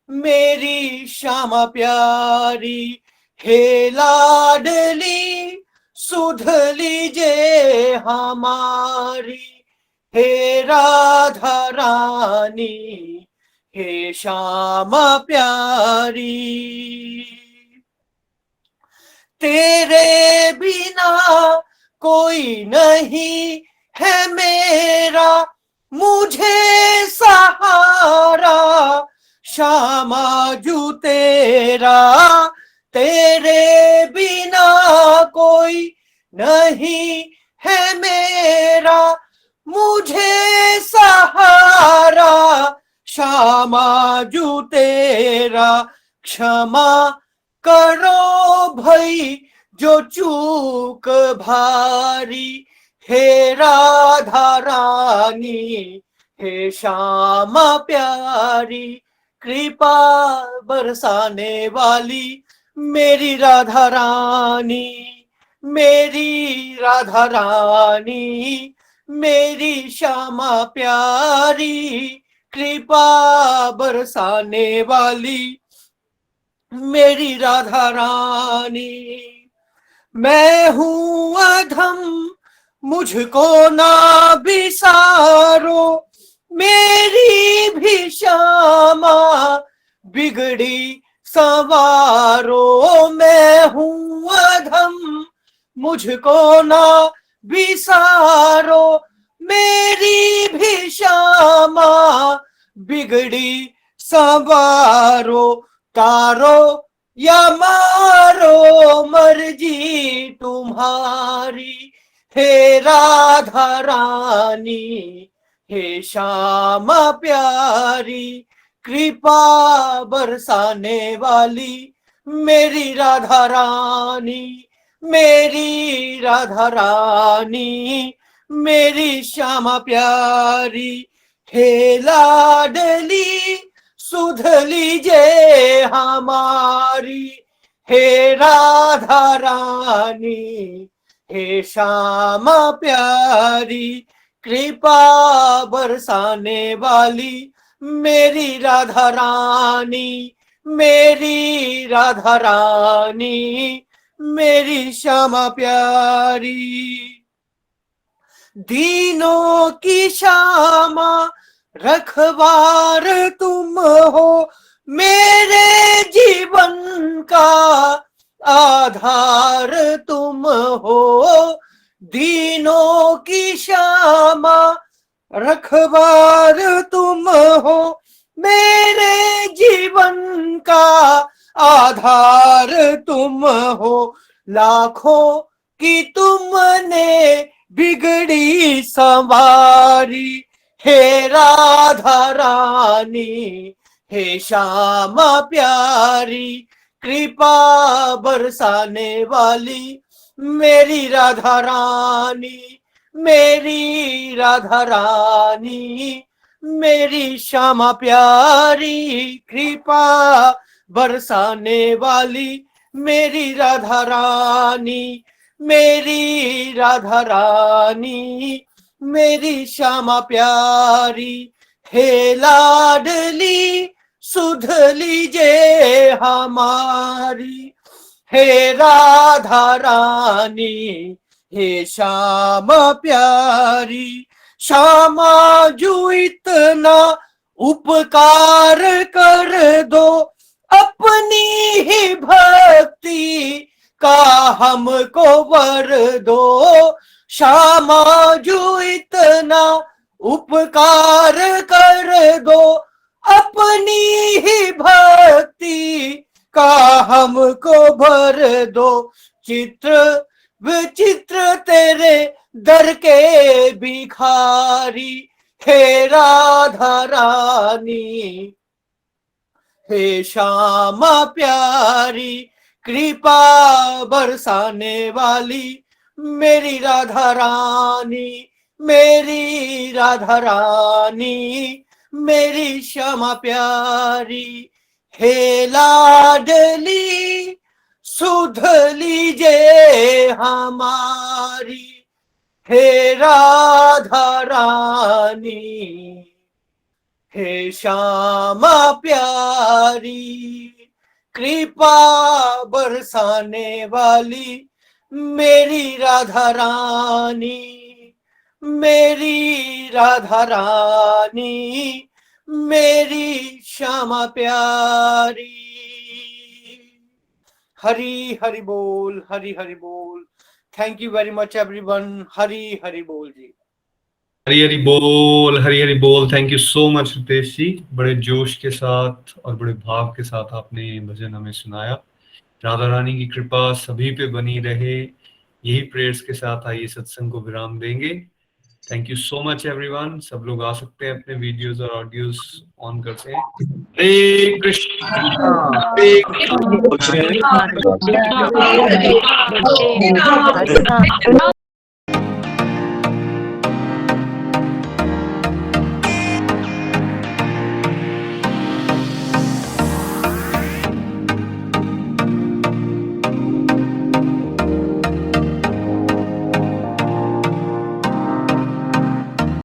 मेरी श्यामा प्यारी, हे लाडली सुध लीजे हमारी, हे राधा रानी, हे श्यामा प्यारी। तेरे बिना कोई नहीं है मेरा, मुझे सहारा श्यामा जू तेरा, तेरे बिना कोई नहीं है मेरा, मुझे सहारा श्यामा जू तेरा, क्षमा करो भई जो चूक भारी, हे राधा रानी, हे श्यामा प्यारी, कृपा बरसाने वाली मेरी राधा रानी, मेरी राधा रानी, मेरी श्यामा प्यारी, कृपा बरसाने वाली मेरी राधा रानी। मैं हूँ अधम मुझको ना बिसारो, मेरी भी श्यामा बिगड़ी संवारो, मैं हूँ अधम मुझको ना बिसारो, मेरी भी श्यामा बिगड़ी संवारो, तारो या मारो मर्जी तुम्हारी, हे राधा रानी, हे श्यामा प्यारी, कृपा बरसाने वाली मेरी राधा रानी, मेरी राधा रानी, मेरी श्यामा प्यारी, हे लाडली सुध लीजे हमारी, हे राधा रानी, हे श्यामा प्यारी, कृपा बरसाने वाली मेरी राधा रानी, मेरी राधा रानी, मेरी श्यामा प्यारी। दीनों की श्यामा रखवार तुम हो, मेरे जीवन का आधार तुम हो, दीनों की श्यामा रखवार तुम हो, मेरे जीवन का आधार तुम हो, लाखों की तुमने बिगड़ी संवारी, हे राधा रानी, हे श्यामा प्यारी, कृपा बरसाने वाली मेरी राधा रानी, मेरी राधा रानी, मेरी श्यामा प्यारी, कृपा बरसाने वाली मेरी राधा रानी, मेरी राधा रानी, मेरी श्यामा प्यारी, हे लाडली सुध लीजे हमारी, हे राधा रानी, हे श्यामा प्यारी, श्यामा जो इतना उपकार कर दो, अपनी ही भक्ति का हमको वर दो, श्यामा जो इतना उपकार कर दो, अपनी ही भक्ति का हमको भर दो, चित्र विचित्र तेरे दर के भिखारी, हे राधा रानी, हे श्यामा प्यारी, कृपा बरसाने वाली मेरी राधा रानी, मेरी राधा रानी, मेरी श्यामा प्यारी। हे लाडली सुध लीजिए हमारी, हे राधा रानी, हे श्यामा प्यारी, कृपा बरसाने वाली मेरी राधा रानी, मेरी राधा रानी, मेरी श्यामा प्यारी। हरि हरि बोल, हरि हरि बोल। Thank you very much everyone. Hari Hari बोल जी। हरी हरी बोल, हरी हरी बोल। Thank you so much Ritesh ji, बड़े जोश के साथ और बड़े भाव के साथ आपने ये भजन हमें सुनाया। राधा रानी की कृपा सभी पे बनी रहे, यही प्रेयर्स के साथ आइए सत्संग को विराम देंगे। Thank you so much everyone. सब लोग आ सकते हैं, अपने वीडियोस और ऑडियोस ऑन करते हैं। हरे कृष्ण, हरे कृष्ण। Krishna